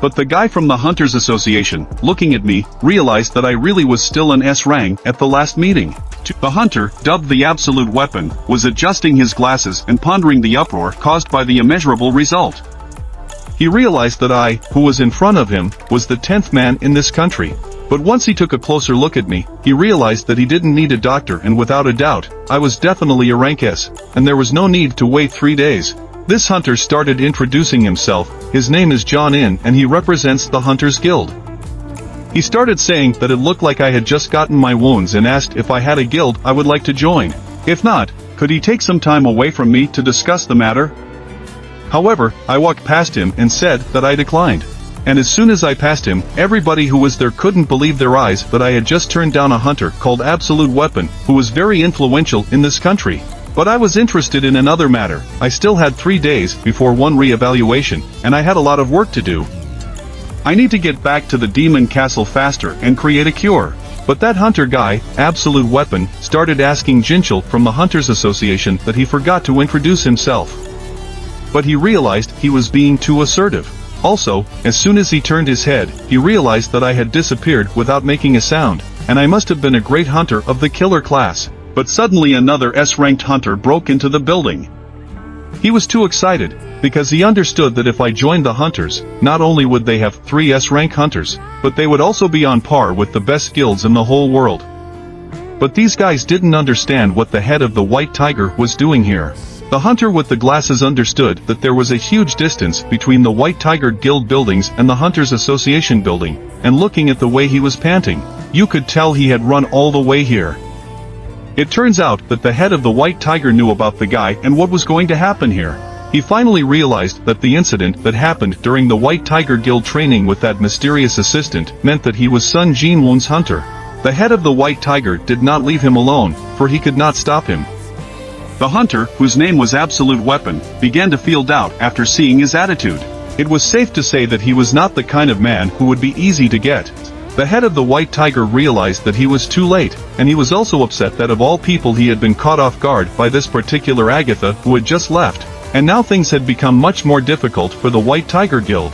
But the guy from the Hunters Association, looking at me, realized that I really was still an S-rank at the last meeting. The hunter, dubbed the Absolute Weapon, was adjusting his glasses and pondering the uproar caused by the immeasurable result. He realized that I, who was in front of him, was the 10th man in this country. But once he took a closer look at me, he realized that he didn't need a doctor, and without a doubt, I was definitely a rank S, and there was no need to wait 3 days. This hunter started introducing himself. His name is John In, and he represents the Hunters Guild. He started saying that it looked like I had just gotten my wounds and asked if I had a guild I would like to join. If not, could he take some time away from me to discuss the matter? However, I walked past him and said that I declined. And as soon as I passed him, everybody who was there couldn't believe their eyes that I had just turned down a hunter called Absolute Weapon, who was very influential in this country. But I was interested in another matter. I still had 3 days before one re-evaluation, and I had a lot of work to do. I need to get back to the demon castle faster and create a cure. But that hunter guy, Absolute Weapon, started asking Jinchul from the Hunters Association that he forgot to introduce himself. But he realized he was being too assertive. Also, as soon as he turned his head, he realized that I had disappeared without making a sound, and I must have been a great hunter of the killer class. But suddenly another S-ranked hunter broke into the building. He was too excited, because he understood that if I joined the hunters, not only would they have 3 S-rank hunters, but they would also be on par with the best guilds in the whole world. But these guys didn't understand what the head of the White Tiger was doing here. The hunter with the glasses understood that there was a huge distance between the White Tiger Guild buildings and the Hunters Association building, and looking at the way he was panting, you could tell he had run all the way here. It turns out that the head of the White Tiger knew about the guy and what was going to happen here. He finally realized that the incident that happened during the White Tiger Guild training with that mysterious assistant meant that he was Sun Jinwon's hunter. The head of the White Tiger did not leave him alone, for he could not stop him. The hunter, whose name was Absolute Weapon, began to feel doubt after seeing his attitude. It was safe to say that he was not the kind of man who would be easy to get. The head of the White Tiger realized that he was too late, and he was also upset that of all people he had been caught off guard by this particular Agatha who had just left, and now things had become much more difficult for the White Tiger Guild.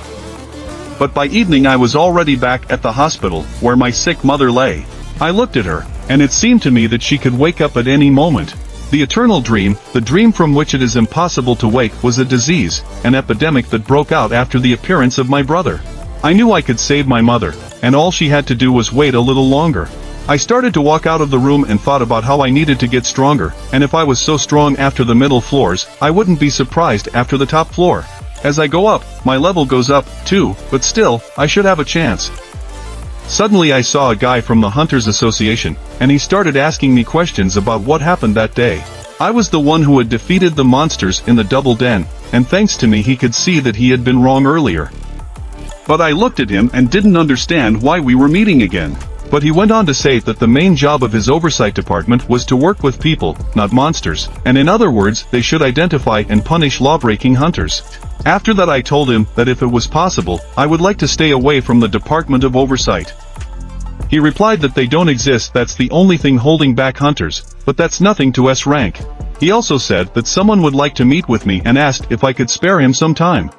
But by evening I was already back at the hospital, where my sick mother lay. I looked at her, and it seemed to me that she could wake up at any moment. The eternal dream, the dream from which it is impossible to wake, was a disease, an epidemic that broke out after the appearance of my brother. I knew I could save my mother, and all she had to do was wait a little longer. I started to walk out of the room and thought about how I needed to get stronger, and if I was so strong after the middle floors, I wouldn't be surprised after the top floor. As I go up, my level goes up, too, but still, I should have a chance. Suddenly I saw a guy from the Hunters Association, and he started asking me questions about what happened that day. I was the one who had defeated the monsters in the double den, and thanks to me he could see that he had been wrong earlier. But I looked at him and didn't understand why we were meeting again. But he went on to say that the main job of his oversight department was to work with people, not monsters, and in other words, they should identify and punish law-breaking hunters. After that I told him that if it was possible, I would like to stay away from the Department of Oversight. He replied that they don't exist, that's the only thing holding back hunters, but that's nothing to S rank. He also said that someone would like to meet with me and asked if I could spare him some time.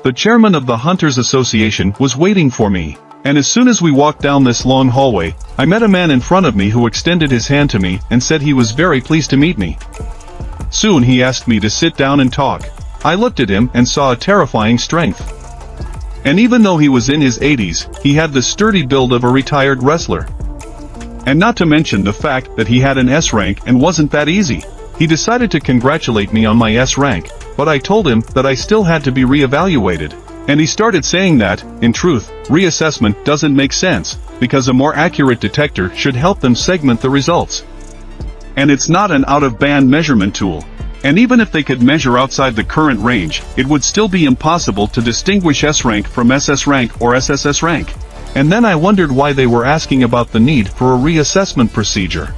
The chairman of the Hunters Association was waiting for me, and as soon as we walked down this long hallway, I met a man in front of me who extended his hand to me and said he was very pleased to meet me. Soon he asked me to sit down and talk. I looked at him and saw a terrifying strength. And even though he was in his 80s, he had the sturdy build of a retired wrestler. And not to mention the fact that he had an S rank and wasn't that easy. He decided to congratulate me on my S rank, but I told him that I still had to be re-evaluated. And he started saying that, in truth, reassessment doesn't make sense, because a more accurate detector should help them segment the results. And it's not an out-of-band measurement tool. And even if they could measure outside the current range, it would still be impossible to distinguish S rank from SS rank or SSS rank. And then I wondered why they were asking about the need for a reassessment procedure.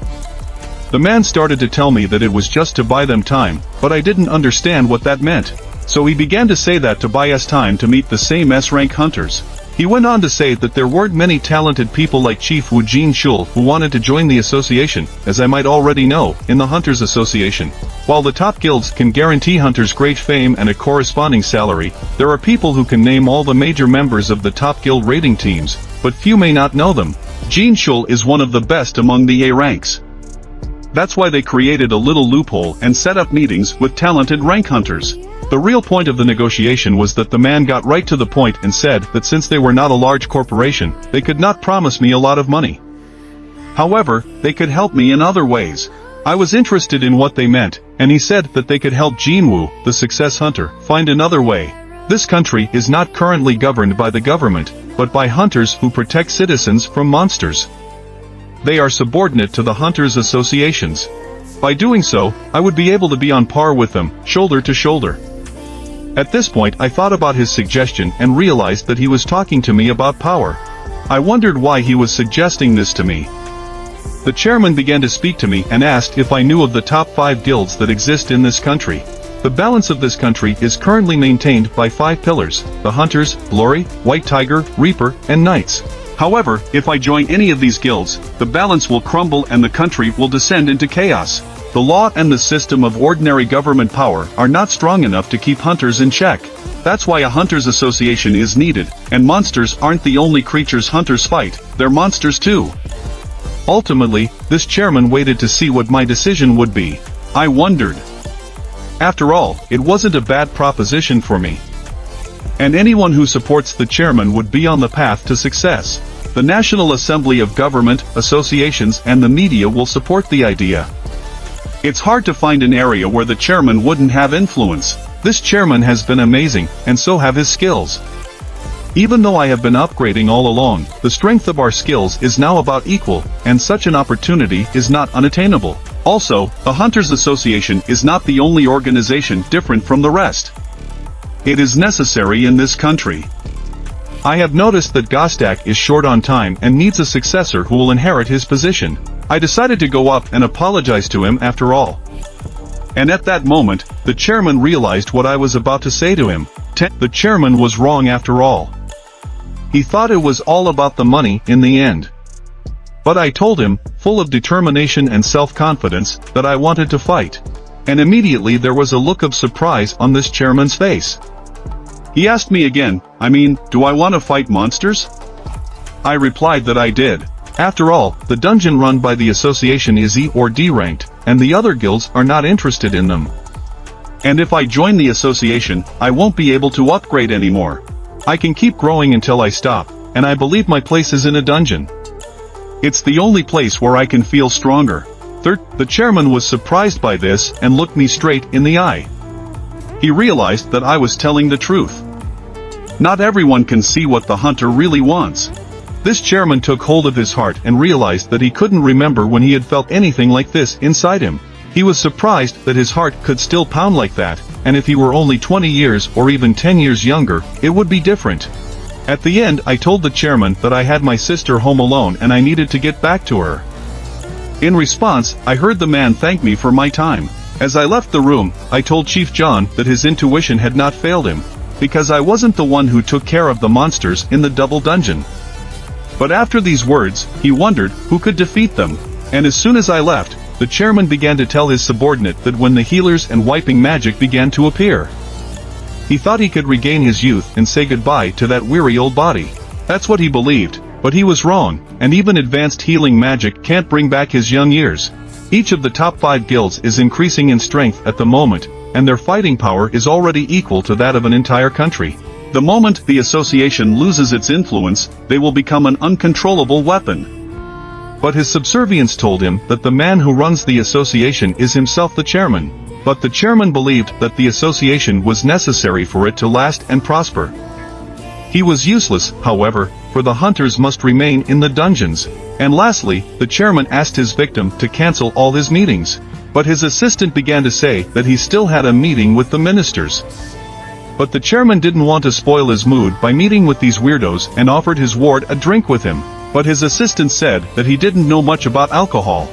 The man started to tell me that it was just to buy them time, but I didn't understand what that meant. So he began to say that to buy us time to meet the same S-rank hunters. He went on to say that there weren't many talented people like Chief Wu Jinshul who wanted to join the association, as I might already know, in the Hunters Association. While the top guilds can guarantee hunters great fame and a corresponding salary, there are people who can name all the major members of the top guild rating teams, but few may not know them. Jinshul is one of the best among the A ranks. That's why they created a little loophole and set up meetings with talented rank hunters. The real point of the negotiation was that the man got right to the point and said that since they were not a large corporation, they could not promise me a lot of money. However, they could help me in other ways. I was interested in what they meant, and he said that they could help Jinwoo, the success hunter, find another way. This country is not currently governed by the government, but by hunters who protect citizens from monsters. They are subordinate to the hunters' associations. By doing so, I would be able to be on par with them, shoulder to shoulder. At this point I thought about his suggestion and realized that he was talking to me about power. I wondered why he was suggesting this to me. The chairman began to speak to me and asked if I knew of the top 5 guilds that exist in this country. The balance of this country is currently maintained by 5 pillars: the Hunters, Glory, White Tiger, Reaper, and Knights. However, if I join any of these guilds, the balance will crumble and the country will descend into chaos. The law and the system of ordinary government power are not strong enough to keep hunters in check. That's why a hunters association is needed, and monsters aren't the only creatures hunters fight, they're monsters too. Ultimately, this chairman waited to see what my decision would be. I wondered. After all, it wasn't a bad proposition for me. And anyone who supports the chairman would be on the path to success. The National Assembly of Government, Associations and the media will support the idea. It's hard to find an area where the chairman wouldn't have influence. This chairman has been amazing, and so have his skills. Even though I have been upgrading all along, the strength of our skills is now about equal, and such an opportunity is not unattainable. Also, the Hunters Association is not the only organization different from the rest. It is necessary in this country. I have noticed that Gostak is short on time and needs a successor who will inherit his position. I decided to go up and apologize to him after all. And at that moment, the chairman realized what I was about to say to him. The chairman was wrong after all. He thought it was all about the money in the end. But I told him, full of determination and self-confidence, that I wanted to fight. And immediately there was a look of surprise on this chairman's face. He asked me again, do I want to fight monsters? I replied that I did. After all, the dungeon run by the association is E or D ranked, and the other guilds are not interested in them. And if I join the association, I won't be able to upgrade anymore. I can keep growing until I stop, and I believe my place is in a dungeon. It's the only place where I can feel stronger. The chairman was surprised by this and looked me straight in the eye. He realized that I was telling the truth. Not everyone can see what the hunter really wants. This chairman took hold of his heart and realized that he couldn't remember when he had felt anything like this inside him. He was surprised that his heart could still pound like that, and if he were only 20 years or even 10 years younger, it would be different. At the end, I told the chairman that I had my sister home alone and I needed to get back to her. In response, I heard the man thank me for my time. As I left the room, I told Chief John that his intuition had not failed him, because I wasn't the one who took care of the monsters in the double dungeon. But after these words, he wondered who could defeat them, and as soon as I left, the chairman began to tell his subordinate that when the healers and wiping magic began to appear, he thought he could regain his youth and say goodbye to that weary old body. That's what he believed, but he was wrong, and even advanced healing magic can't bring back his young years. Each of the top 5 guilds is increasing in strength at the moment, and their fighting power is already equal to that of an entire country. The moment the association loses its influence, they will become an uncontrollable weapon. But his subservience told him that the man who runs the association is himself the chairman. But the chairman believed that the association was necessary for it to last and prosper. He was useless, however, for the hunters must remain in the dungeons. And lastly, the chairman asked his victim to cancel all his meetings. But his assistant began to say that he still had a meeting with the ministers. But the chairman didn't want to spoil his mood by meeting with these weirdos and offered his ward a drink with him. But his assistant said that he didn't know much about alcohol.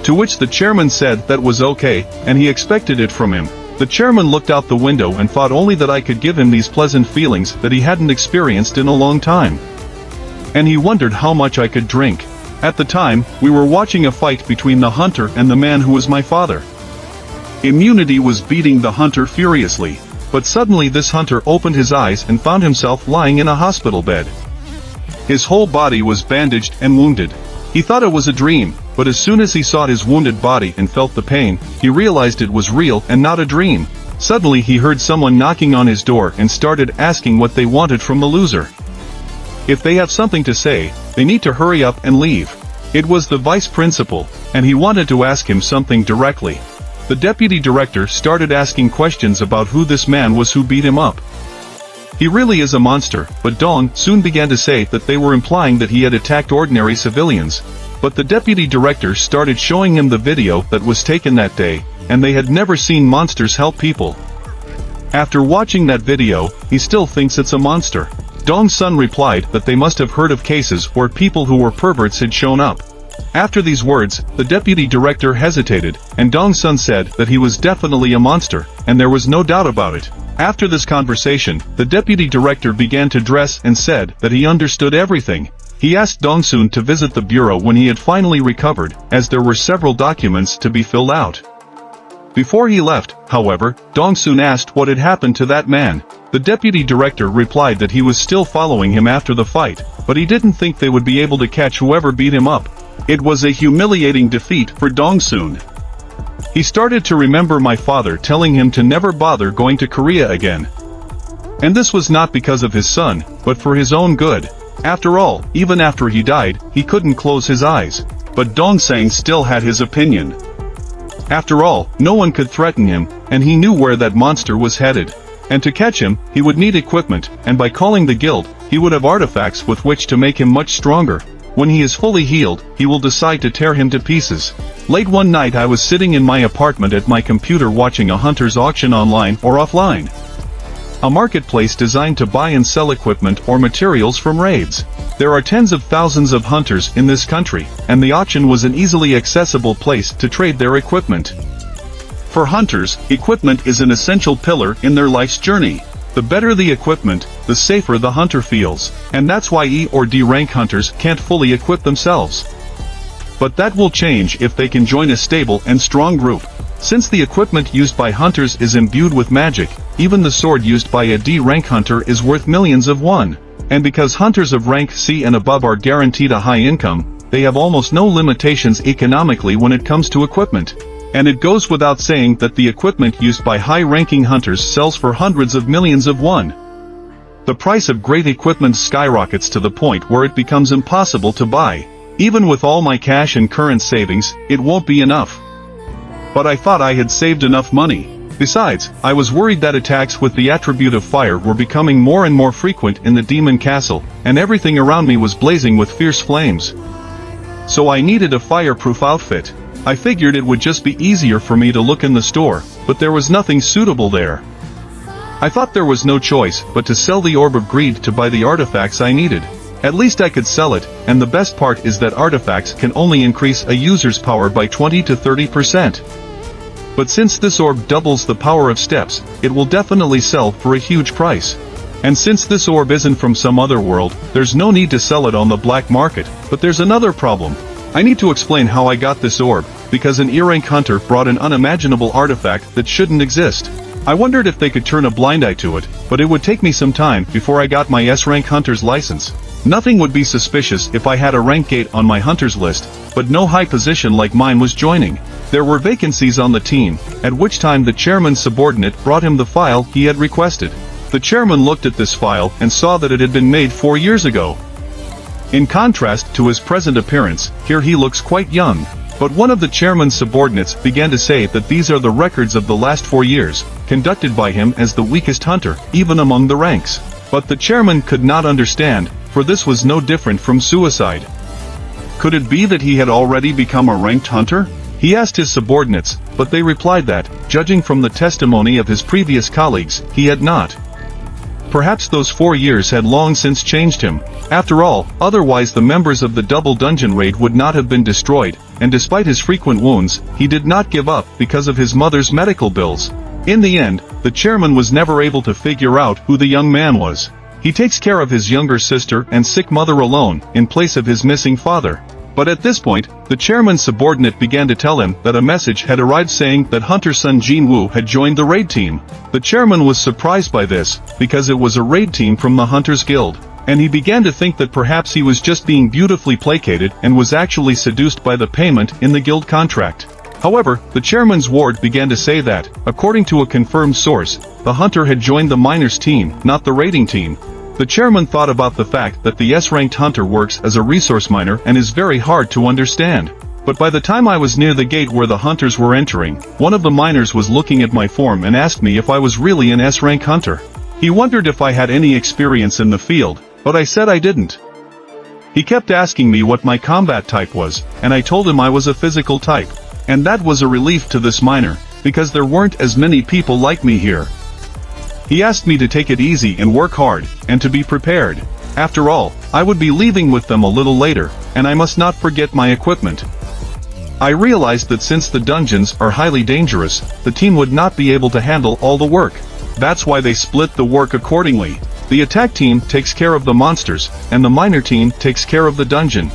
To which the chairman said that was okay, and he expected it from him. The chairman looked out the window and thought only that I could give him these pleasant feelings that he hadn't experienced in a long time. And he wondered how much I could drink. At the time, we were watching a fight between the hunter and the man who was my father. Immunity was beating the hunter furiously. But suddenly this hunter opened his eyes and found himself lying in a hospital bed. His whole body was bandaged and wounded. He thought it was a dream, but as soon as he saw his wounded body and felt the pain, he realized it was real and not a dream. Suddenly he heard someone knocking on his door and started asking what they wanted from the loser. If they have something to say, they need to hurry up and leave. It was the vice principal, and he wanted to ask him something directly. The deputy director started asking questions about who this man was who beat him up. He really is a monster, but Dong soon began to say that they were implying that he had attacked ordinary civilians. But the deputy director started showing him the video that was taken that day, and they had never seen monsters help people. After watching that video, he still thinks it's a monster. Dong's son replied that they must have heard of cases where people who were perverts had shown up. After these words, the deputy director hesitated, and Dong's son said that he was definitely a monster, and there was no doubt about it. After this conversation, the deputy director began to dress and said that he understood everything. He asked Dongsun to visit the bureau when he had finally recovered, as there were several documents to be filled out. Before he left, however, Dongsun asked what had happened to that man. The deputy director replied that he was still following him after the fight, but he didn't think they would be able to catch whoever beat him up. It was a humiliating defeat for Dongsun. He started to remember my father telling him to never bother going to Korea again. And this was not because of his son, but for his own good. After all, even after he died, he couldn't close his eyes. But Dongsang still had his opinion. After all, no one could threaten him, and he knew where that monster was headed. And to catch him, he would need equipment, and by calling the guild, he would have artifacts with which to make him much stronger. When he is fully healed, he will decide to tear him to pieces. Late one night I was sitting in my apartment at my computer watching a hunter's auction online or offline. A marketplace designed to buy and sell equipment or materials from raids. There are tens of thousands of hunters in this country, and the auction was an easily accessible place to trade their equipment. For hunters, equipment is an essential pillar in their life's journey. The better the equipment, the safer the hunter feels, and that's why E or D rank hunters can't fully equip themselves. But that will change if they can join a stable and strong group. Since the equipment used by hunters is imbued with magic, even the sword used by a D rank hunter is worth millions of won. And because hunters of rank C and above are guaranteed a high income, they have almost no limitations economically when it comes to equipment. And it goes without saying that the equipment used by high-ranking hunters sells for hundreds of millions of won. The price of great equipment skyrockets to the point where it becomes impossible to buy. Even with all my cash and current savings, it won't be enough. But I thought I had saved enough money. Besides, I was worried that attacks with the attribute of fire were becoming more and more frequent in the demon castle, and everything around me was blazing with fierce flames. So I needed a fireproof outfit. I figured it would just be easier for me to look in the store, but there was nothing suitable there. I thought there was no choice but to sell the Orb of Greed to buy the artifacts I needed. At least I could sell it, and the best part is that artifacts can only increase a user's power by 20 to 30%. But since this orb doubles the power of steps, it will definitely sell for a huge price. And since this orb isn't from some other world, there's no need to sell it on the black market. But there's another problem. I need to explain how I got this orb, because an E-rank hunter brought an unimaginable artifact that shouldn't exist. I wondered if they could turn a blind eye to it, but it would take me some time before I got my S-rank hunter's license. Nothing would be suspicious if I had a rank gate on my hunter's list, but no high position like mine was joining. There were vacancies on the team, at which time the chairman's subordinate brought him the file he had requested. The chairman looked at this file and saw that it had been made 4 years ago. In contrast to his present appearance, here he looks quite young. But one of the chairman's subordinates began to say that these are the records of the last 4 years, conducted by him as the weakest hunter, even among the ranks. But the chairman could not understand, for this was no different from suicide. Could it be that he had already become a ranked hunter? He asked his subordinates, but they replied that, judging from the testimony of his previous colleagues, he had not. Perhaps those 4 years had long since changed him. After all, otherwise the members of the double dungeon raid would not have been destroyed, and despite his frequent wounds, he did not give up because of his mother's medical bills. In the end, the chairman was never able to figure out who the young man was. He takes care of his younger sister and sick mother alone, in place of his missing father. But at this point, the chairman's subordinate began to tell him that a message had arrived saying that hunter son Jin Woo had joined the raid team. The chairman was surprised by this, because it was a raid team from the Hunters Guild, and he began to think that perhaps he was just being beautifully placated and was actually seduced by the payment in the guild contract. However, the chairman's ward began to say that, according to a confirmed source, the hunter had joined the miners team, not the raiding team. The chairman thought about the fact that the S-ranked hunter works as a resource miner and is very hard to understand. But by the time I was near the gate where the hunters were entering, one of the miners was looking at my form and asked me if I was really an S-rank hunter. He wondered if I had any experience in the field, but I said I didn't. He kept asking me what my combat type was, and I told him I was a physical type. And that was a relief to this miner, because there weren't as many people like me here. He asked me to take it easy and work hard, and to be prepared. After all, I would be leaving with them a little later, and I must not forget my equipment. I realized that since the dungeons are highly dangerous, the team would not be able to handle all the work. That's why they split the work accordingly. The attack team takes care of the monsters, and the miner team takes care of the dungeon.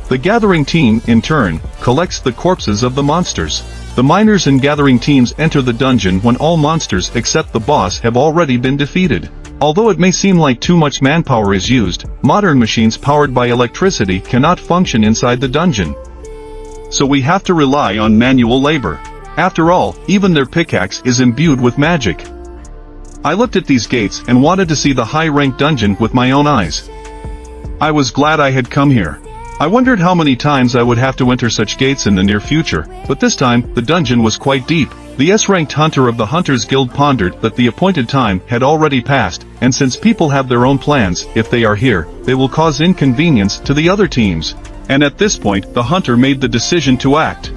The gathering team, in turn, collects the corpses of the monsters. The miners and gathering teams enter the dungeon when all monsters except the boss have already been defeated. Although it may seem like too much manpower is used, modern machines powered by electricity cannot function inside the dungeon. So we have to rely on manual labor. After all, even their pickaxe is imbued with magic. I looked at these gates and wanted to see the high-ranked dungeon with my own eyes. I was glad I had come here. I wondered how many times I would have to enter such gates in the near future, but this time, the dungeon was quite deep. The S-ranked hunter of the Hunters Guild pondered that the appointed time had already passed, and since people have their own plans, if they are here, they will cause inconvenience to the other teams. And at this point, the hunter made the decision to act.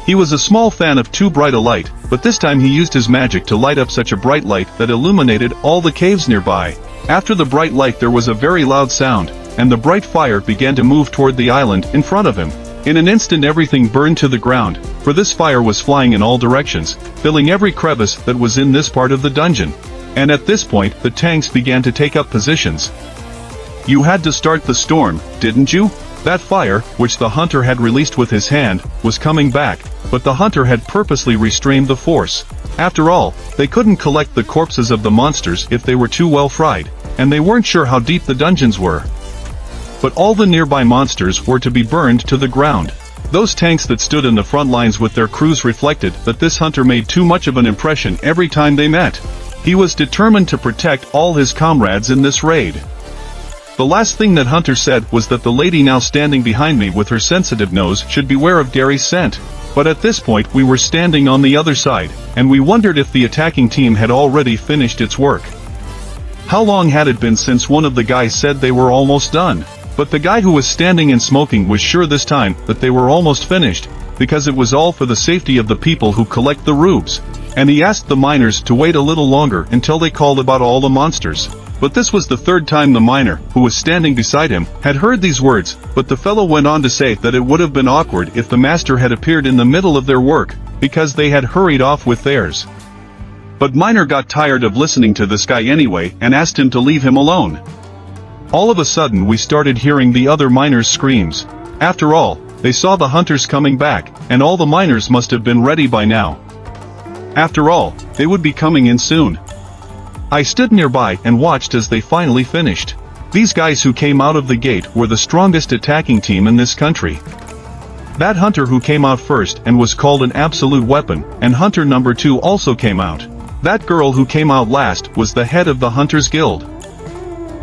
He was a small fan of too bright a light, but this time he used his magic to light up such a bright light that illuminated all the caves nearby. After the bright light there was a very loud sound, and the bright fire began to move toward the island in front of him. In an instant everything burned to the ground, for this fire was flying in all directions, filling every crevice that was in this part of the dungeon. And at this point, the tanks began to take up positions. You had to start the storm, didn't you? That fire, which the hunter had released with his hand, was coming back, but the hunter had purposely restrained the force. After all, they couldn't collect the corpses of the monsters if they were too well fried, and they weren't sure how deep the dungeons were. But all the nearby monsters were to be burned to the ground. Those tanks that stood in the front lines with their crews reflected that this hunter made too much of an impression every time they met. He was determined to protect all his comrades in this raid. The last thing that Hunter said was that the lady now standing behind me with her sensitive nose should beware of Gary's scent. But at this point we were standing on the other side, and we wondered if the attacking team had already finished its work. How long had it been since one of the guys said they were almost done? But the guy who was standing and smoking was sure this time that they were almost finished, because it was all for the safety of the people who collect the rubes. And he asked the miners to wait a little longer until they called about all the monsters. But this was the third time the miner, who was standing beside him, had heard these words, but the fellow went on to say that it would have been awkward if the master had appeared in the middle of their work, because they had hurried off with theirs. But Miner got tired of listening to this guy anyway and asked him to leave him alone. All of a sudden we started hearing the other miners' screams. After all, they saw the hunters coming back, and all the miners must have been ready by now. After all, they would be coming in soon. I stood nearby and watched as they finally finished. These guys who came out of the gate were the strongest attacking team in this country. That hunter who came out first and was called an absolute weapon, and hunter number 2 also came out. That girl who came out last was the head of the Hunters Guild.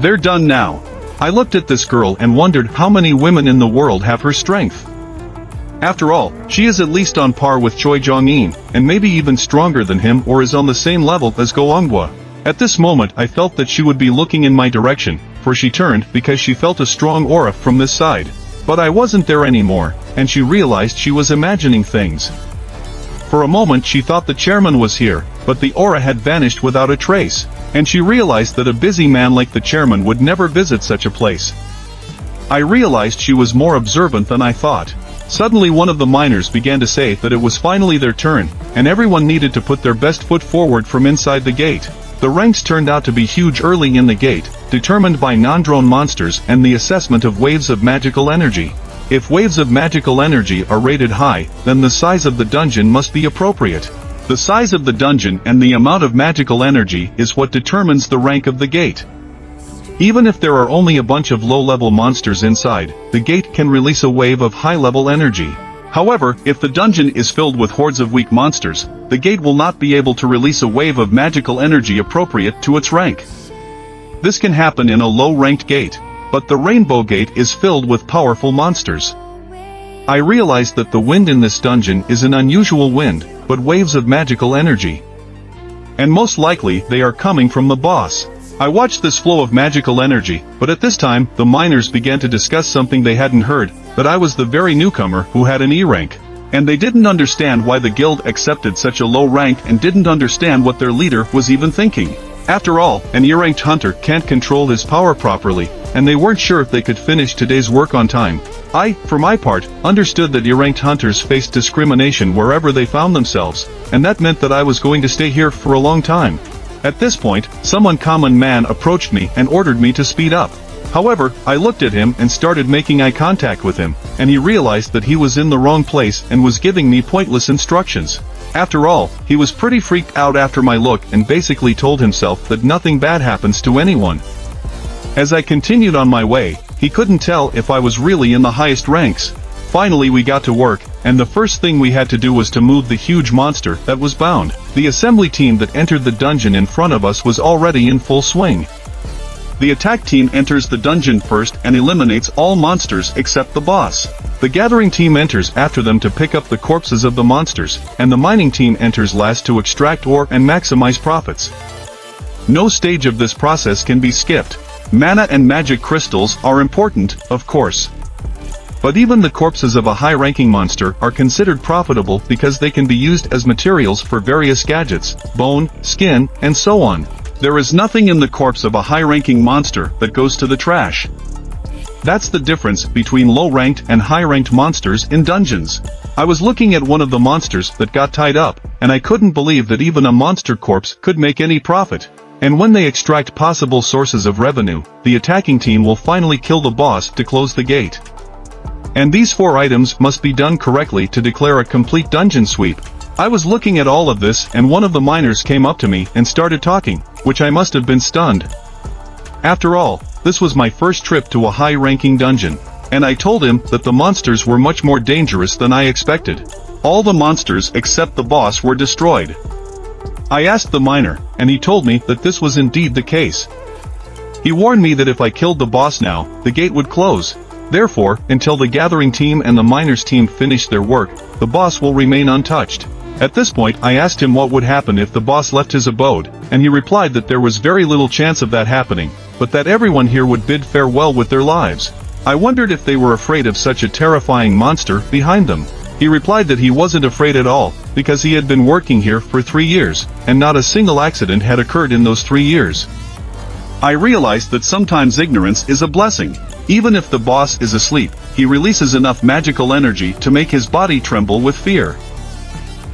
They're done now. I looked at this girl and wondered how many women in the world have her strength. After all, she is at least on par with Choi Jong-in, and maybe even stronger than him or is on the same level as Go Eun-gwa. At this moment I felt that she would be looking in my direction, for she turned because she felt a strong aura from this side. But I wasn't there anymore, and she realized she was imagining things. For a moment she thought the chairman was here, but the aura had vanished without a trace, and she realized that a busy man like the chairman would never visit such a place. I realized she was more observant than I thought. Suddenly one of the miners began to say that it was finally their turn, and everyone needed to put their best foot forward from inside the gate. The ranks turned out to be huge early in the gate, determined by non-drone monsters and the assessment of waves of magical energy. If waves of magical energy are rated high, then the size of the dungeon must be appropriate. The size of the dungeon and the amount of magical energy is what determines the rank of the gate. Even if there are only a bunch of low-level monsters inside, the gate can release a wave of high-level energy. However, if the dungeon is filled with hordes of weak monsters, the gate will not be able to release a wave of magical energy appropriate to its rank. This can happen in a low-ranked gate, but the Rainbow Gate is filled with powerful monsters. I realized that the wind in this dungeon is an unusual wind, but waves of magical energy. And most likely they are coming from the boss. I watched this flow of magical energy, but at this time, the miners began to discuss something they hadn't heard, that I was the very newcomer who had an E rank. And they didn't understand why the guild accepted such a low rank and didn't understand what their leader was even thinking. After all, an E-ranked hunter can't control his power properly, and they weren't sure if they could finish today's work on time. I, for my part, understood that E-ranked hunters faced discrimination wherever they found themselves, and that meant that I was going to stay here for a long time. At this point, some uncommon man approached me and ordered me to speed up. However, I looked at him and started making eye contact with him, and he realized that he was in the wrong place and was giving me pointless instructions. After all, he was pretty freaked out after my look and basically told himself that nothing bad happens to anyone. As I continued on my way, he couldn't tell if I was really in the highest ranks. Finally we got to work, and the first thing we had to do was to move the huge monster that was bound. The assembly team that entered the dungeon in front of us was already in full swing. The attack team enters the dungeon first and eliminates all monsters except the boss. The gathering team enters after them to pick up the corpses of the monsters, and the mining team enters last to extract ore and maximize profits. No stage of this process can be skipped. Mana and magic crystals are important, of course. But even the corpses of a high-ranking monster are considered profitable because they can be used as materials for various gadgets, bone, skin, and so on. There is nothing in the corpse of a high-ranking monster that goes to the trash. That's the difference between low-ranked and high-ranked monsters in dungeons. I was looking at one of the monsters that got tied up, and I couldn't believe that even a monster corpse could make any profit. And when they extract possible sources of revenue, the attacking team will finally kill the boss to close the gate. And these 4 items must be done correctly to declare a complete dungeon sweep. I was looking at all of this and one of the miners came up to me and started talking, which I must have been stunned. After all, this was my first trip to a high-ranking dungeon, and I told him that the monsters were much more dangerous than I expected. All the monsters except the boss were destroyed. I asked the miner, and he told me that this was indeed the case. He warned me that if I killed the boss now, the gate would close. Therefore, until the gathering team and the miners team finish their work, the boss will remain untouched. At this point I asked him what would happen if the boss left his abode, and he replied that there was very little chance of that happening, but that everyone here would bid farewell with their lives. I wondered if they were afraid of such a terrifying monster behind them. He replied that he wasn't afraid at all, because he had been working here for 3 years, and not a single accident had occurred in those 3 years. I realized that sometimes ignorance is a blessing. Even if the boss is asleep, he releases enough magical energy to make his body tremble with fear.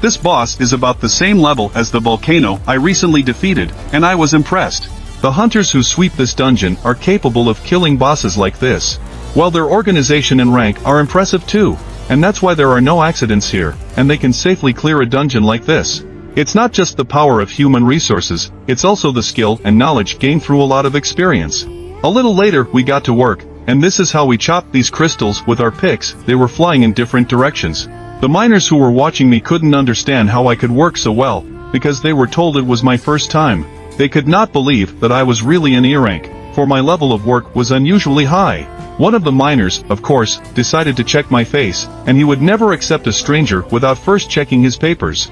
This boss is about the same level as the volcano I recently defeated, and I was impressed. The hunters who sweep this dungeon are capable of killing bosses like this. While their organization and rank are impressive too, and that's why there are no accidents here, and they can safely clear a dungeon like this. It's not just the power of human resources, it's also the skill and knowledge gained through a lot of experience. A little later we got to work, and this is how we chopped these crystals with our picks. They were flying in different directions. The miners who were watching me couldn't understand how I could work so well, because they were told it was my first time. They could not believe that I was really an E rank, for my level of work was unusually high. One of the miners, of course, decided to check my face, and he would never accept a stranger without first checking his papers.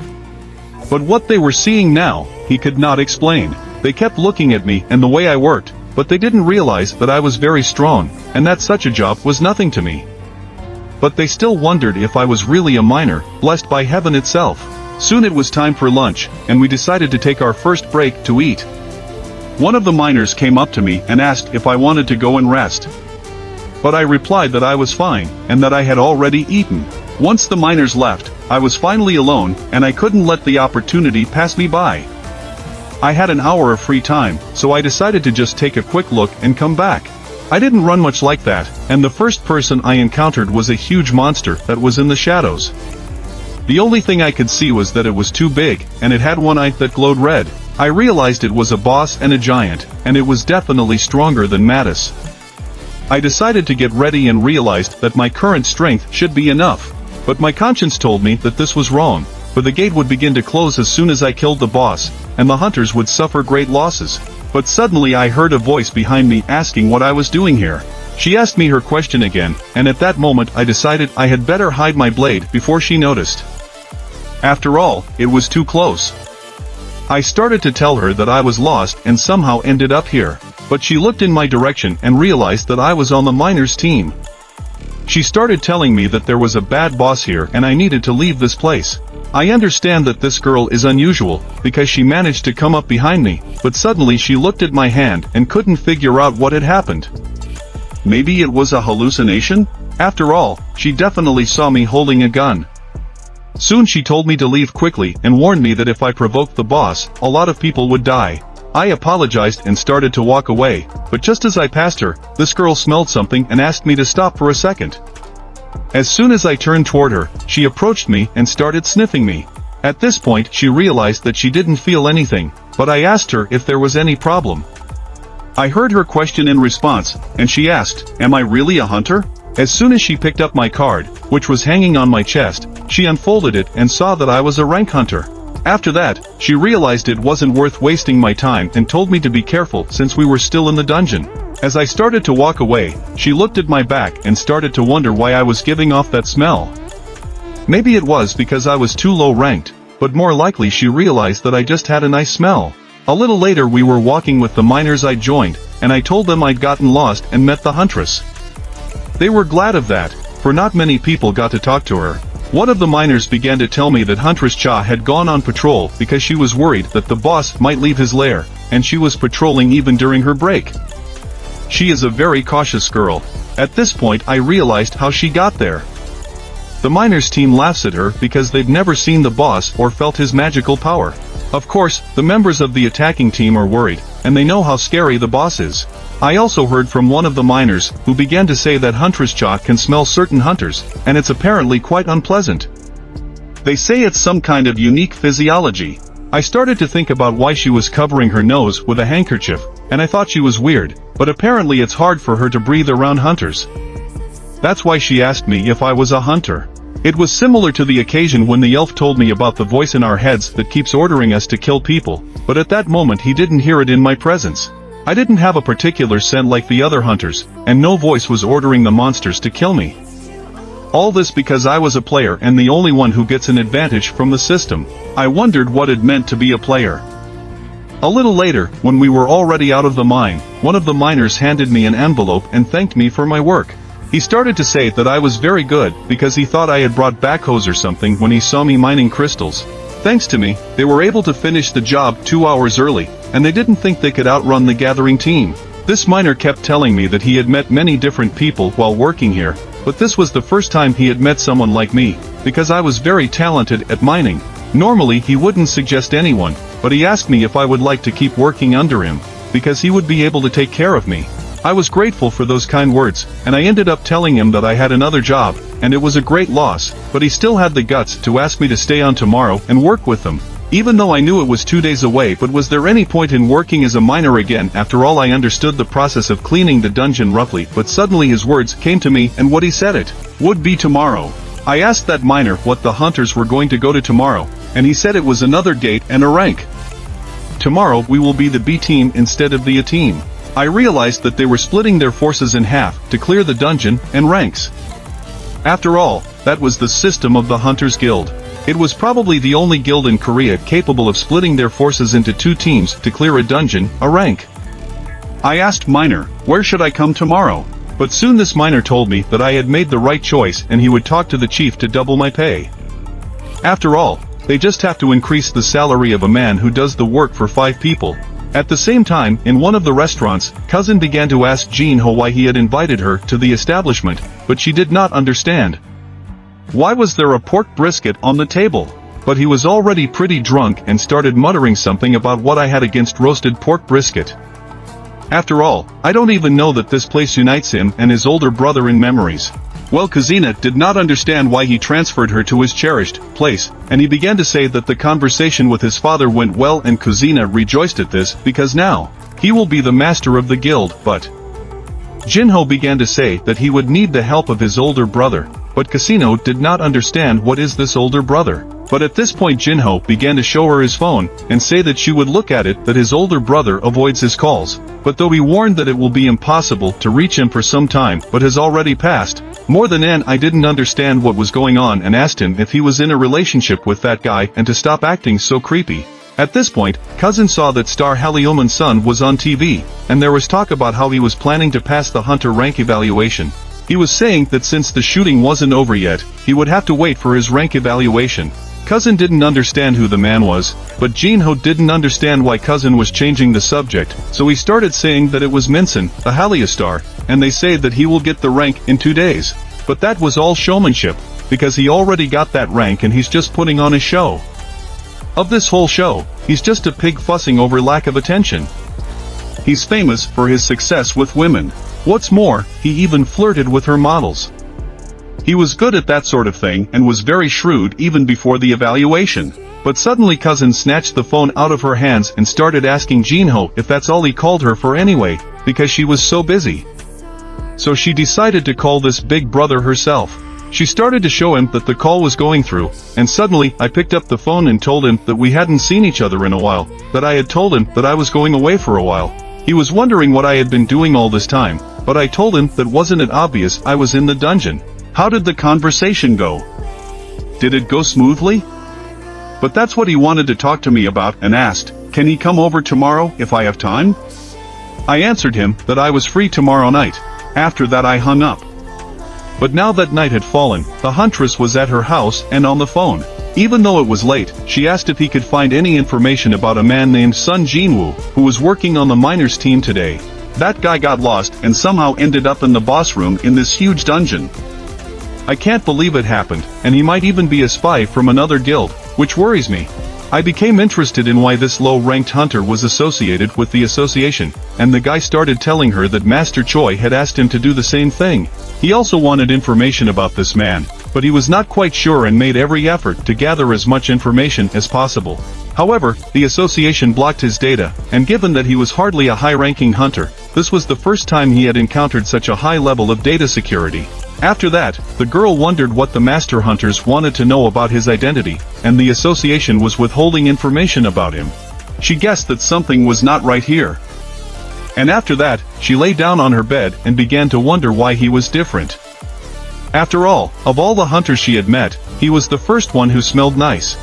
But what they were seeing now, he could not explain. They kept looking at me and the way I worked, but they didn't realize that I was very strong, and that such a job was nothing to me. But they still wondered if I was really a miner, blessed by heaven itself. Soon it was time for lunch, and we decided to take our first break to eat. One of the miners came up to me and asked if I wanted to go and rest. But I replied that I was fine, and that I had already eaten. Once the miners left, I was finally alone, and I couldn't let the opportunity pass me by. I had an hour of free time, so I decided to just take a quick look and come back. I didn't run much like that, and the first person I encountered was a huge monster that was in the shadows. The only thing I could see was that it was too big, and it had one eye that glowed red. I realized it was a boss and a giant, and it was definitely stronger than Mattis. I decided to get ready and realized that my current strength should be enough. But my conscience told me that this was wrong, for the gate would begin to close as soon as I killed the boss, and the hunters would suffer great losses. But suddenly I heard a voice behind me asking what I was doing here. She asked me her question again, and at that moment I decided I had better hide my blade before she noticed. After all, it was too close. I started to tell her that I was lost and somehow ended up here, but she looked in my direction and realized that I was on the miners' team. She started telling me that there was a bad boss here and I needed to leave this place. I understand that this girl is unusual, because she managed to come up behind me, but suddenly she looked at my hand and couldn't figure out what had happened. Maybe it was a hallucination? After all, she definitely saw me holding a gun. Soon she told me to leave quickly and warned me that if I provoked the boss, a lot of people would die. I apologized and started to walk away, but just as I passed her, this girl smelled something and asked me to stop for a second. As soon as I turned toward her, she approached me and started sniffing me. At this point she realized that she didn't feel anything, but I asked her if there was any problem. I heard her question in response, and she asked, "Am I really a hunter?" As soon as she picked up my card, which was hanging on my chest, she unfolded it and saw that I was a rank hunter. After that, she realized it wasn't worth wasting my time and told me to be careful since we were still in the dungeon. As I started to walk away, she looked at my back and started to wonder why I was giving off that smell. Maybe it was because I was too low ranked, but more likely she realized that I just had a nice smell. A little later we were walking with the miners I joined, and I told them I'd gotten lost and met the huntress. They were glad of that, for not many people got to talk to her. One of the miners began to tell me that Huntress Cha had gone on patrol because she was worried that the boss might leave his lair, and she was patrolling even during her break. She is a very cautious girl. At this point I realized how she got there. The miners' team laughs at her because they've never seen the boss or felt his magical power. Of course, the members of the attacking team are worried, and they know how scary the boss is. I also heard from one of the miners, who began to say that Huntress Cha can smell certain hunters, and it's apparently quite unpleasant. They say it's some kind of unique physiology. I started to think about why she was covering her nose with a handkerchief, and I thought she was weird, but apparently it's hard for her to breathe around hunters. That's why she asked me if I was a hunter. It was similar to the occasion when the elf told me about the voice in our heads that keeps ordering us to kill people, but at that moment he didn't hear it in my presence. I didn't have a particular scent like the other hunters, and no voice was ordering the monsters to kill me. All this because I was a player and the only one who gets an advantage from the system. I wondered what it meant to be a player. A little later, when we were already out of the mine, one of the miners handed me an envelope and thanked me for my work. He started to say that I was very good because he thought I had brought backhoes or something when he saw me mining crystals. Thanks to me, they were able to finish the job 2 hours early, and they didn't think they could outrun the gathering team. This miner kept telling me that he had met many different people while working here, but this was the first time he had met someone like me, because I was very talented at mining. Normally he wouldn't suggest anyone, but he asked me if I would like to keep working under him, because he would be able to take care of me. I was grateful for those kind words, and I ended up telling him that I had another job, and it was a great loss, but he still had the guts to ask me to stay on tomorrow and work with them. Even though I knew it was 2 days away, but was there any point in working as a miner again? After all, I understood the process of cleaning the dungeon roughly, but suddenly his words came to me, and what he said it would be tomorrow. I asked that miner what the hunters were going to go to tomorrow, and he said it was another gate and a rank. Tomorrow we will be the B team instead of the A team. I realized that they were splitting their forces in half to clear the dungeon and ranks. After all, that was the system of the Hunters Guild. It was probably the only guild in Korea capable of splitting their forces into 2 teams to clear a dungeon, a rank. I asked Miner, where should I come tomorrow? But soon this miner told me that I had made the right choice and he would talk to the chief to double my pay. After all, they just have to increase the salary of a man who does the work for 5 people. At the same time, in one of the restaurants, Cousin began to ask Jin Ho why he had invited her to the establishment, but she did not understand. Why was there a pork brisket on the table? But he was already pretty drunk and started muttering something about what I had against roasted pork brisket. After all, I don't even know that this place unites him and his older brother in memories. Well, Kazina did not understand why he transferred her to his cherished place, and he began to say that the conversation with his father went well, and Kazina rejoiced at this because now he will be the master of the guild. But Jinho began to say that he would need the help of his older brother, but Casino did not understand what is this older brother. But at this point Jinho began to show her his phone, and say that she would look at it that his older brother avoids his calls. But though he warned that it will be impossible to reach him for some time but has already passed, more than I didn't understand what was going on and asked him if he was in a relationship with that guy and to stop acting so creepy. At this point, Cousin saw that Star Halioman's son was on TV, and there was talk about how he was planning to pass the hunter rank evaluation. He was saying that since the shooting wasn't over yet, he would have to wait for his rank evaluation. Cousin didn't understand who the man was, but Jinho didn't understand why Cousin was changing the subject, so he started saying that it was Minson, a Halia star, and they say that he will get the rank in 2 days. But that was all showmanship, because he already got that rank and he's just putting on a show. Of this whole show, he's just a pig fussing over lack of attention. He's famous for his success with women. What's more, he even flirted with her models. He was good at that sort of thing and was very shrewd even before the evaluation. But suddenly Cousin snatched the phone out of her hands and started asking Jinho if that's all he called her for anyway, because she was so busy. So she decided to call this big brother herself. She started to show him that the call was going through, and suddenly I picked up the phone and told him that we hadn't seen each other in a while, that I had told him that I was going away for a while. He was wondering what I had been doing all this time, but I told him that wasn't it obvious I was in the dungeon. How did the conversation go? Did it go smoothly? But that's what he wanted to talk to me about and asked, can he come over tomorrow if I have time? I answered him that I was free tomorrow night. After that I hung up. But now that night had fallen, the huntress was at her house and on the phone. Even though it was late, she asked if he could find any information about a man named Sun Jinwoo, who was working on the miners team today. That guy got lost and somehow ended up in the boss room in this huge dungeon. I can't believe it happened, and he might even be a spy from another guild, which worries me. I became interested in why this low-ranked hunter was associated with the association, and the guy started telling her that Master Choi had asked him to do the same thing. He also wanted information about this man, but he was not quite sure and made every effort to gather as much information as possible. However, the association blocked his data, and given that he was hardly a high-ranking hunter, this was the first time he had encountered such a high level of data security. After that, the girl wondered what the master hunters wanted to know about his identity, and the association was withholding information about him. She guessed that something was not right here. And after that, she lay down on her bed and began to wonder why he was different. After all, of all the hunters she had met, he was the first one who smelled nice.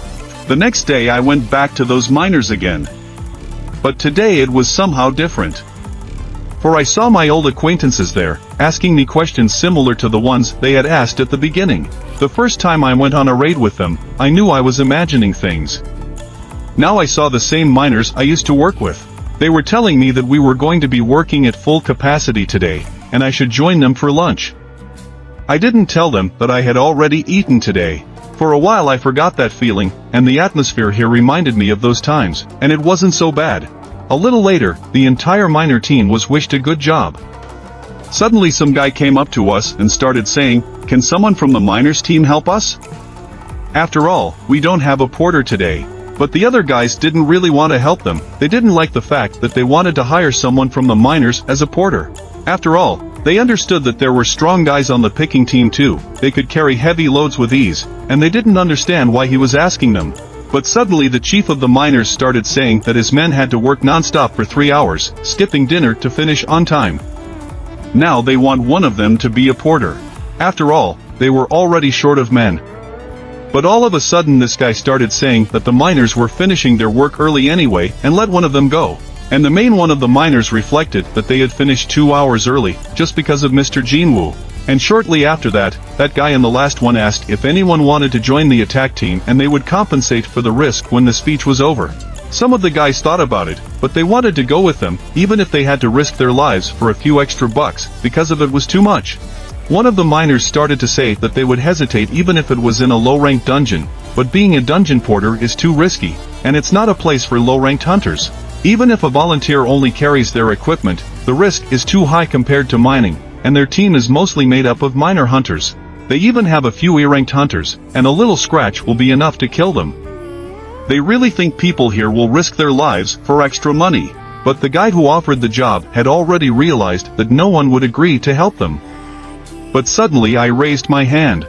The next day I went back to those miners again. But today it was somehow different. For I saw my old acquaintances there, asking me questions similar to the ones they had asked at the beginning. The first time I went on a raid with them, I knew I was imagining things. Now I saw the same miners I used to work with. They were telling me that we were going to be working at full capacity today, and I should join them for lunch. I didn't tell them that I had already eaten today. For a while I forgot that feeling, and the atmosphere here reminded me of those times, and it wasn't so bad. A little later, the entire miner team was wished a good job. Suddenly some guy came up to us and started saying, "Can someone from the miners team help us?" After all, we don't have a porter today. But the other guys didn't really want to help them. They didn't like the fact that they wanted to hire someone from the miners as a porter. After all, they understood that there were strong guys on the picking team too. They could carry heavy loads with ease, and they didn't understand why he was asking them. But suddenly the chief of the miners started saying that his men had to work non-stop for 3 hours, skipping dinner to finish on time. Now they want one of them to be a porter. After all, they were already short of men. But all of a sudden this guy started saying that the miners were finishing their work early anyway and let one of them go. And the main one of the miners reflected that they had finished 2 hours early, just because of Mr. Jinwoo. And shortly after that, that guy in the last one asked if anyone wanted to join the attack team and they would compensate for the risk when the speech was over. Some of the guys thought about it, but they wanted to go with them, even if they had to risk their lives for a few extra bucks, because of it was too much. One of the miners started to say that they would hesitate even if it was in a low-ranked dungeon, but being a dungeon porter is too risky, and it's not a place for low-ranked hunters. Even if a volunteer only carries their equipment, the risk is too high compared to mining, and their team is mostly made up of minor hunters. They even have a few A-ranked hunters, and a little scratch will be enough to kill them. They really think people here will risk their lives for extra money, but the guy who offered the job had already realized that no one would agree to help them. But suddenly I raised my hand.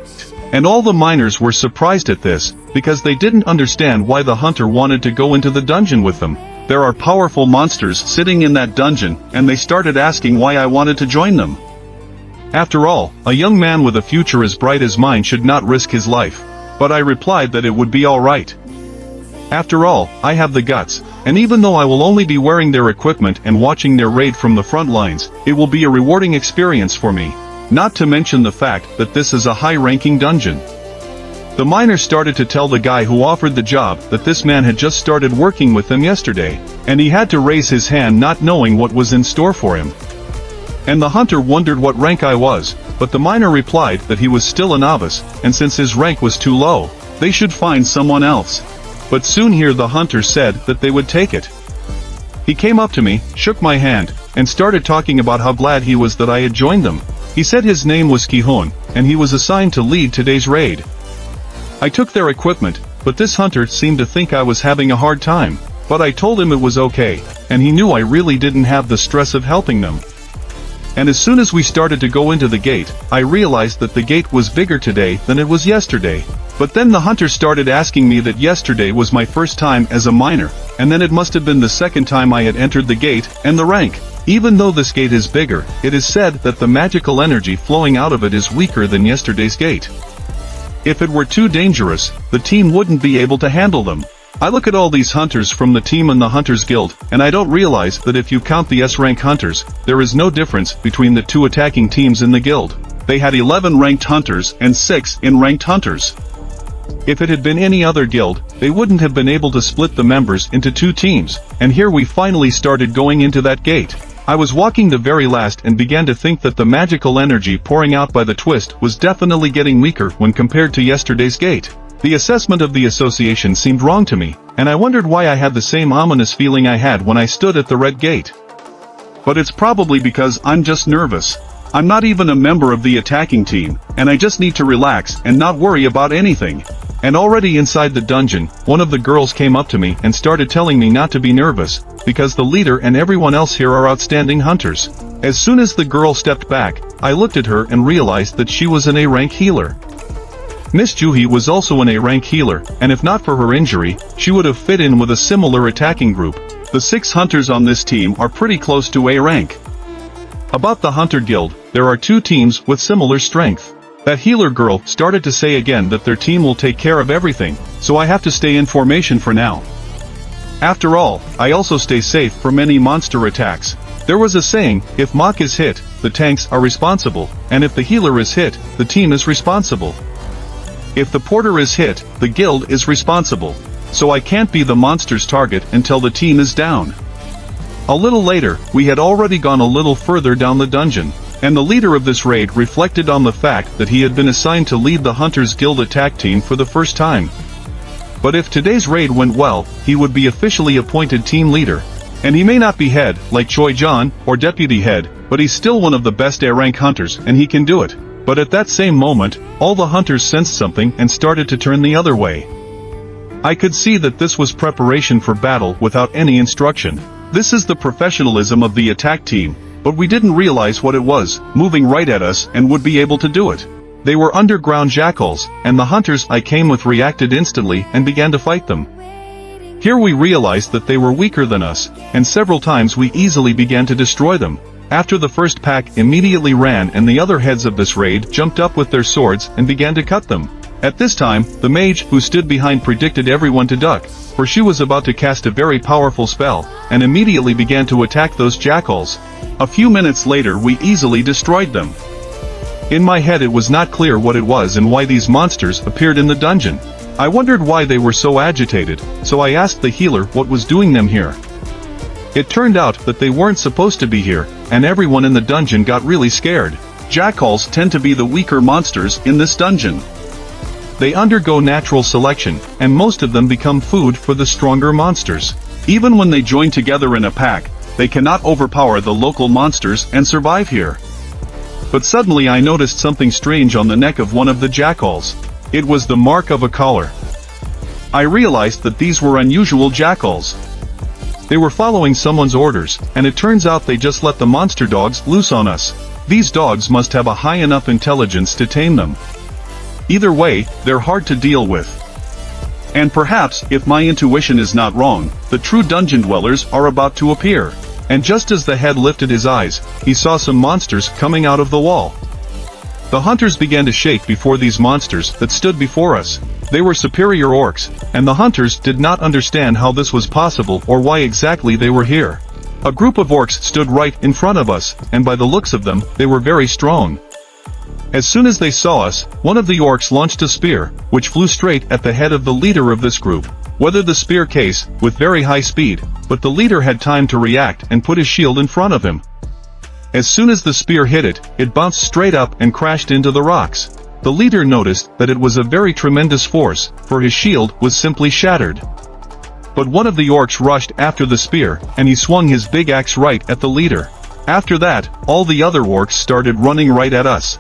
And all the miners were surprised at this, because they didn't understand why the hunter wanted to go into the dungeon with them. There are powerful monsters sitting in that dungeon, and they started asking why I wanted to join them. After all, a young man with a future as bright as mine should not risk his life. But I replied that it would be alright. After all, I have the guts, and even though I will only be wearing their equipment and watching their raid from the front lines, it will be a rewarding experience for me. Not to mention the fact that this is a high-ranking dungeon. The miner started to tell the guy who offered the job that this man had just started working with them yesterday, and he had to raise his hand not knowing what was in store for him. And the hunter wondered what rank I was, but the miner replied that he was still a novice, and since his rank was too low, they should find someone else. But soon here the hunter said that they would take it. He came up to me, shook my hand, and started talking about how glad he was that I had joined them. He said his name was Kihon, and he was assigned to lead today's raid. I took their equipment, but this hunter seemed to think I was having a hard time, but I told him it was okay, and he knew I really didn't have the stress of helping them. And as soon as we started to go into the gate, I realized that the gate was bigger today than it was yesterday. But then the hunter started asking me that yesterday was my first time as a miner, and then it must have been the second time I had entered the gate, and the rank. Even though this gate is bigger, it is said that the magical energy flowing out of it is weaker than yesterday's gate. If it were too dangerous, the team wouldn't be able to handle them. I look at all these hunters from the team and the Hunters Guild, and I don't realize that if you count the S-rank hunters, there is no difference between the two attacking teams in the guild. They had 11 ranked hunters and 6 in-ranked hunters. If it had been any other guild, they wouldn't have been able to split the members into 2 teams, and here we finally started going into that gate. I was walking the very last and began to think that the magical energy pouring out by the twist was definitely getting weaker when compared to yesterday's gate. The assessment of the association seemed wrong to me, and I wondered why I had the same ominous feeling I had when I stood at the red gate. But it's probably because I'm just nervous. I'm not even a member of the attacking team, and I just need to relax and not worry about anything. And already inside the dungeon, one of the girls came up to me and started telling me not to be nervous, because the leader and everyone else here are outstanding hunters. As soon as the girl stepped back, I looked at her and realized that she was an A-rank healer. Miss Juhi was also an A-rank healer, and if not for her injury, she would have fit in with a similar attacking group. The 6 hunters on this team are pretty close to A rank. About the Hunter Guild, there are 2 teams with similar strength. That healer girl started to say again that their team will take care of everything, so I have to stay in formation for now. After all, I also stay safe from any monster attacks. There was a saying, if Mach is hit, the tanks are responsible, and if the healer is hit, the team is responsible. If the porter is hit, the guild is responsible. So I can't be the monster's target until the team is down. A little later, we had already gone a little further down the dungeon, and the leader of this raid reflected on the fact that he had been assigned to lead the Hunters Guild attack team for the first time. But if today's raid went well, he would be officially appointed team leader. And he may not be head, like Choi John, or deputy head, but he's still one of the best A-rank hunters and he can do it. But at that same moment, all the hunters sensed something and started to turn the other way. I could see that this was preparation for battle without any instruction. This is the professionalism of the attack team, but we didn't realize what it was, moving right at us and would be able to do it. They were underground jackals, and the hunters I came with reacted instantly and began to fight them. Here we realized that they were weaker than us, and several times we easily began to destroy them. After the first pack immediately ran and the other heads of this raid jumped up with their swords and began to cut them. At this time, the mage who stood behind predicted everyone to duck, for she was about to cast a very powerful spell, and immediately began to attack those jackals. A few minutes later we easily destroyed them. In my head it was not clear what it was and why these monsters appeared in the dungeon. I wondered why they were so agitated, so I asked the healer what was doing them here. It turned out that they weren't supposed to be here, and everyone in the dungeon got really scared. Jackals tend to be the weaker monsters in this dungeon. They undergo natural selection, and most of them become food for the stronger monsters. Even when they join together in a pack, they cannot overpower the local monsters and survive here. But suddenly I noticed something strange on the neck of one of the jackals. It was the mark of a collar. I realized that these were unusual jackals. They were following someone's orders, and it turns out they just let the monster dogs loose on us. These dogs must have a high enough intelligence to tame them. Either way, they're hard to deal with. And perhaps, if my intuition is not wrong, the true dungeon dwellers are about to appear. And just as the head lifted his eyes, he saw some monsters coming out of the wall. The hunters began to shake before these monsters that stood before us. They were superior orcs, and the hunters did not understand how this was possible or why exactly they were here. A group of orcs stood right in front of us, and by the looks of them, they were very strong. As soon as they saw us, one of the orcs launched a spear, which flew straight at the head of the leader of this group. Weathered the spear case, with very high speed, but the leader had time to react and put his shield in front of him. As soon as the spear hit it, it bounced straight up and crashed into the rocks. The leader noticed that it was a very tremendous force, for his shield was simply shattered. But one of the orcs rushed after the spear, and he swung his big axe right at the leader. After that, all the other orcs started running right at us.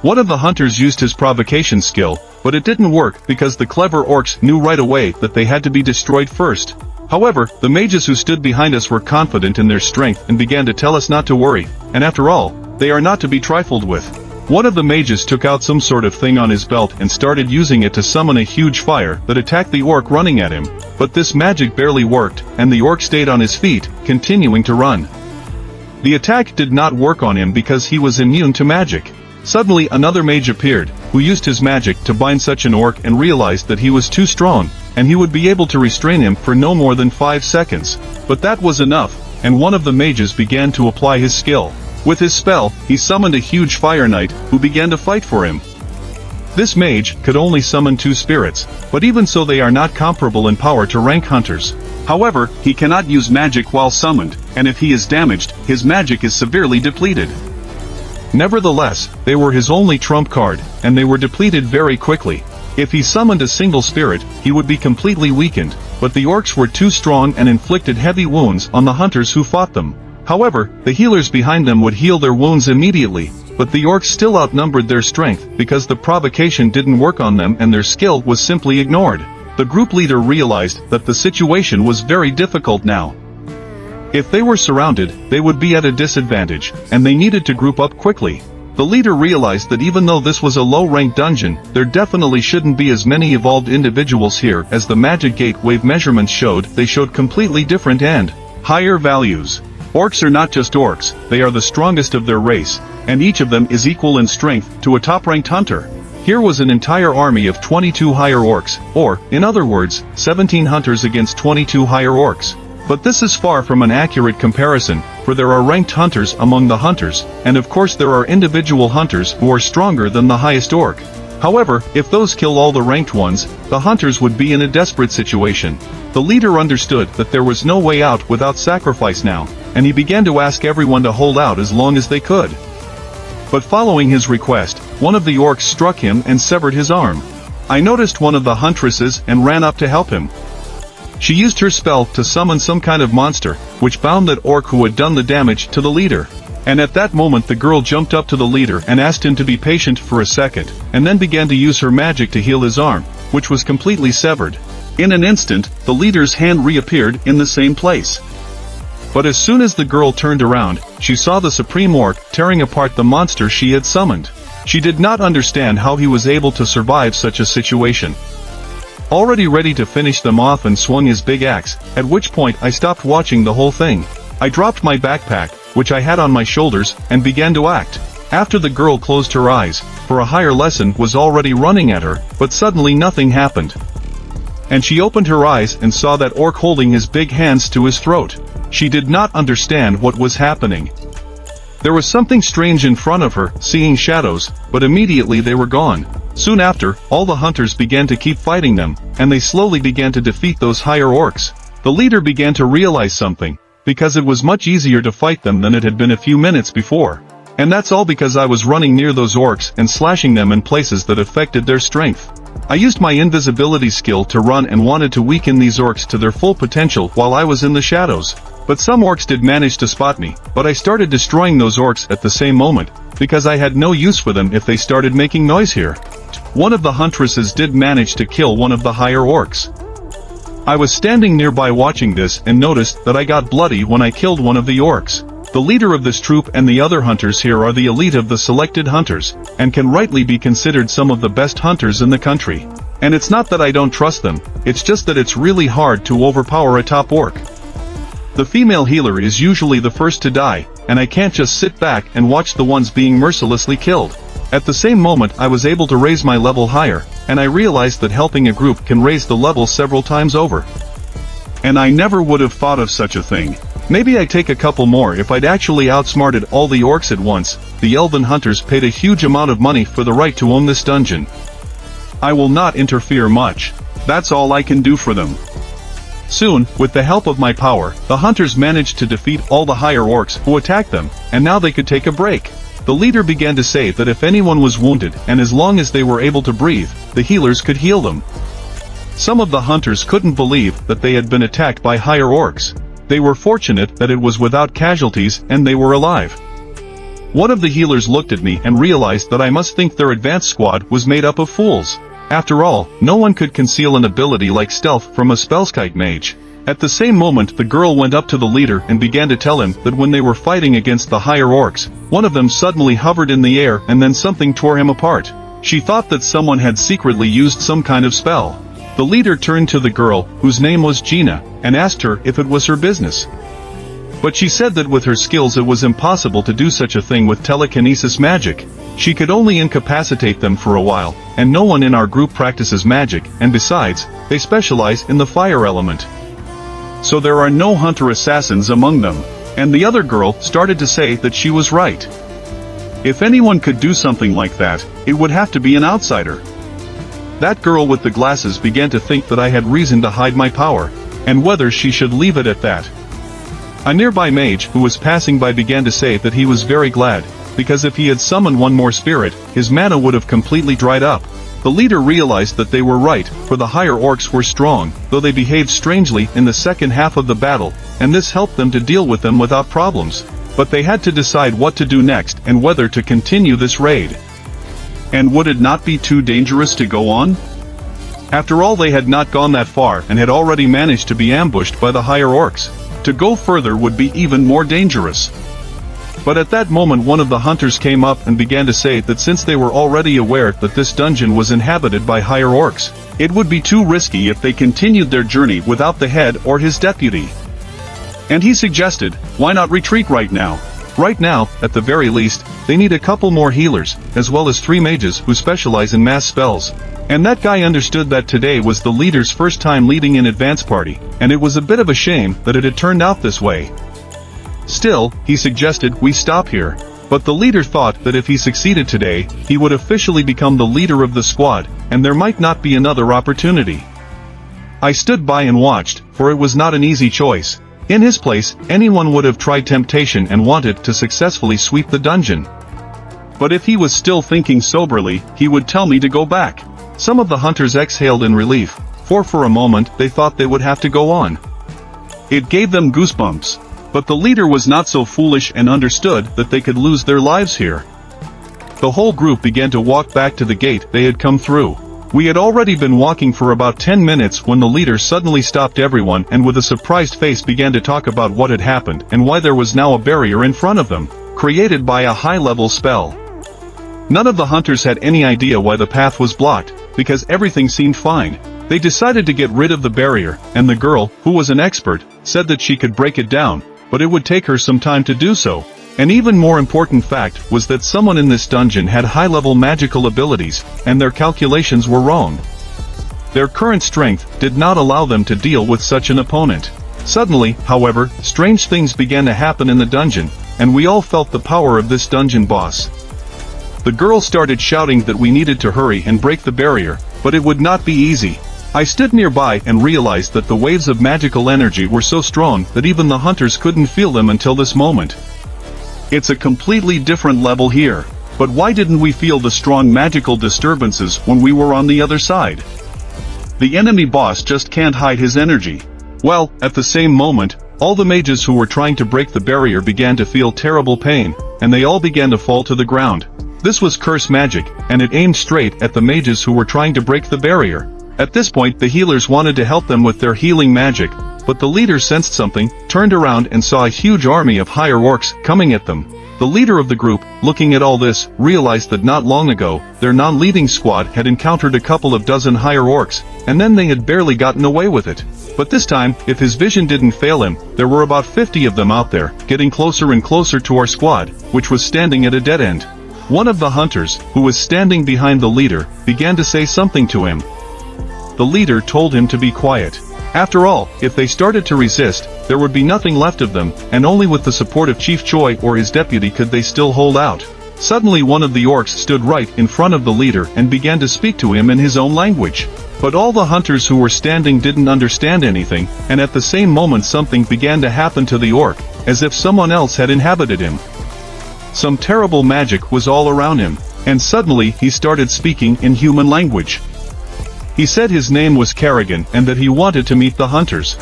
One of the hunters used his provocation skill, but it didn't work because the clever orcs knew right away that they had to be destroyed first. However, the mages who stood behind us were confident in their strength and began to tell us not to worry, and after all, they are not to be trifled with. One of the mages took out some sort of thing on his belt and started using it to summon a huge fire that attacked the orc running at him, but this magic barely worked, and the orc stayed on his feet, continuing to run. The attack did not work on him because he was immune to magic. Suddenly another mage appeared, who used his magic to bind such an orc and realized that he was too strong, and he would be able to restrain him for no more than 5 seconds. But that was enough, and one of the mages began to apply his skill. With his spell, he summoned a huge fire knight, who began to fight for him. This mage could only summon 2 spirits, but even so they are not comparable in power to rank hunters. However, he cannot use magic while summoned, and if he is damaged, his magic is severely depleted. Nevertheless, they were his only trump card, and they were depleted very quickly. If he summoned a single spirit, he would be completely weakened, but the orcs were too strong and inflicted heavy wounds on the hunters who fought them. However, the healers behind them would heal their wounds immediately, but the orcs still outnumbered their strength because the provocation didn't work on them and their skill was simply ignored. The group leader realized that the situation was very difficult now. If they were surrounded, they would be at a disadvantage, and they needed to group up quickly. The leader realized that even though this was a low-ranked dungeon, there definitely shouldn't be as many evolved individuals here as the magic gate wave measurements showed. They showed completely different and higher values. Orcs are not just orcs, they are the strongest of their race, and each of them is equal in strength to a top-ranked hunter. Here was an entire army of 22 higher orcs, or, in other words, 17 hunters against 22 higher orcs. But this is far from an accurate comparison, for there are ranked hunters among the hunters, and of course there are individual hunters who are stronger than the highest orc. However, if those kill all the ranked ones, the hunters would be in a desperate situation. The leader understood that there was no way out without sacrifice now, and he began to ask everyone to hold out as long as they could. But following his request, one of the orcs struck him and severed his arm. I noticed one of the huntresses and ran up to help him. She used her spell to summon some kind of monster, which bound that orc who had done the damage to the leader. And at that moment the girl jumped up to the leader and asked him to be patient for a second, and then began to use her magic to heal his arm, which was completely severed. In an instant, the leader's hand reappeared in the same place. But as soon as the girl turned around, she saw the supreme orc tearing apart the monster she had summoned. She did not understand how he was able to survive such a situation. Already ready to finish them off and swung his big axe, at which point I stopped watching the whole thing. I dropped my backpack, which I had on my shoulders, and began to act. After the girl closed her eyes, for a higher lesson was already running at her, but suddenly nothing happened. And she opened her eyes and saw that orc holding his big hands to his throat. She did not understand what was happening. There was something strange in front of her, seeing shadows, but immediately they were gone. Soon after, all the hunters began to keep fighting them, and they slowly began to defeat those higher orcs. The leader began to realize something, because it was much easier to fight them than it had been a few minutes before. And that's all because I was running near those orcs and slashing them in places that affected their strength. I used my invisibility skill to run and wanted to weaken these orcs to their full potential while I was in the shadows. But some orcs did manage to spot me, but I started destroying those orcs at the same moment, because I had no use for them if they started making noise here. One of the huntresses did manage to kill one of the higher orcs. I was standing nearby watching this and noticed that I got bloody when I killed one of the orcs. The leader of this troop and the other hunters here are the elite of the selected hunters, and can rightly be considered some of the best hunters in the country. And it's not that I don't trust them, it's just that it's really hard to overpower a top orc. The female healer is usually the first to die, and I can't just sit back and watch the ones being mercilessly killed. At the same moment I was able to raise my level higher, and I realized that helping a group can raise the level several times over. And I never would have thought of such a thing. Maybe I'd take a couple more if I'd actually outsmarted all the orcs at once. The elven hunters paid a huge amount of money for the right to own this dungeon. I will not interfere much. That's all I can do for them. Soon, with the help of my power, the hunters managed to defeat all the higher orcs who attacked them, and now they could take a break. The leader began to say that if anyone was wounded and as long as they were able to breathe, the healers could heal them. Some of the hunters couldn't believe that they had been attacked by higher orcs. They were fortunate that it was without casualties and they were alive. One of the healers looked at me and realized that I must think their advanced squad was made up of fools. After all, no one could conceal an ability like stealth from a spellskite mage. At the same moment the girl went up to the leader and began to tell him that when they were fighting against the higher orcs, one of them suddenly hovered in the air and then something tore him apart. She thought that someone had secretly used some kind of spell. The leader turned to the girl, whose name was Gina, and asked her if it was her business. But she said that with her skills it was impossible to do such a thing with telekinesis magic. She could only incapacitate them for a while, and no one in our group practices magic, and besides, they specialize in the fire element. So there are no hunter assassins among them. And the other girl started to say that she was right. If anyone could do something like that, it would have to be an outsider. That girl with the glasses began to think that I had reason to hide my power, and whether she should leave it at that. A nearby mage who was passing by began to say that he was very glad, because if he had summoned one more spirit, his mana would have completely dried up. The leader realized that they were right, for the higher orcs were strong, though they behaved strangely in the second half of the battle, and this helped them to deal with them without problems. But they had to decide what to do next and whether to continue this raid. And would it not be too dangerous to go on? After all, they had not gone that far and had already managed to be ambushed by the higher orcs. To go further would be even more dangerous. But at that moment one of the hunters came up and began to say that since they were already aware that this dungeon was inhabited by higher orcs, it would be too risky if they continued their journey without the head or his deputy. And he suggested, why not retreat right now? Right now, at the very least, they need a couple more healers, as well as 3 mages who specialize in mass spells. And that guy understood that today was the leader's first time leading an advance party, and it was a bit of a shame that it had turned out this way. Still, he suggested we stop here. But the leader thought that if he succeeded today, he would officially become the leader of the squad, and there might not be another opportunity. I stood by and watched, for it was not an easy choice. In his place, anyone would have tried temptation and wanted to successfully sweep the dungeon. But if he was still thinking soberly, he would tell me to go back. Some of the hunters exhaled in relief, for a moment they thought they would have to go on. It gave them goosebumps. But the leader was not so foolish and understood that they could lose their lives here. The whole group began to walk back to the gate they had come through. We had already been walking for about 10 minutes when the leader suddenly stopped everyone and with a surprised face began to talk about what had happened and why there was now a barrier in front of them, created by a high-level spell. None of the hunters had any idea why the path was blocked, because everything seemed fine. They decided to get rid of the barrier, and the girl, who was an expert, said that she could break it down, but it would take her some time to do so. An even more important fact was that someone in this dungeon had high-level magical abilities, and their calculations were wrong. Their current strength did not allow them to deal with such an opponent. Suddenly, however, strange things began to happen in the dungeon, and we all felt the power of this dungeon boss. The girl started shouting that we needed to hurry and break the barrier, but it would not be easy. I stood nearby and realized that the waves of magical energy were so strong that even the hunters couldn't feel them until this moment. It's a completely different level here, but why didn't we feel the strong magical disturbances when we were on the other side? The enemy boss just can't hide his energy. Well, at the same moment, all the mages who were trying to break the barrier began to feel terrible pain, and they all began to fall to the ground. This was curse magic, and it aimed straight at the mages who were trying to break the barrier. At this point the healers wanted to help them with their healing magic, but the leader sensed something, turned around and saw a huge army of higher orcs coming at them. The leader of the group, looking at all this, realized that not long ago, their non-leading squad had encountered a couple of dozen higher orcs, and then they had barely gotten away with it. But this time, if his vision didn't fail him, there were about 50 of them out there, getting closer and closer to our squad, which was standing at a dead end. One of the hunters, who was standing behind the leader, began to say something to him. The leader told him to be quiet. After all, if they started to resist, there would be nothing left of them, and only with the support of Chief Choi or his deputy could they still hold out. Suddenly one of the orcs stood right in front of the leader and began to speak to him in his own language. But all the hunters who were standing didn't understand anything, and at the same moment something began to happen to the orc, as if someone else had inhabited him. Some terrible magic was all around him, and suddenly he started speaking in human language. He said his name was Kerrigan and that he wanted to meet the hunters.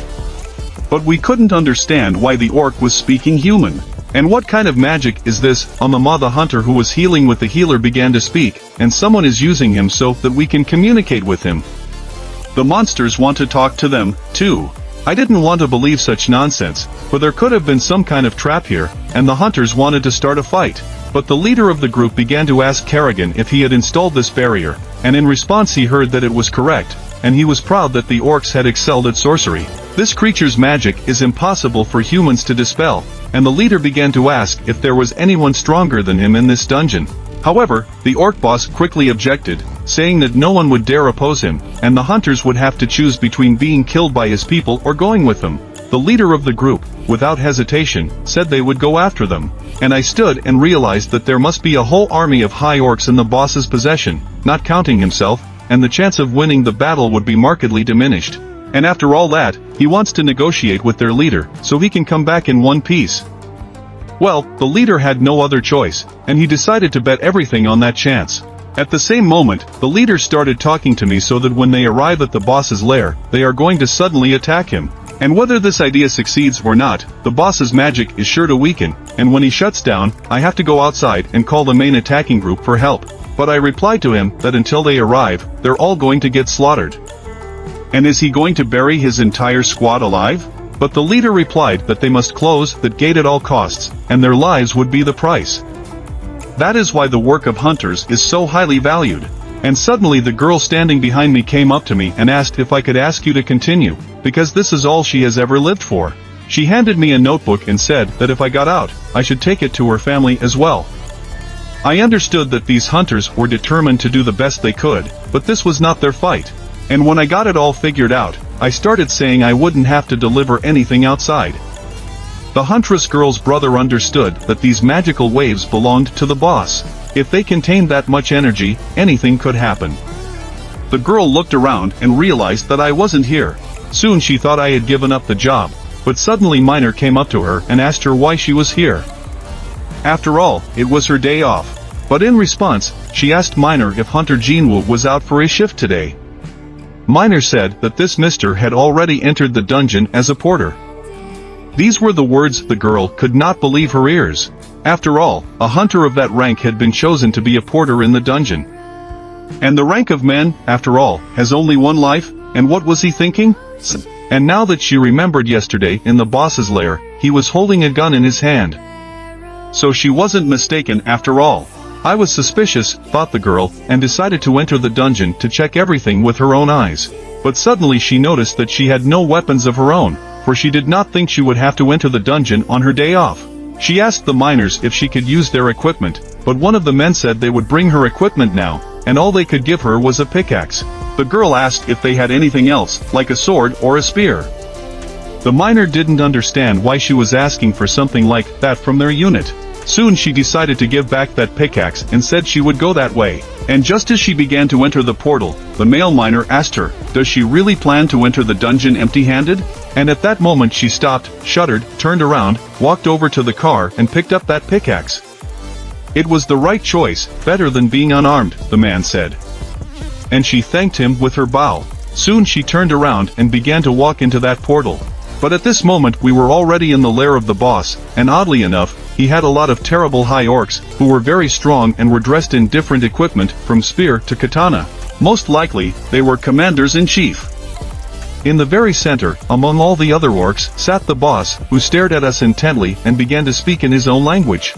But we couldn't understand why the orc was speaking human. And what kind of magic is this? The hunter who was healing with the healer began to speak, and someone is using him so that we can communicate with him. The monsters want to talk to them, too. I didn't want to believe such nonsense, for there could have been some kind of trap here, and the hunters wanted to start a fight. But the leader of the group began to ask Kerrigan if he had installed this barrier, and in response he heard that it was correct, and he was proud that the orcs had excelled at sorcery. This creature's magic is impossible for humans to dispel, and the leader began to ask if there was anyone stronger than him in this dungeon. However, the orc boss quickly objected, saying that no one would dare oppose him, and the hunters would have to choose between being killed by his people or going with them. The leader of the group, without hesitation, said they would go after them, and I stood and realized that there must be a whole army of high orcs in the boss's possession, not counting himself, and the chance of winning the battle would be markedly diminished. And after all that, he wants to negotiate with their leader, so he can come back in one piece. Well, the leader had no other choice, and he decided to bet everything on that chance. At the same moment, the leader started talking to me so that when they arrive at the boss's lair, they are going to suddenly attack him. And whether this idea succeeds or not, the boss's magic is sure to weaken, and when he shuts down, I have to go outside and call the main attacking group for help. But I replied to him that until they arrive, they're all going to get slaughtered. And is he going to bury his entire squad alive? But the leader replied that they must close that gate at all costs, and their lives would be the price. That is why the work of hunters is so highly valued. And suddenly the girl standing behind me came up to me and asked if I could ask you to continue, because this is all she has ever lived for. She handed me a notebook and said that if I got out, I should take it to her family as well. I understood that these hunters were determined to do the best they could, but this was not their fight. And when I got it all figured out, I started saying I wouldn't have to deliver anything outside. The huntress girl's brother understood that these magical waves belonged to the boss. If they contained that much energy, anything could happen. The girl looked around and realized that I wasn't here. Soon she thought I had given up the job, but suddenly Miner came up to her and asked her why she was here. After all, it was her day off. But in response, she asked Miner if Hunter Jinwoo was out for a shift today. Miner said that this mister had already entered the dungeon as a porter. These were the words. The girl could not believe her ears. After all, a hunter of that rank had been chosen to be a porter in the dungeon. And the rank of man, after all, has only one life, and what was he thinking? And now that she remembered yesterday in the boss's lair, he was holding a gun in his hand. So she wasn't mistaken after all. I was suspicious, thought the girl, and decided to enter the dungeon to check everything with her own eyes. But suddenly she noticed that she had no weapons of her own, for she did not think she would have to enter the dungeon on her day off. She asked the miners if she could use their equipment, but one of the men said they would bring her equipment now, and all they could give her was a pickaxe. The girl asked if they had anything else, like a sword or a spear. The miner didn't understand why she was asking for something like that from their unit. Soon she decided to give back that pickaxe and said she would go that way. And just as she began to enter the portal, the male miner asked her, does she really plan to enter the dungeon empty-handed? And at that moment she stopped, shuddered, turned around, walked over to the car and picked up that pickaxe. It was the right choice, better than being unarmed, the man said. And she thanked him with her bow. Soon she turned around and began to walk into that portal. But at this moment we were already in the lair of the boss, and oddly enough, he had a lot of terrible high orcs, who were very strong and were dressed in different equipment, from spear to katana. Most likely, they were commanders-in-chief. In the very center, among all the other orcs, sat the boss, who stared at us intently and began to speak in his own language.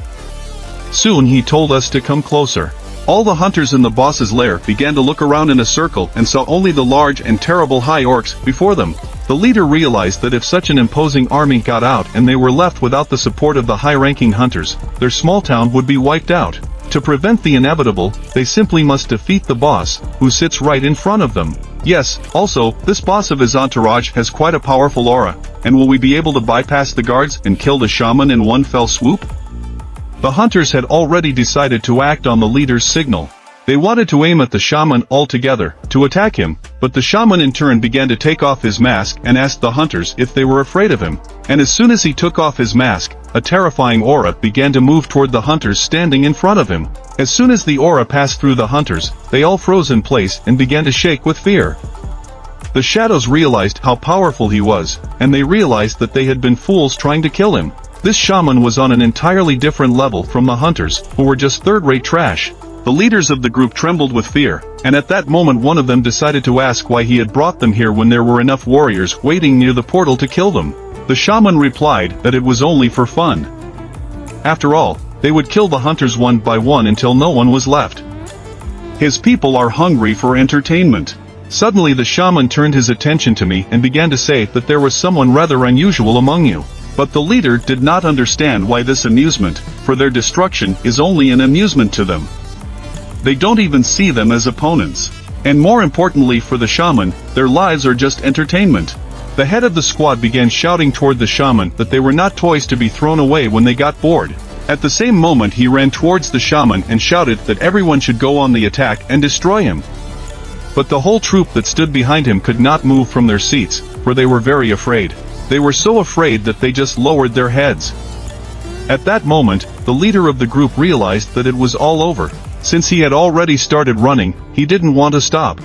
Soon he told us to come closer. All the hunters in the boss's lair began to look around in a circle and saw only the large and terrible high orcs before them. The leader realized that if such an imposing army got out and they were left without the support of the high-ranking hunters, their small town would be wiped out. To prevent the inevitable, they simply must defeat the boss, who sits right in front of them. Yes, also, this boss of his entourage has quite a powerful aura, and will we be able to bypass the guards and kill the shaman in one fell swoop? The hunters had already decided to act on the leader's signal. They wanted to aim at the shaman altogether, to attack him, but the shaman in turn began to take off his mask and asked the hunters if they were afraid of him. And as soon as he took off his mask, a terrifying aura began to move toward the hunters standing in front of him. As soon as the aura passed through the hunters, they all froze in place and began to shake with fear. The shadows realized how powerful he was, and they realized that they had been fools trying to kill him. This shaman was on an entirely different level from the hunters, who were just third-rate trash. The leaders of the group trembled with fear, and at that moment one of them decided to ask why he had brought them here when there were enough warriors waiting near the portal to kill them. The shaman replied that it was only for fun. After all, they would kill the hunters one by one until no one was left. His people are hungry for entertainment. Suddenly the shaman turned his attention to me and began to say that there was someone rather unusual among you. But the leader did not understand why this amusement, for their destruction, is only an amusement to them. They don't even see them as opponents. And more importantly for the shaman, their lives are just entertainment. The head of the squad began shouting toward the shaman that they were not toys to be thrown away when they got bored. At the same moment he ran towards the shaman and shouted that everyone should go on the attack and destroy him. But the whole troop that stood behind him could not move from their seats, for they were very afraid. They were so afraid that they just lowered their heads. At that moment, the leader of the group realized that it was all over. Since he had already started running, he didn't want to stop.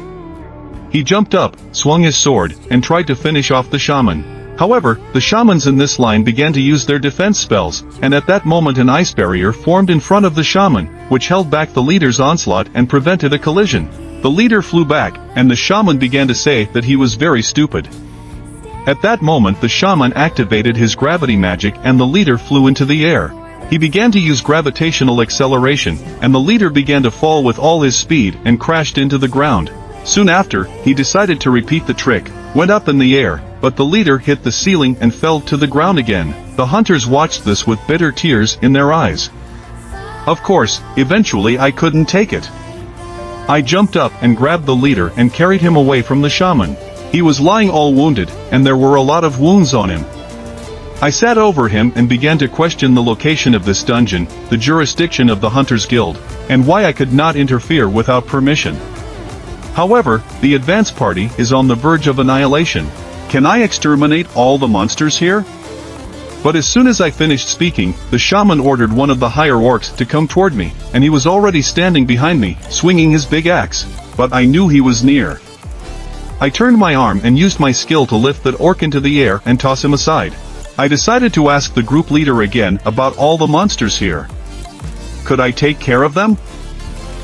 He jumped up, swung his sword, and tried to finish off the shaman. However, the shamans in this line began to use their defense spells, and at that moment an ice barrier formed in front of the shaman, which held back the leader's onslaught and prevented a collision. The leader flew back, and the shaman began to say that he was very stupid. At that moment the shaman activated his gravity magic and the leader flew into the air. He began to use gravitational acceleration, and the leader began to fall with all his speed and crashed into the ground. Soon after, he decided to repeat the trick, went up in the air, but the leader hit the ceiling and fell to the ground again. The hunters watched this with bitter tears in their eyes. Of course, eventually I couldn't take it. I jumped up and grabbed the leader and carried him away from the shaman. He was lying all wounded, and there were a lot of wounds on him. I sat over him and began to question the location of this dungeon, the jurisdiction of the Hunters Guild, and why I could not interfere without permission. However, the advance party is on the verge of annihilation. Can I exterminate all the monsters here? But as soon as I finished speaking, the shaman ordered one of the higher orcs to come toward me, and he was already standing behind me, swinging his big axe. But I knew he was near. I turned my arm and used my skill to lift that orc into the air and toss him aside. I decided to ask the group leader again about all the monsters here. Could I take care of them?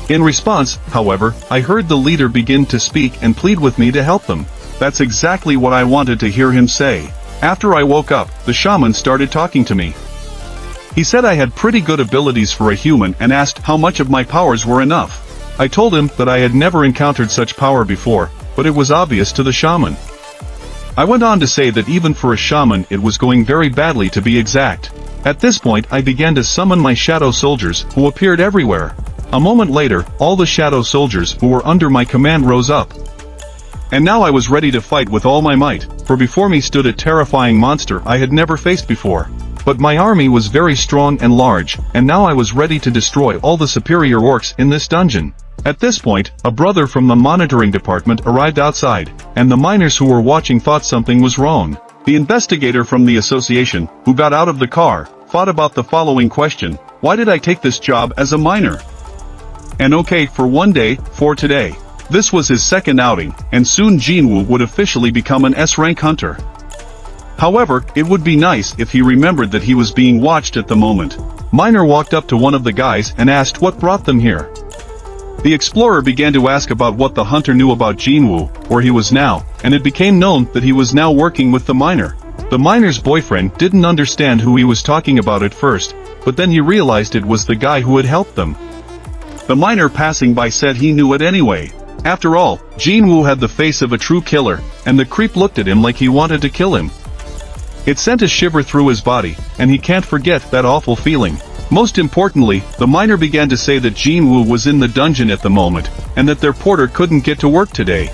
In response, however, I heard the leader begin to speak and plead with me to help them. That's exactly what I wanted to hear him say. After I woke up, the shaman started talking to me. He said I had pretty good abilities for a human and asked how much of my powers were enough. I told him that I had never encountered such power before, but it was obvious to the shaman. I went on to say that even for a shaman it was going very badly, to be exact. At this point I began to summon my shadow soldiers, who appeared everywhere. A moment later, all the shadow soldiers who were under my command rose up. And now I was ready to fight with all my might, for before me stood a terrifying monster I had never faced before. But my army was very strong and large, and now I was ready to destroy all the superior orcs in this dungeon. At this point, a brother from the monitoring department arrived outside, and the miners who were watching thought something was wrong. The investigator from the association, who got out of the car, thought about the following question: why did I take this job as a miner? And okay, for one day, for today. This was his second outing, and soon Jinwoo would officially become an S-rank hunter. However, it would be nice if he remembered that he was being watched at the moment. Miner walked up to one of the guys and asked what brought them here. The explorer began to ask about what the hunter knew about Jinwoo, where he was now, and it became known that he was now working with the miner. The miner's boyfriend didn't understand who he was talking about at first, but then he realized it was the guy who had helped them. The miner passing by said he knew it anyway. After all, Jinwoo had the face of a true killer, and the creep looked at him like he wanted to kill him. It sent a shiver through his body, and he can't forget that awful feeling. Most importantly, the miner began to say that Jinwoo was in the dungeon at the moment, and that their porter couldn't get to work today.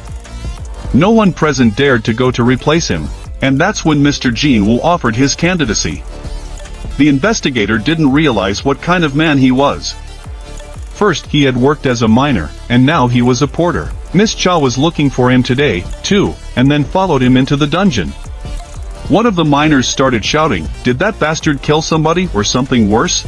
No one present dared to go to replace him, and that's when Mr. Jinwoo offered his candidacy. The investigator didn't realize what kind of man he was. First he had worked as a miner, and now he was a porter. Miss Cha was looking for him today, too, and then followed him into the dungeon. One of the miners started shouting, "Did that bastard kill somebody or something worse?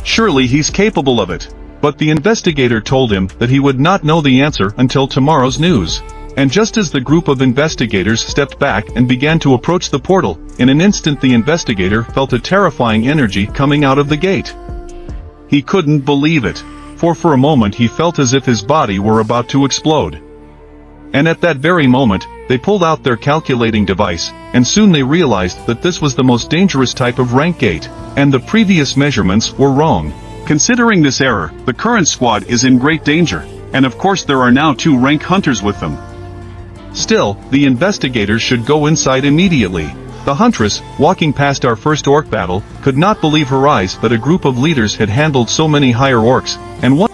Surely he's capable of it." But the investigator told him that he would not know the answer until tomorrow's news. And just as the group of investigators stepped back and began to approach the portal, in an instant the investigator felt a terrifying energy coming out of the gate. He couldn't believe it, for a moment he felt as if his body were about to explode. And at that very moment, they pulled out their calculating device, and soon they realized that this was the most dangerous type of rank gate, and the previous measurements were wrong. Considering this error, the current squad is in great danger, and of course there are now 2 rank hunters with them. Still, the investigators should go inside immediately. The huntress, walking past our first orc battle, could not believe her eyes that a group of leaders had handled so many higher orcs, and one